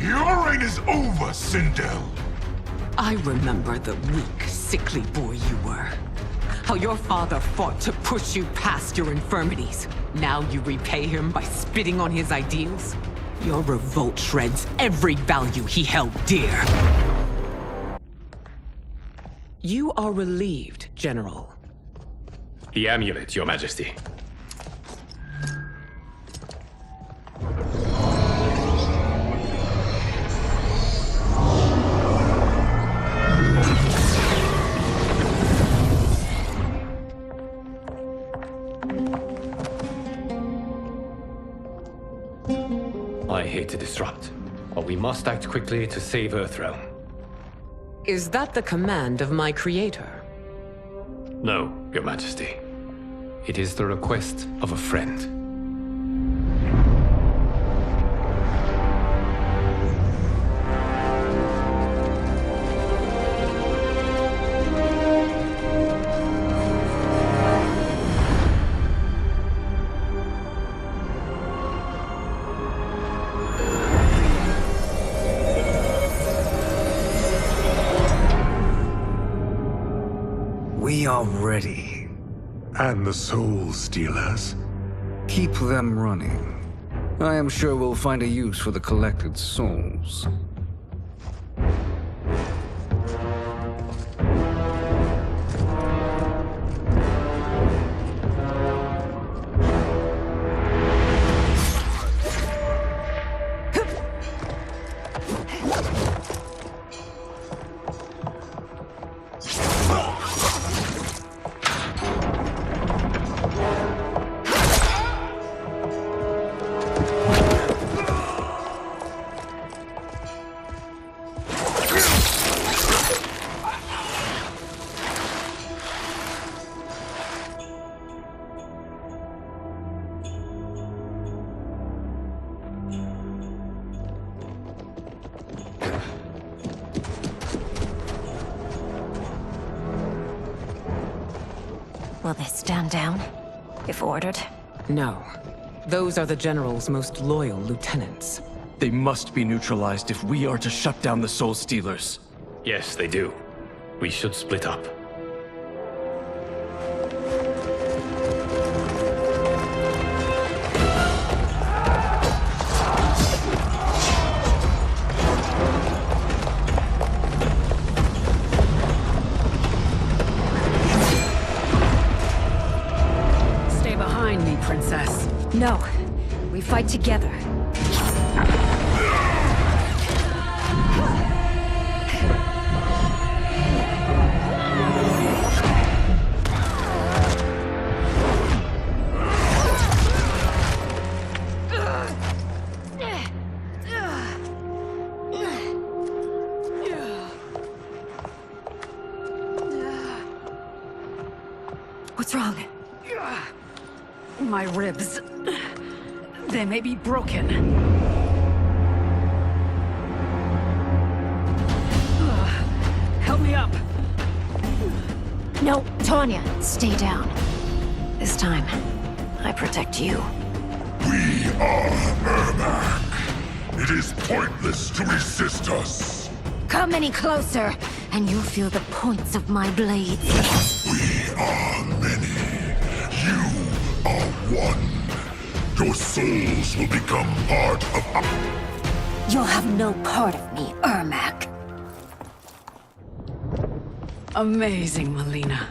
Your reign is over, Sindel. I remember the weak, sickly boy you were. How your father fought to push you past your infirmities. Now you repay him by spitting on his ideals? Your revolt shreds every value he held dear. You are relieved, General. The amulet, Your Majesty. I hate to disrupt, but we must act quickly to save Earthrealm. Is that the command of my creator? No, Your Majesty. It is the request of a friend. We are ready. And the Soul Stealers? Keep them running. I am sure we'll find a use for the collected souls. Will they stand down, if ordered? No. Those are the General's most loyal lieutenants. They must be neutralized if we are to shut down the Soul Stealers. Yes, they do. We should split up. Princess. No. We fight together. What's wrong? My ribs. They may be broken. Help me up. No, Tanya, stay down. This time, I protect you. We are Ermac. It is pointless to resist us. Come any closer, and you'll feel the points of my blades. We are many. You are one. Your souls will become part of our... You'll have no part of me, Ermac. Amazing, Melina.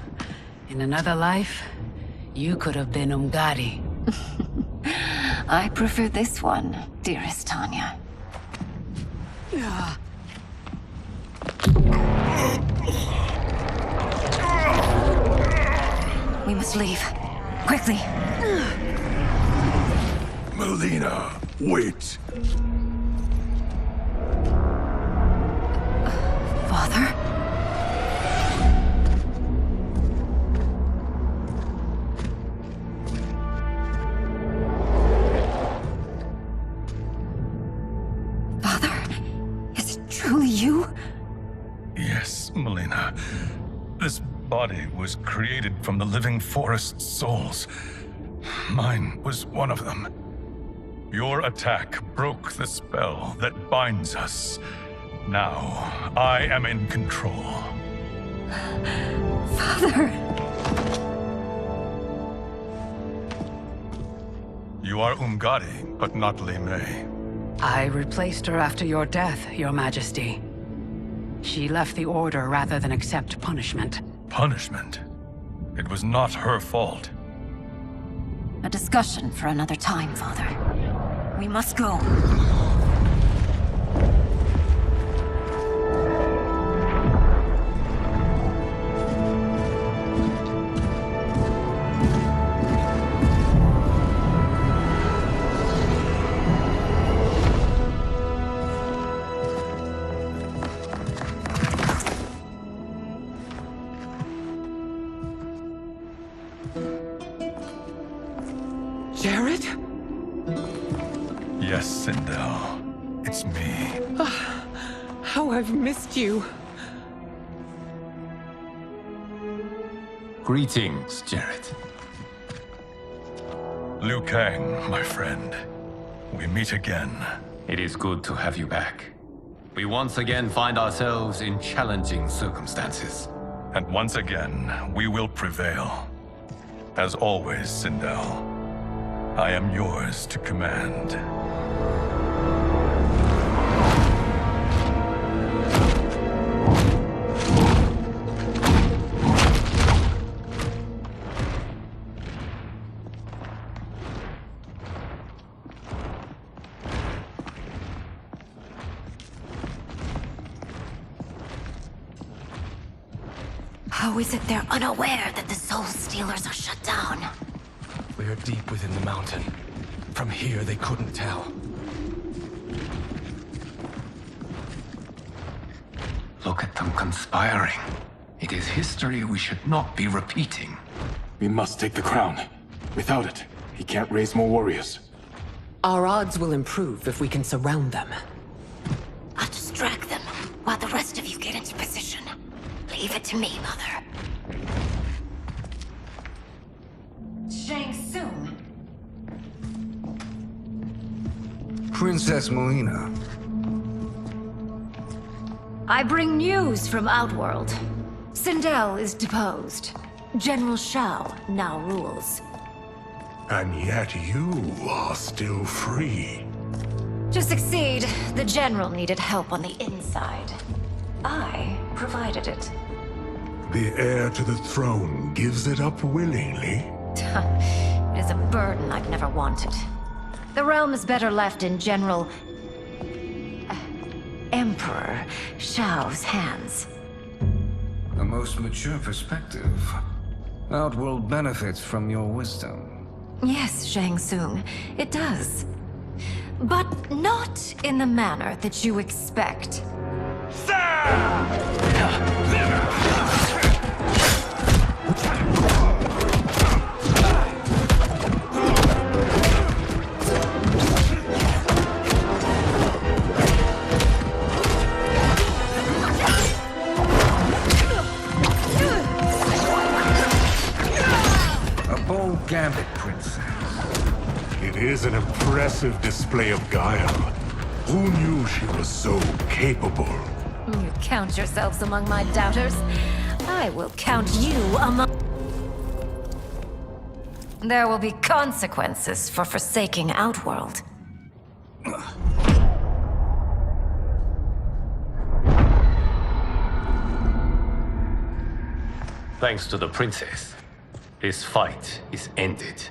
In another life, you could have been Umgadi. I prefer this one, dearest Tanya. We must leave. Quickly. Melina, wait. Father? Father? Is it truly you? Yes, Melina. This body was created from the living forest's souls. Mine was one of them. Your attack broke the spell that binds us. Now, I am in control. Father! You are Umgadi, but not Li Mei. I replaced her after your death, Your Majesty. She left the Order rather than accept punishment. Punishment? It was not her fault. A discussion for another time, Father. We must go. Jared? Yes, Sindel. It's me. How I've missed you. Greetings, Jared. Liu Kang, my friend. We meet again. It is good to have you back. We once again find ourselves in challenging circumstances. And once again, we will prevail. As always, Sindel, I am yours to command. How is it they're unaware that the Soul Stealers are shut down? We are deep within the mountain. From here, they couldn't tell. Look at them conspiring. It is history we should not be repeating. We must take the crown. Without it, he can't raise more warriors. Our odds will improve if we can surround them. I'll distract them while the rest of you get into position. Leave it to me, Mother. Shang Tsung. Princess Melina. I bring news from Outworld. Sindel is deposed. General Shao now rules. And yet you are still free. To succeed, the General needed help on the inside. I provided it. The heir to the throne gives it up willingly. It is a burden I've never wanted. The realm is better left in General... Emperor Shao's hands. A most mature perspective. Outworld benefits from your wisdom. Yes, Shang Tsung, it does. But not in the manner that you expect. A bold gambit, Princess. It is an impressive display of guile. Who knew she was so capable? You count yourselves among my doubters. I will count you among... There will be consequences for forsaking Outworld. Thanks to the princess, this fight is ended.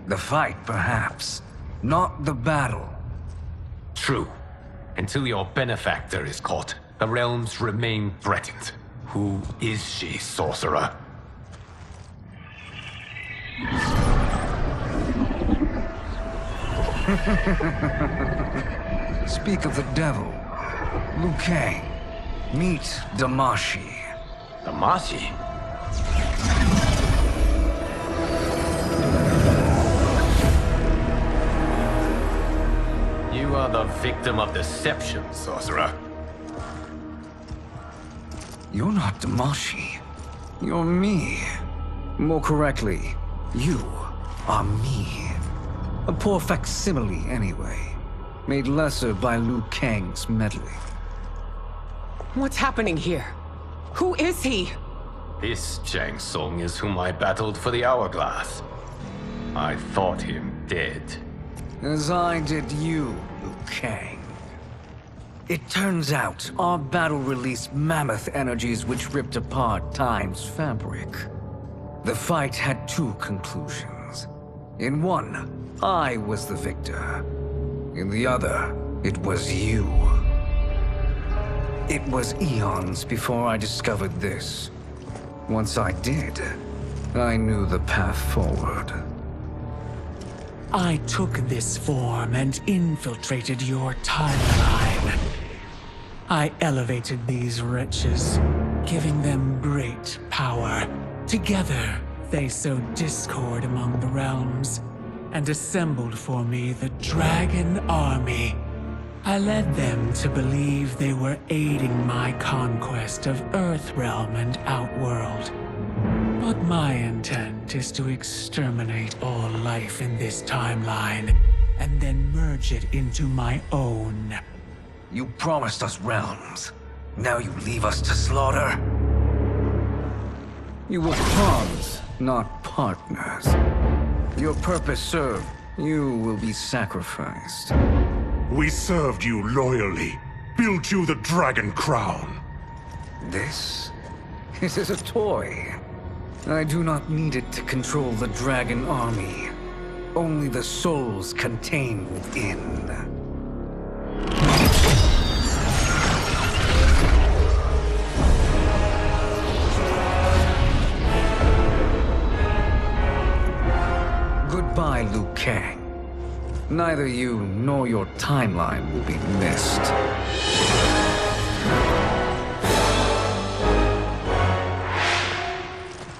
The fight, perhaps. Not the battle. True. Until your benefactor is caught, the realms remain threatened. Who is she, sorcerer? Speak of the devil. Liu Kang. Meet Damashi. Damashi? You are the victim of deception, sorcerer. You're not Damashi. You're me. More correctly, you are me. A poor facsimile, anyway. Made lesser by Liu Kang's meddling. What's happening here? Who is he? This Shang Tsung is whom I battled for the Hourglass. I thought him dead. as I did you, Liu Kang. It turns out our battle released mammoth energies which ripped apart time's fabric. The fight had two conclusions. In one, I was the victor. In the other, it was you. It was eons before I discovered this. Once I did, I knew the path forward. I took this form and infiltrated your timeline. I elevated these wretches, giving them great power. Together, they sowed discord among the realms, and assembled for me the Dragon Army. I led them to believe they were aiding my conquest of Earthrealm and Outworld. But my intent is to exterminate all life in this timeline, and then merge it into my own. You promised us realms. Now you leave us to slaughter? You were pawns, not partners. Your purpose served. You will be sacrificed. We served you loyally, built you the Dragon Crown. This is a toy. I do not need it to control the Dragon Army. Only the souls contained within. Goodbye, Liu Kang. Neither you nor your timeline will be missed.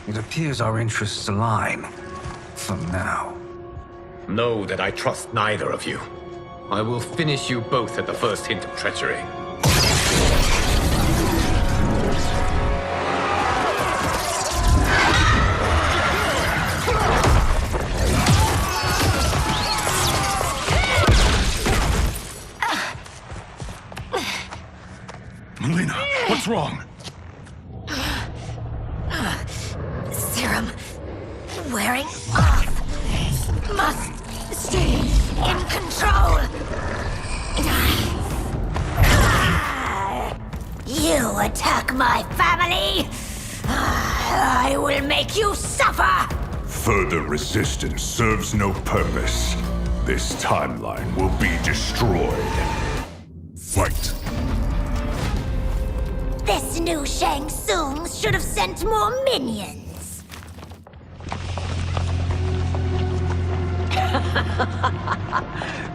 It appears our interests align. For now. Know that I trust neither of you. I will finish you both at the first hint of treachery. Melina, what's wrong? Serum wearing off. Must stay in control. You attack my family. I will make you suffer. Further resistance serves no purpose. This timeline will be destroyed. Fight! This new Shang Tsung should have sent more minions.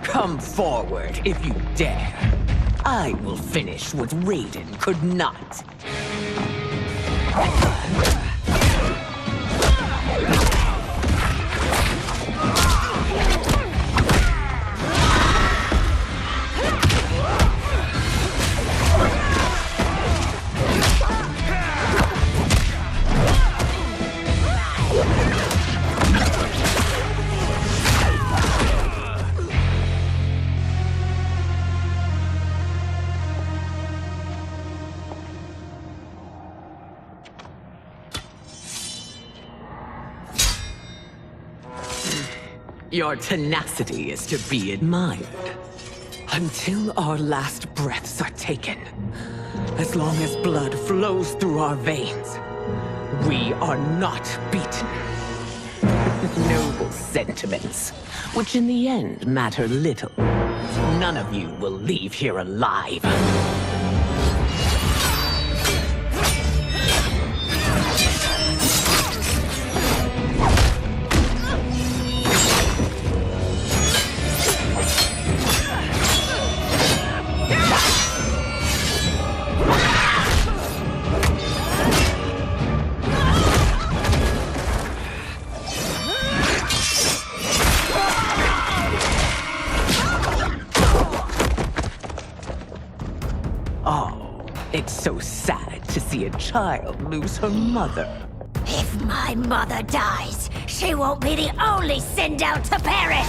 Come forward if you dare. I will finish what Raiden could not. Your tenacity is to be admired. Until our last breaths are taken, as long as blood flows through our veins, we are not beaten. Noble sentiments, which in the end matter little. None of you will leave here alive. It's so sad to see a child lose her mother. If my mother dies, she won't be the only sinned out to perish!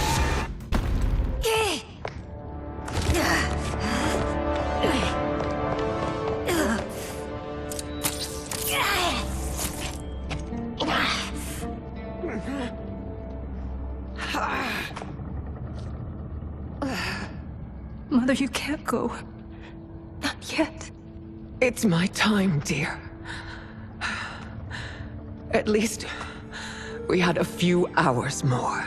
Mother, you can't go. Not yet. It's my time, dear. At least we had a few hours more.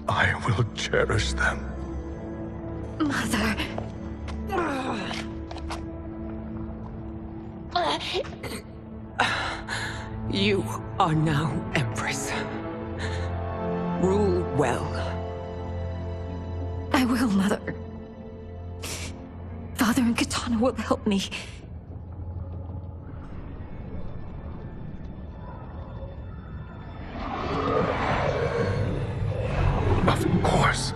I will cherish them. Mother. You are now Empress. Rule well. I will, Mother. Father and Katana will help me. Of course.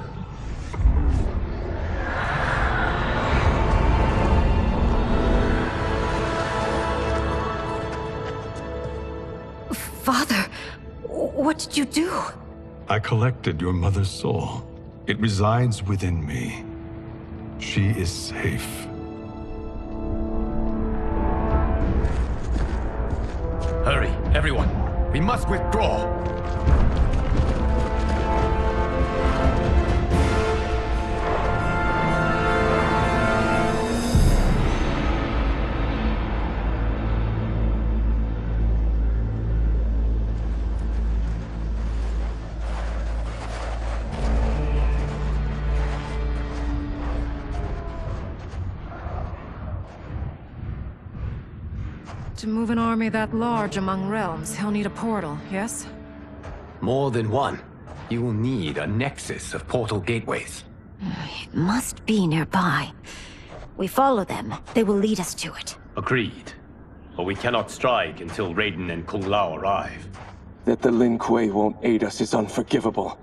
Father, what did you do? I collected your mother's soul. It resides within me. She is safe. Hurry, everyone. We must withdraw. To move an army that large among realms, he'll need a portal, yes? More than one. You will need a nexus of portal gateways. It must be nearby. We follow them. They will lead us to it. Agreed. But we cannot strike until Raiden and Kung Lao arrive. That the Lin Kuei won't aid us is unforgivable.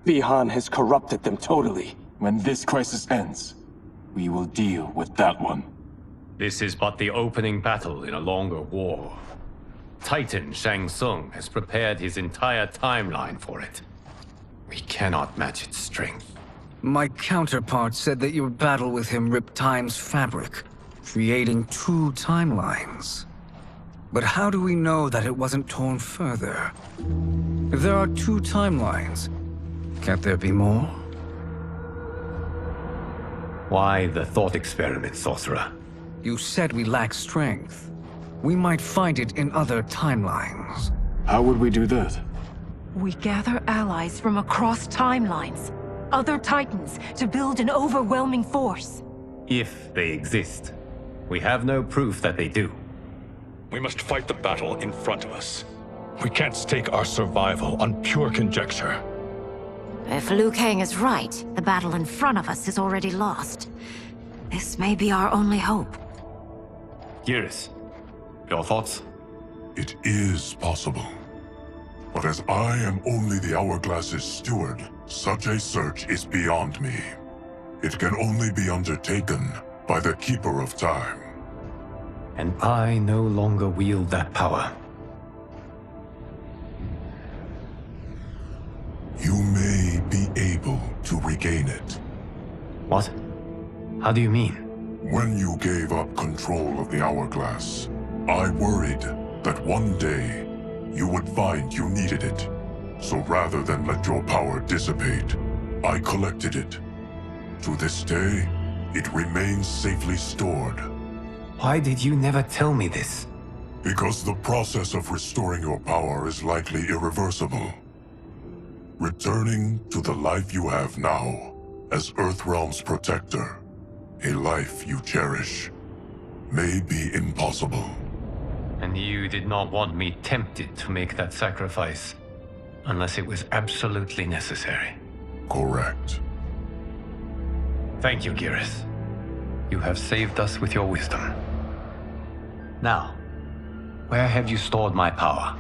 Bi-Han has corrupted them totally. When this crisis ends, we will deal with that one. This is but the opening battle in a longer war. Titan Shang Tsung has prepared his entire timeline for it. We cannot match its strength. My counterpart said that your battle with him ripped time's fabric, creating two timelines. But how do we know that it wasn't torn further? If there are two timelines, can't there be more? Why the thought experiment, Sorcerer? You said we lack strength. We might find it in other timelines. How would we do that? We gather allies from across timelines, other Titans, to build an overwhelming force. If they exist. We have no proof that they do. We must fight the battle in front of us. We can't stake our survival on pure conjecture. If Liu Kang is right, the battle in front of us is already lost. This may be our only hope. Geras, your thoughts? It is possible. But as I am only the Hourglass's steward, such a search is beyond me. It can only be undertaken by the Keeper of Time. And I no longer wield that power. You may be able to regain it. What? How do you mean? When you gave up control of the Hourglass, I worried that one day you would find you needed it. So rather than let your power dissipate, I collected it. To this day, it remains safely stored. Why did you never tell me this? Because the process of restoring your power is likely irreversible. Returning to the life you have now, as Earthrealm's protector, a life you cherish, may be impossible. And you did not want me tempted to make that sacrifice, unless it was absolutely necessary. Correct. Thank you, Geras. You have saved us with your wisdom. Now, where have you stored my power?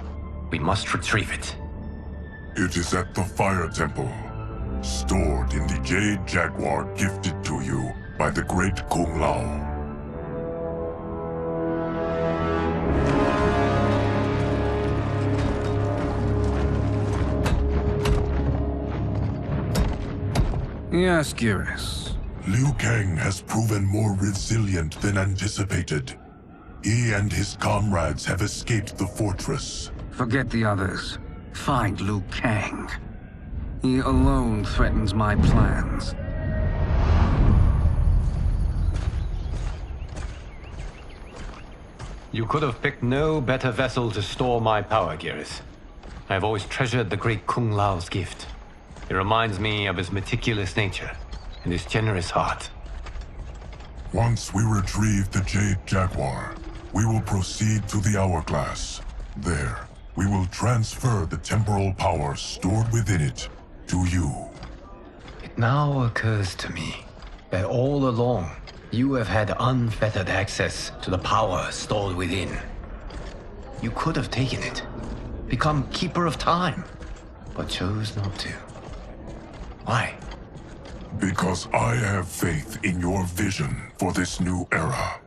We must retrieve it. It is at the Fire Temple, stored in the Jade Jaguar gifted to you by the great Kung Lao. Yes, Geras. Liu Kang has proven more resilient than anticipated. He and his comrades have escaped the fortress. Forget the others. Find Liu Kang. He alone threatens my plans. You could have picked no better vessel to store my power, Gareth. I have always treasured the great Kung Lao's gift. It reminds me of his meticulous nature and his generous heart. Once we retrieve the Jade Jaguar, we will proceed to the Hourglass. There, we will transfer the temporal power stored within it to you. It now occurs to me that all along, you have had unfettered access to the power stored within. You could have taken it, become Keeper of Time, but chose not to. Why? Because I have faith in your vision for this new era.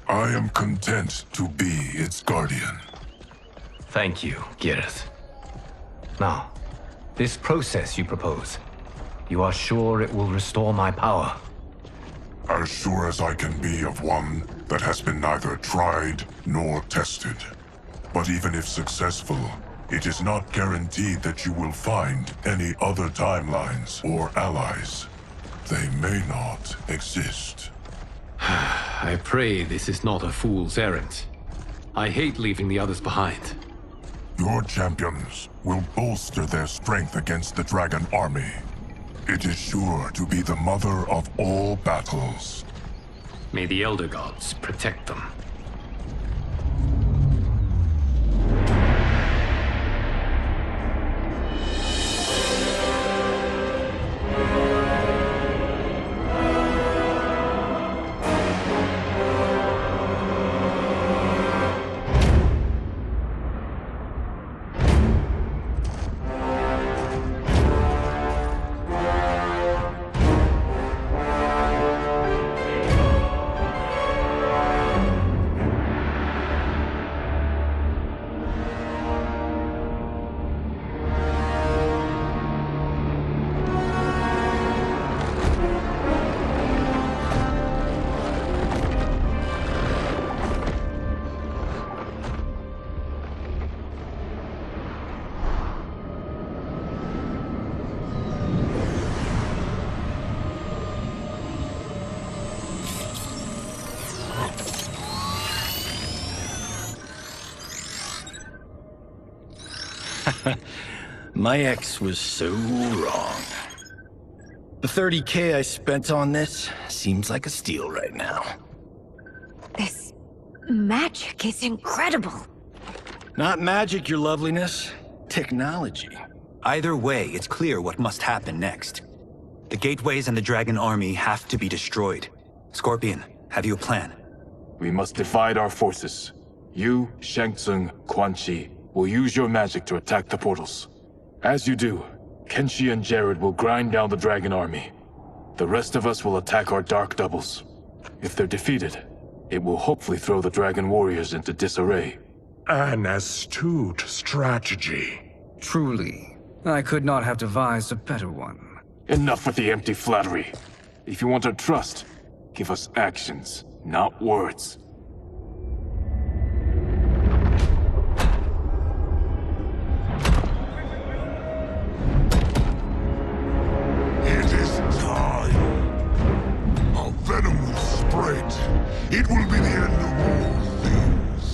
I am content to be its guardian. Thank you, Gareth. Now, this process you propose, you are sure it will restore my power? As sure as I can be of one that has been neither tried nor tested. But even if successful, it is not guaranteed that you will find any other timelines or allies. They may not exist. I pray this is not a fool's errand. I hate leaving the others behind. Your champions will bolster their strength against the Dragon Army. It is sure to be the mother of all battles. May the Elder Gods protect them. My ex was so wrong. The 30K I spent on this seems like a steal right now. This magic is incredible. Not magic, your loveliness. Technology. Either way, it's clear what must happen next. The gateways and the Dragon Army have to be destroyed. Scorpion, have you a plan? We must divide our forces. You, Shang Tsung, Quan Chi, will use your magic to attack the portals. As you do, Kenshi and Jared will grind down the Dragon Army. The rest of us will attack our dark doubles. If they're defeated, it will hopefully throw the Dragon Warriors into disarray. An astute strategy. Truly, I could not have devised a better one. Enough with the empty flattery. If you want our trust, give us actions, not words. It is time. Our venom will spread. It will be the end of all things.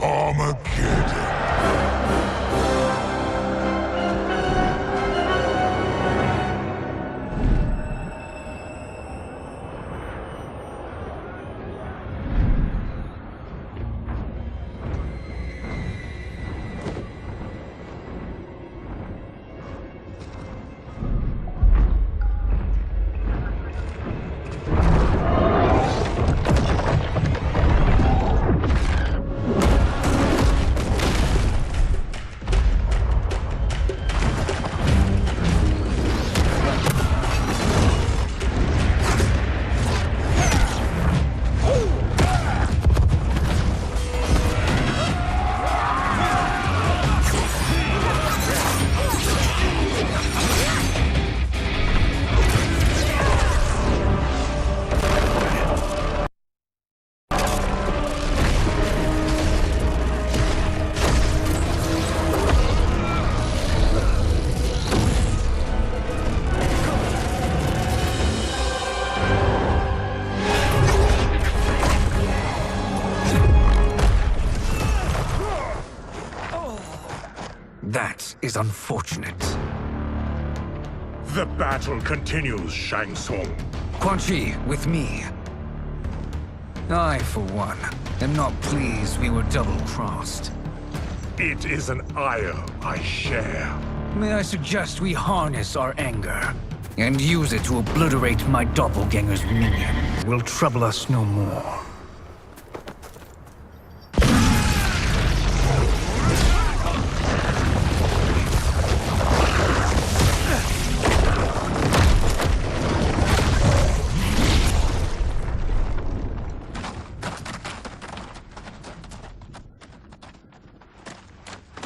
Armageddon. That is unfortunate. The battle continues, Shang Tsung. Quan Chi, with me. I, for one, am not pleased we were double-crossed. It is an ire I share. May I suggest we harness our anger and use it to obliterate my doppelganger's minion? Will trouble us no more.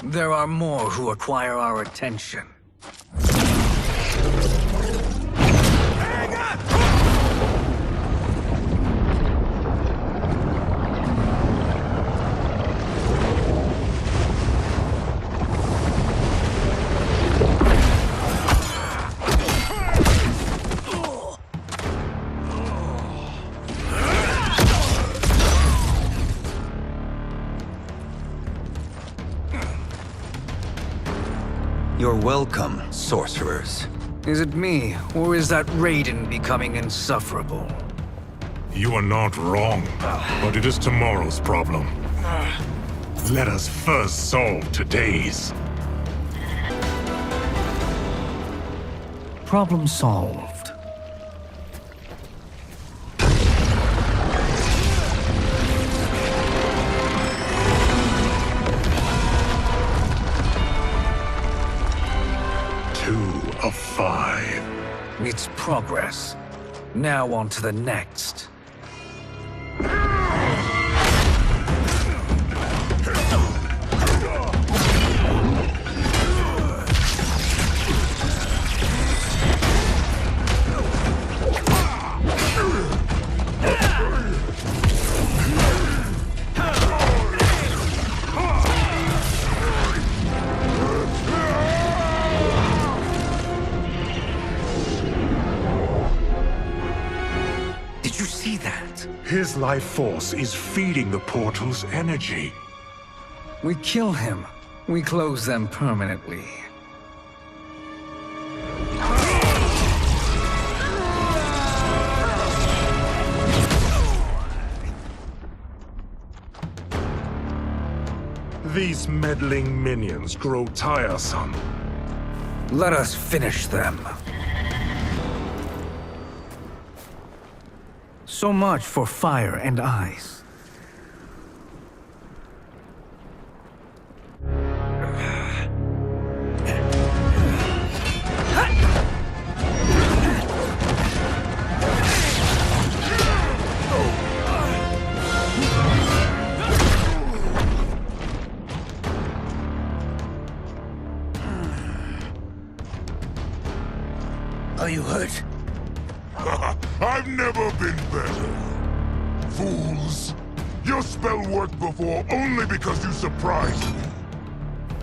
There are more who acquire our attention. You're welcome, sorcerers. Is it me, or is that Raiden becoming insufferable? You are not wrong, but it is tomorrow's problem. Let us first solve today's. Problem solved. Of 5. It's progress. Now on to the next. His life force is feeding the portal's energy. We kill him. We close them permanently. These meddling minions grow tiresome. Let us finish them. So much for fire and ice. Are you hurt? I've never been better. Fools! Your spell worked before only because you surprised me.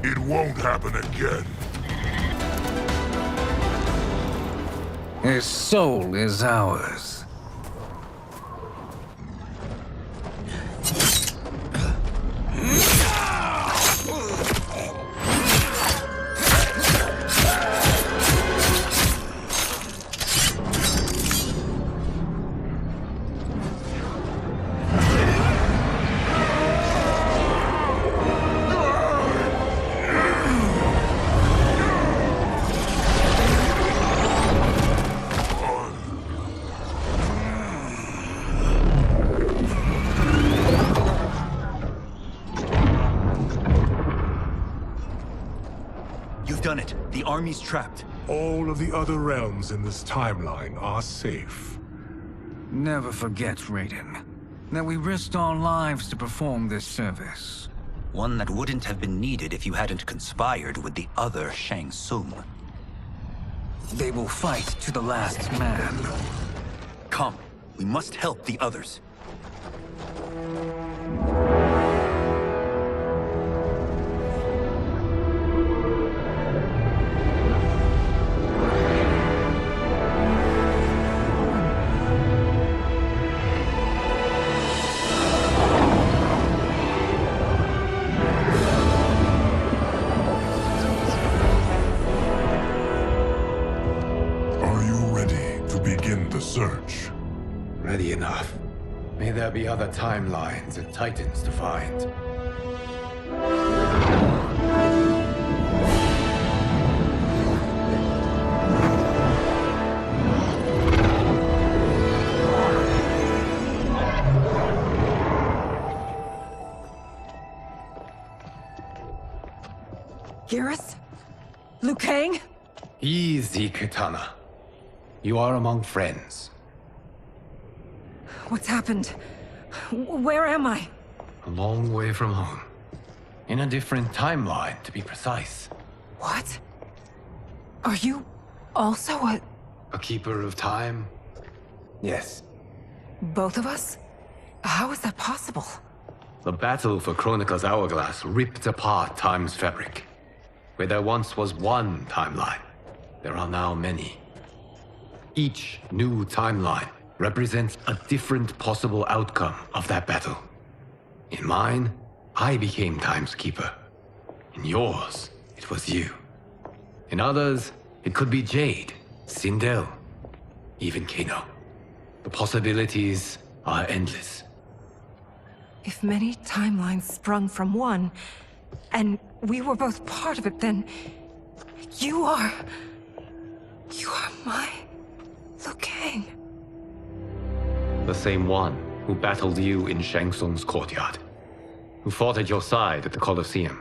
It won't happen again. His soul is ours. Done it. The army's trapped. All of the other realms in this timeline are safe. Never forget, Raiden, that we risked our lives to perform this service. One that wouldn't have been needed if you hadn't conspired with the other Shang Tsung. They will fight to the last man. Come, we must help the others. already enough. May there be other timelines and titans to find. Garrus? Liu Kang? Easy, Kitana. You are among friends. What's happened? Where am I? A long way from home. In a different timeline, to be precise. What? Are you also a keeper of time? Yes. both of us? How is that possible? The battle for Chronica's hourglass ripped apart time's fabric. Where there once was one timeline, there are now many. Each new timeline represents a different possible outcome of that battle. In mine, I became Time's Keeper. In yours, it was you. In others, it could be Jade, Sindel, even Kano. The possibilities are endless. If many timelines sprung from one, and we were both part of it, then you are my Liu Kang. The same one who battled you in Shang Tsung's courtyard, who fought at your side at the Colosseum,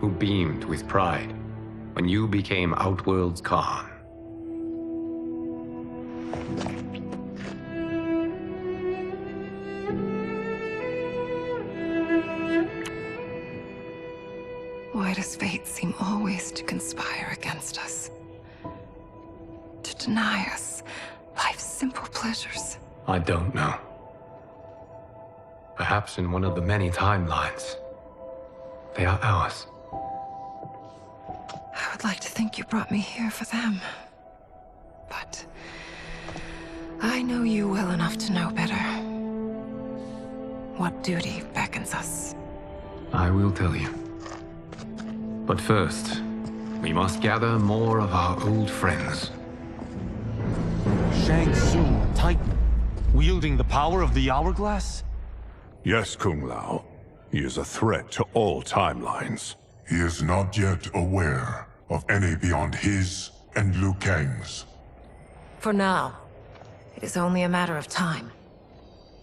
who beamed with pride when you became Outworld's Khan. Why does fate seem always to conspire against us? To deny us life's simple pleasures? I don't know. Perhaps in one of the many timelines, they are ours. I would like to think you brought me here for them. But I know you well enough to know better. What duty beckons us? I will tell you. But first, we must gather more of our old friends. Shang Tsung, Titan, wielding the power of the hourglass? Yes, Kung Lao. He is a threat to all timelines. He is not yet aware of any beyond his and Liu Kang's. For now, it is only a matter of time.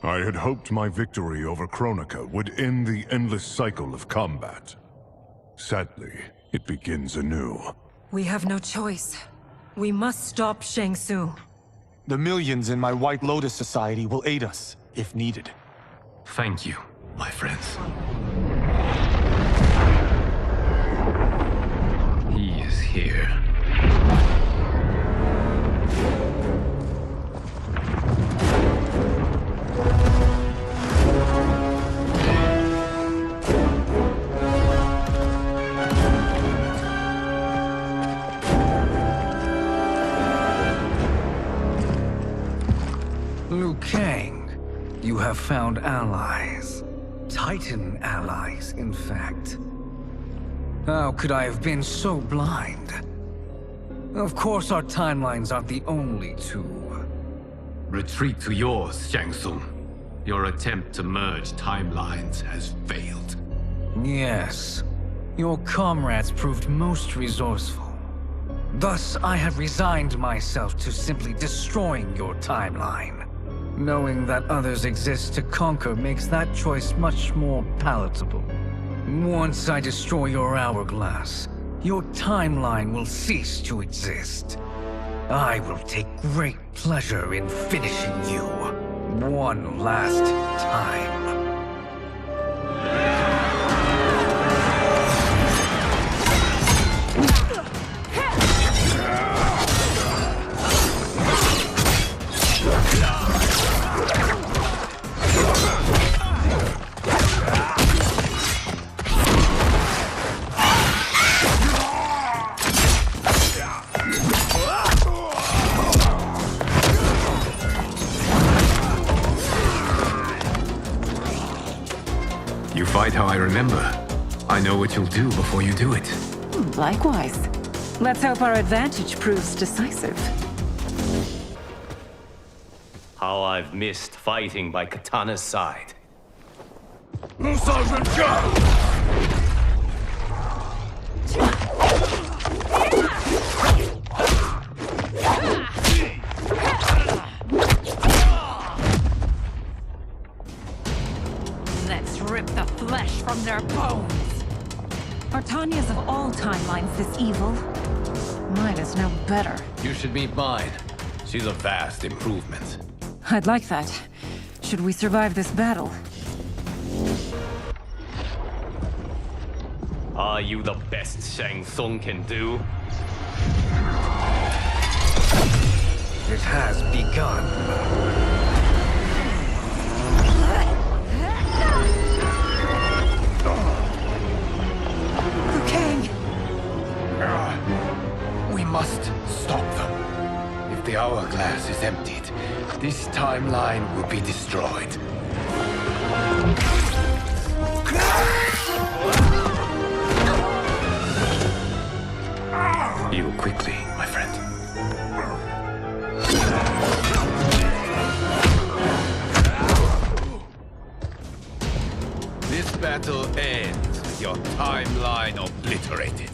I had hoped my victory over Chronica would end the endless cycle of combat. Sadly, it begins anew. We have no choice. We must stop Shang Tsung. The millions in my White Lotus Society will aid us, if needed. Thank you, my friends. He is here. Liu Kang, you have found allies. Titan allies, in fact. How could I have been so blind? Of course our timelines aren't the only two. Retreat to yours, Shang Tsung. Your attempt to merge timelines has failed. Yes. Your comrades proved most resourceful. Thus, I have resigned myself to simply destroying your timeline. Knowing that others exist to conquer makes that choice much more palatable. Once I destroy your hourglass, your timeline will cease to exist. I will take great pleasure in finishing you one last time. You fight how I remember. I know what you'll do before you do it. Likewise. Let's hope our advantage proves decisive. How I've missed fighting by Katana's side. Sergeant Joe! Let's rip the flesh from their bones. Are Tanya's of all timelines this evil? Mine is no better. You should meet mine. She's a vast improvement. I'd like that. Should we survive this battle? Are you the best Shang Tsung can do? It has begun. Liu Kang! We must stop them. If the hourglass is emptied, this timeline will be destroyed. Heal quickly, my friend. This battle ends with your timeline obliterated.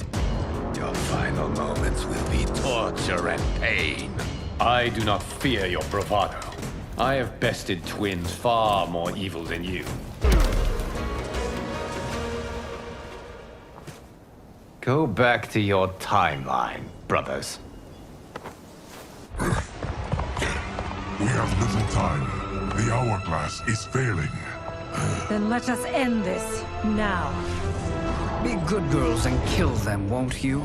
Your final moments will be torture and pain. I do not fear your bravado. I have bested twins far more evil than you. Go back to your timeline, brothers. We have little time. The hourglass is failing. Then let us end this, now. Be good girls and kill them, won't you?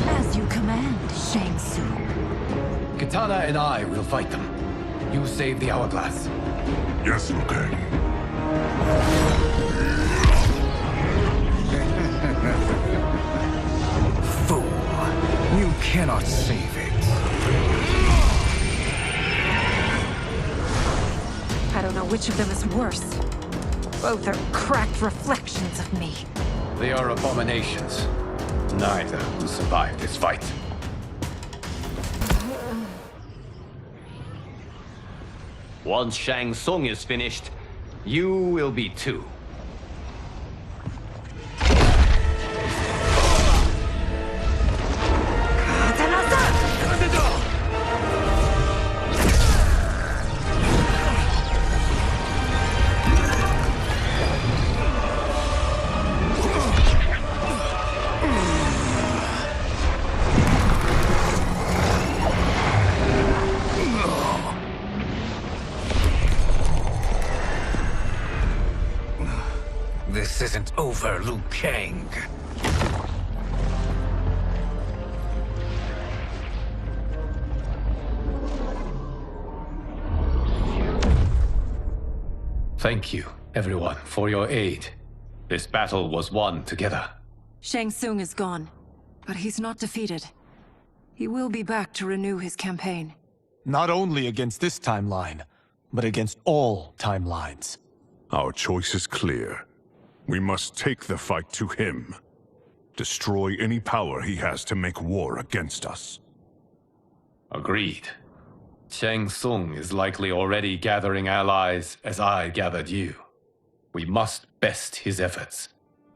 As you command, Shang Tsung. Katana and I will fight them. You save the hourglass. Yes, Liu Kang. Fool! You cannot save it. I don't know which of them is worse. Both are cracked reflections of me. They are abominations. Neither will survive this fight. Once Shang Tsung is finished, you will be too. This isn't over, Liu Kang. Thank you, everyone, for your aid. This battle was won together. Shang Tsung is gone, but he's not defeated. He will be back to renew his campaign. Not only against this timeline, but against all timelines. Our choice is clear. We must take the fight to him. Destroy any power he has to make war against us. Agreed. Shang Tsung is likely already gathering allies as I gathered you. We must best his efforts.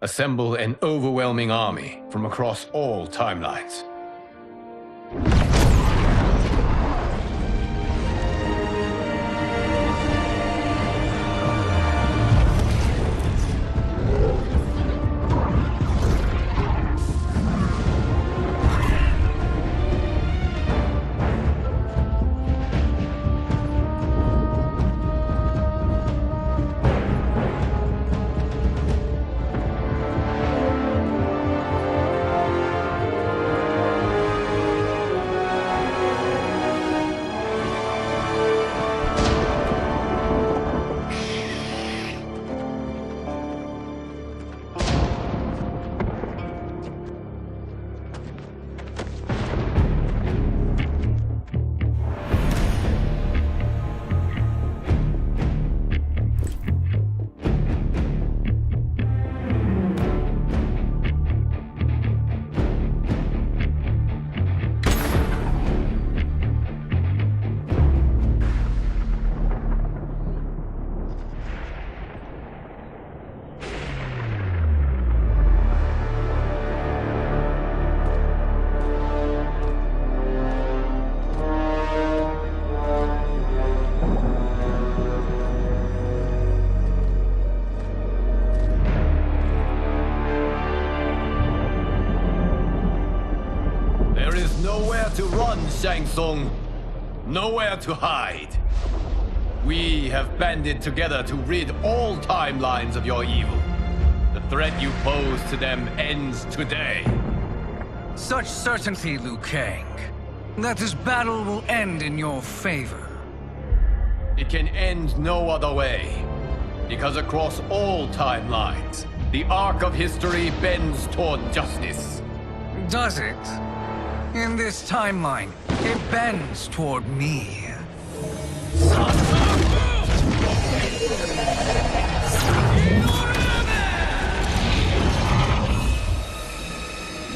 Assemble an overwhelming army from across all timelines. to run, Shang Tsung. Nowhere to hide. We have banded together to rid all timelines of your evil. The threat you pose to them ends today. Such certainty, Liu Kang, that this battle will end in your favor. It can end no other way. Because across all timelines, the arc of history bends toward justice. Does it? In this timeline, it bends toward me.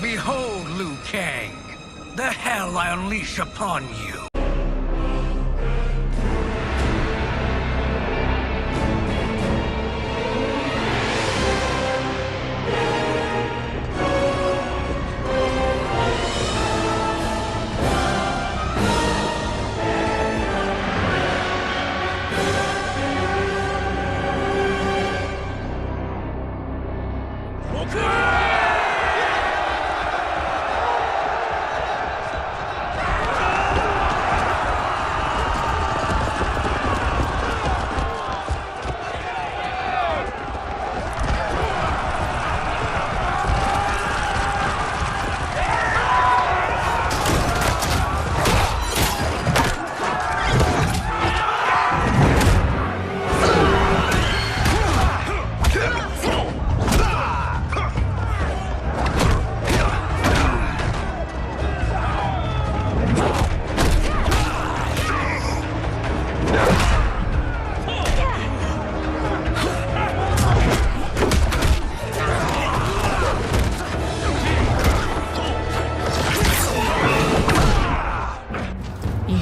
Behold, Liu Kang, the hell I unleash upon you.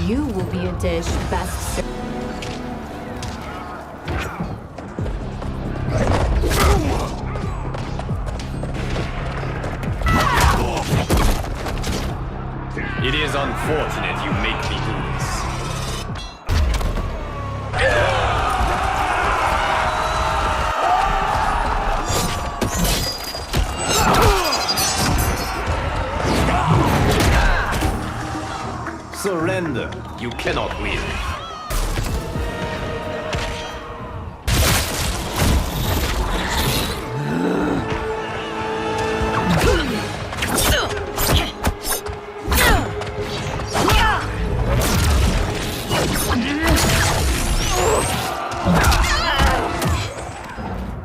You will be a dish best served. It is unfortunate you make me do this. Surrender. You cannot win.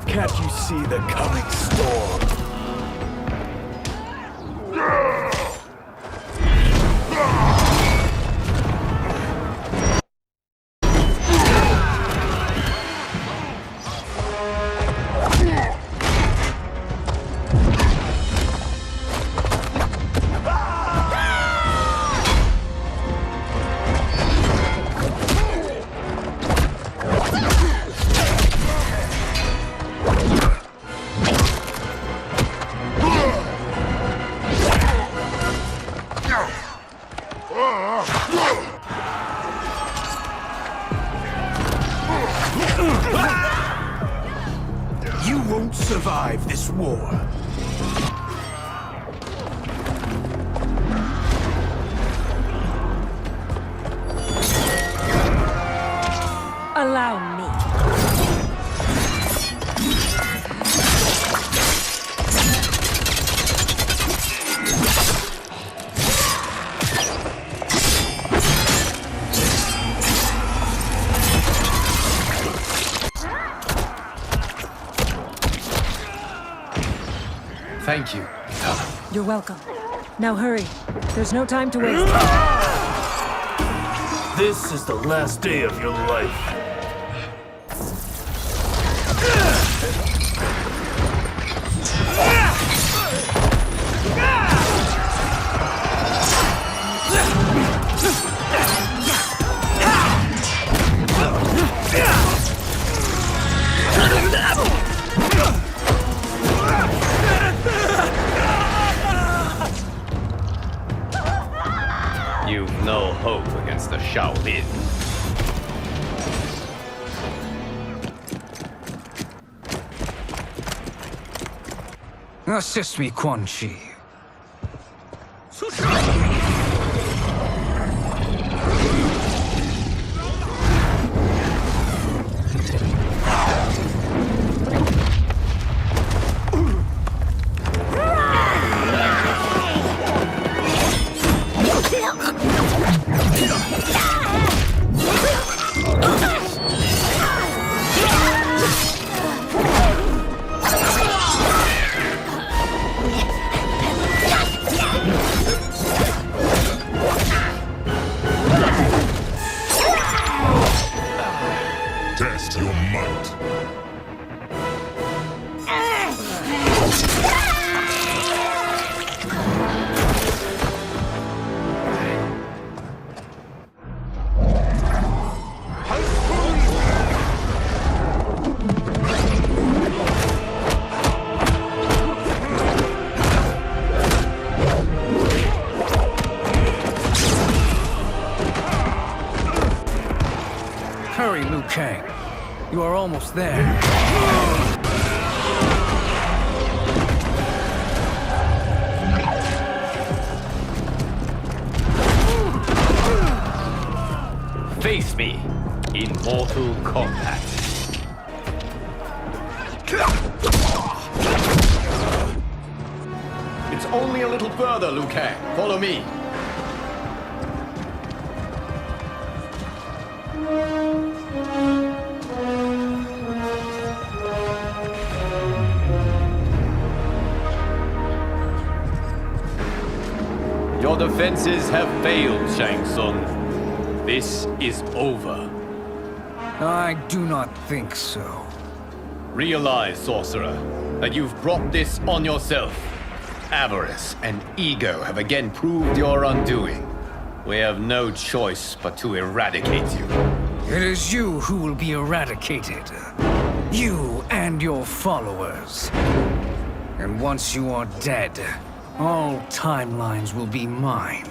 Can't you see the coming storm? You won't survive this war. Allow me. Thank you. You're welcome. Now hurry. There's no time to waste. This is the last day of your life. You've no hope against the Shaolin. Assist me, Quan Chi. You are almost there. Face me in Mortal Kombat. It's only a little further, Liu Kang. Follow me. Your defenses have failed, Shang Tsung. This is over. I do not think so. Realize, sorcerer, that you've brought this on yourself. Avarice and ego have again proved your undoing. We have no choice but to eradicate you. It is you who will be eradicated. You and your followers. And once you are dead, all timelines will be mine.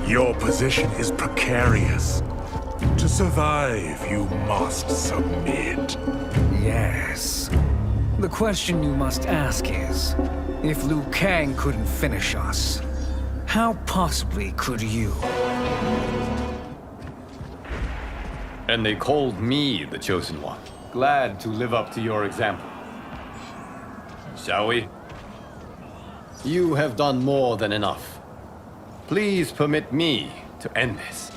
Your position is precarious. To survive, you must submit. Yes. The question you must ask is, if Liu Kang couldn't finish us, how possibly could you? And they called me the Chosen One. Glad to live up to your example. Shall we? You have done more than enough. Please permit me to end this.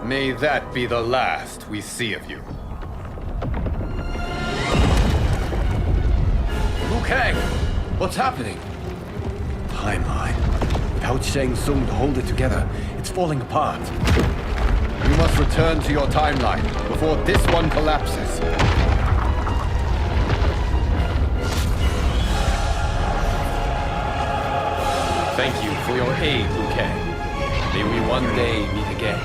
May that be the last we see of you. Liu Kang! What's happening? Timeline. Without Shang Tsung to hold it together, it's falling apart. You must return to your timeline before this one collapses. Thank you for your aid, Liu Kang. May we one day meet again.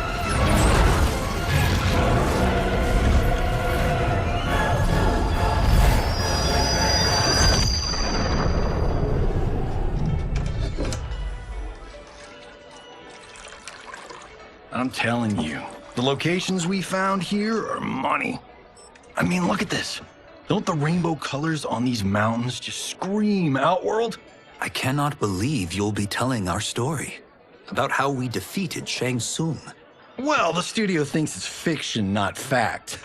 I'm telling you, the locations we found here are money. I mean, look at this. Don't the rainbow colors on these mountains just scream Outworld? I cannot believe you'll be telling our story about how we defeated Shang Tsung. Well, the studio thinks it's fiction, not fact.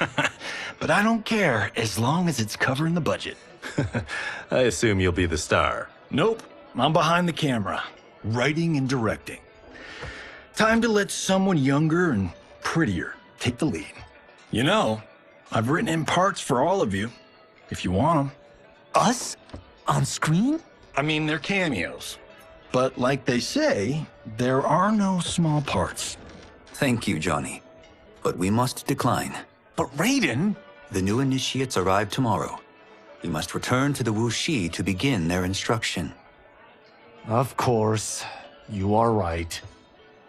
But I don't care, as long as it's covering the budget. I assume you'll be the star. Nope, I'm behind the camera, writing and directing. Time to let someone younger and prettier take the lead. You know, I've written in parts for all of you, if you want them. Us? On screen? I mean, they're cameos. But like they say, there are no small parts. Thank you, Johnny. But we must decline. But Raiden? The new initiates arrive tomorrow. We must return to the Wuxi to begin their instruction. Of course. You are right.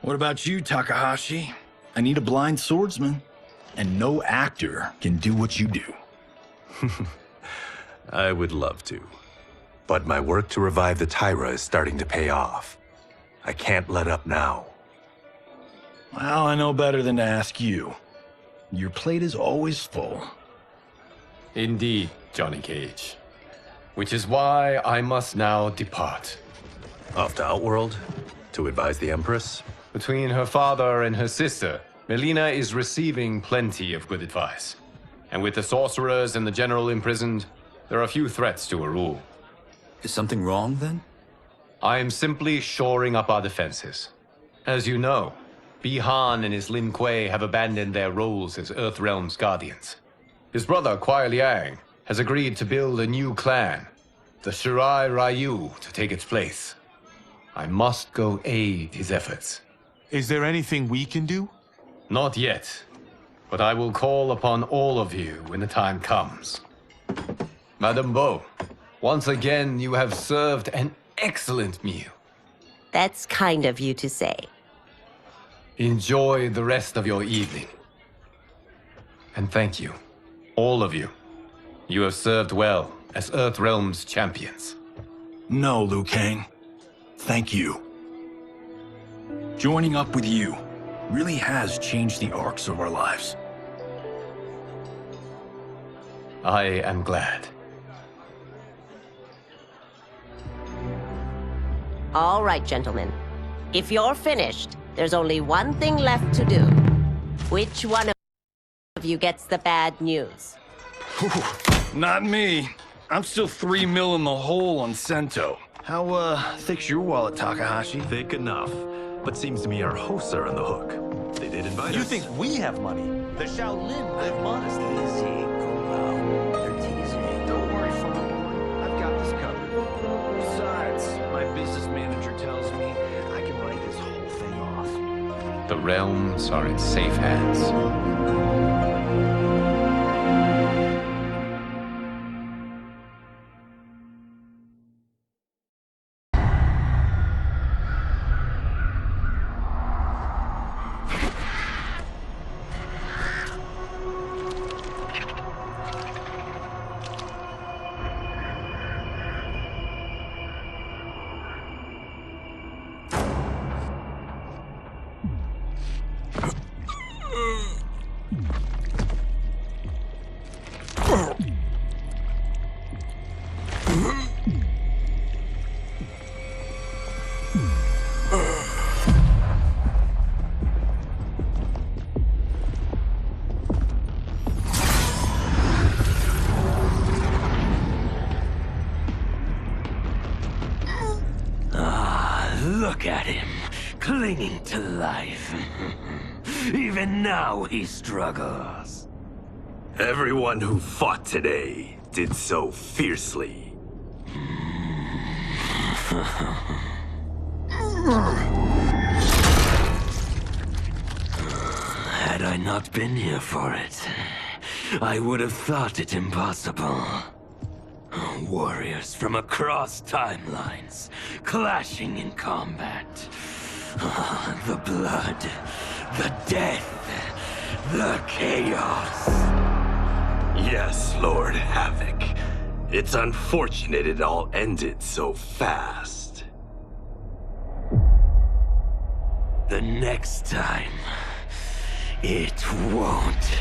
What about you, Takahashi? I need a blind swordsman, and no actor can do what you do. I would love to. But my work to revive the Tyra is starting to pay off. I can't let up now. Well, I know better than to ask you. Your plate is always full. Indeed, Johnny Cage. Which is why I must now depart. Off to Outworld? To advise the Empress? Between her father and her sister, Melina is receiving plenty of good advice. And with the sorcerers and the general imprisoned, there are few threats to her rule. Is something wrong, then? I am simply shoring up our defenses. As you know, Bi-Han and his Lin Kuei have abandoned their roles as Earthrealm's guardians. His brother, Kuai Liang, has agreed to build a new clan, the Shirai Ryu, to take its place. I must go aid his efforts. Is there anything we can do? Not yet, but I will call upon all of you when the time comes. Madame Bo, once again you have served an excellent meal. That's kind of you to say. Enjoy the rest of your evening. And thank you, all of you. You have served well as Earthrealm's champions. No, Liu Kang. Thank you. Joining up with you really has changed the arcs of our lives. I am glad. All right, gentlemen. If you're finished, there's only one thing left to do. Which one of you gets the bad news? Not me. I'm still 3 mil in the hole on Sento. How, thick's your wallet, Takahashi? Thick enough. But seems to me our hosts are on the hook. They did invite us. You think we have money? The Shaolin live modestly. Easy, Kombat. They're teasing. Don't worry, Father. I've got this covered. Besides, my business manager tells me I can write this whole thing off. The realms are in safe hands. Look at him, clinging to life. Even now he struggles. Everyone who fought today did so fiercely. Had I not been here for it, I would have thought it impossible. Warriors from across timelines, clashing in combat. The blood, the death, the chaos. Yes, Lord Havoc. It's unfortunate it all ended so fast. The next time, it won't.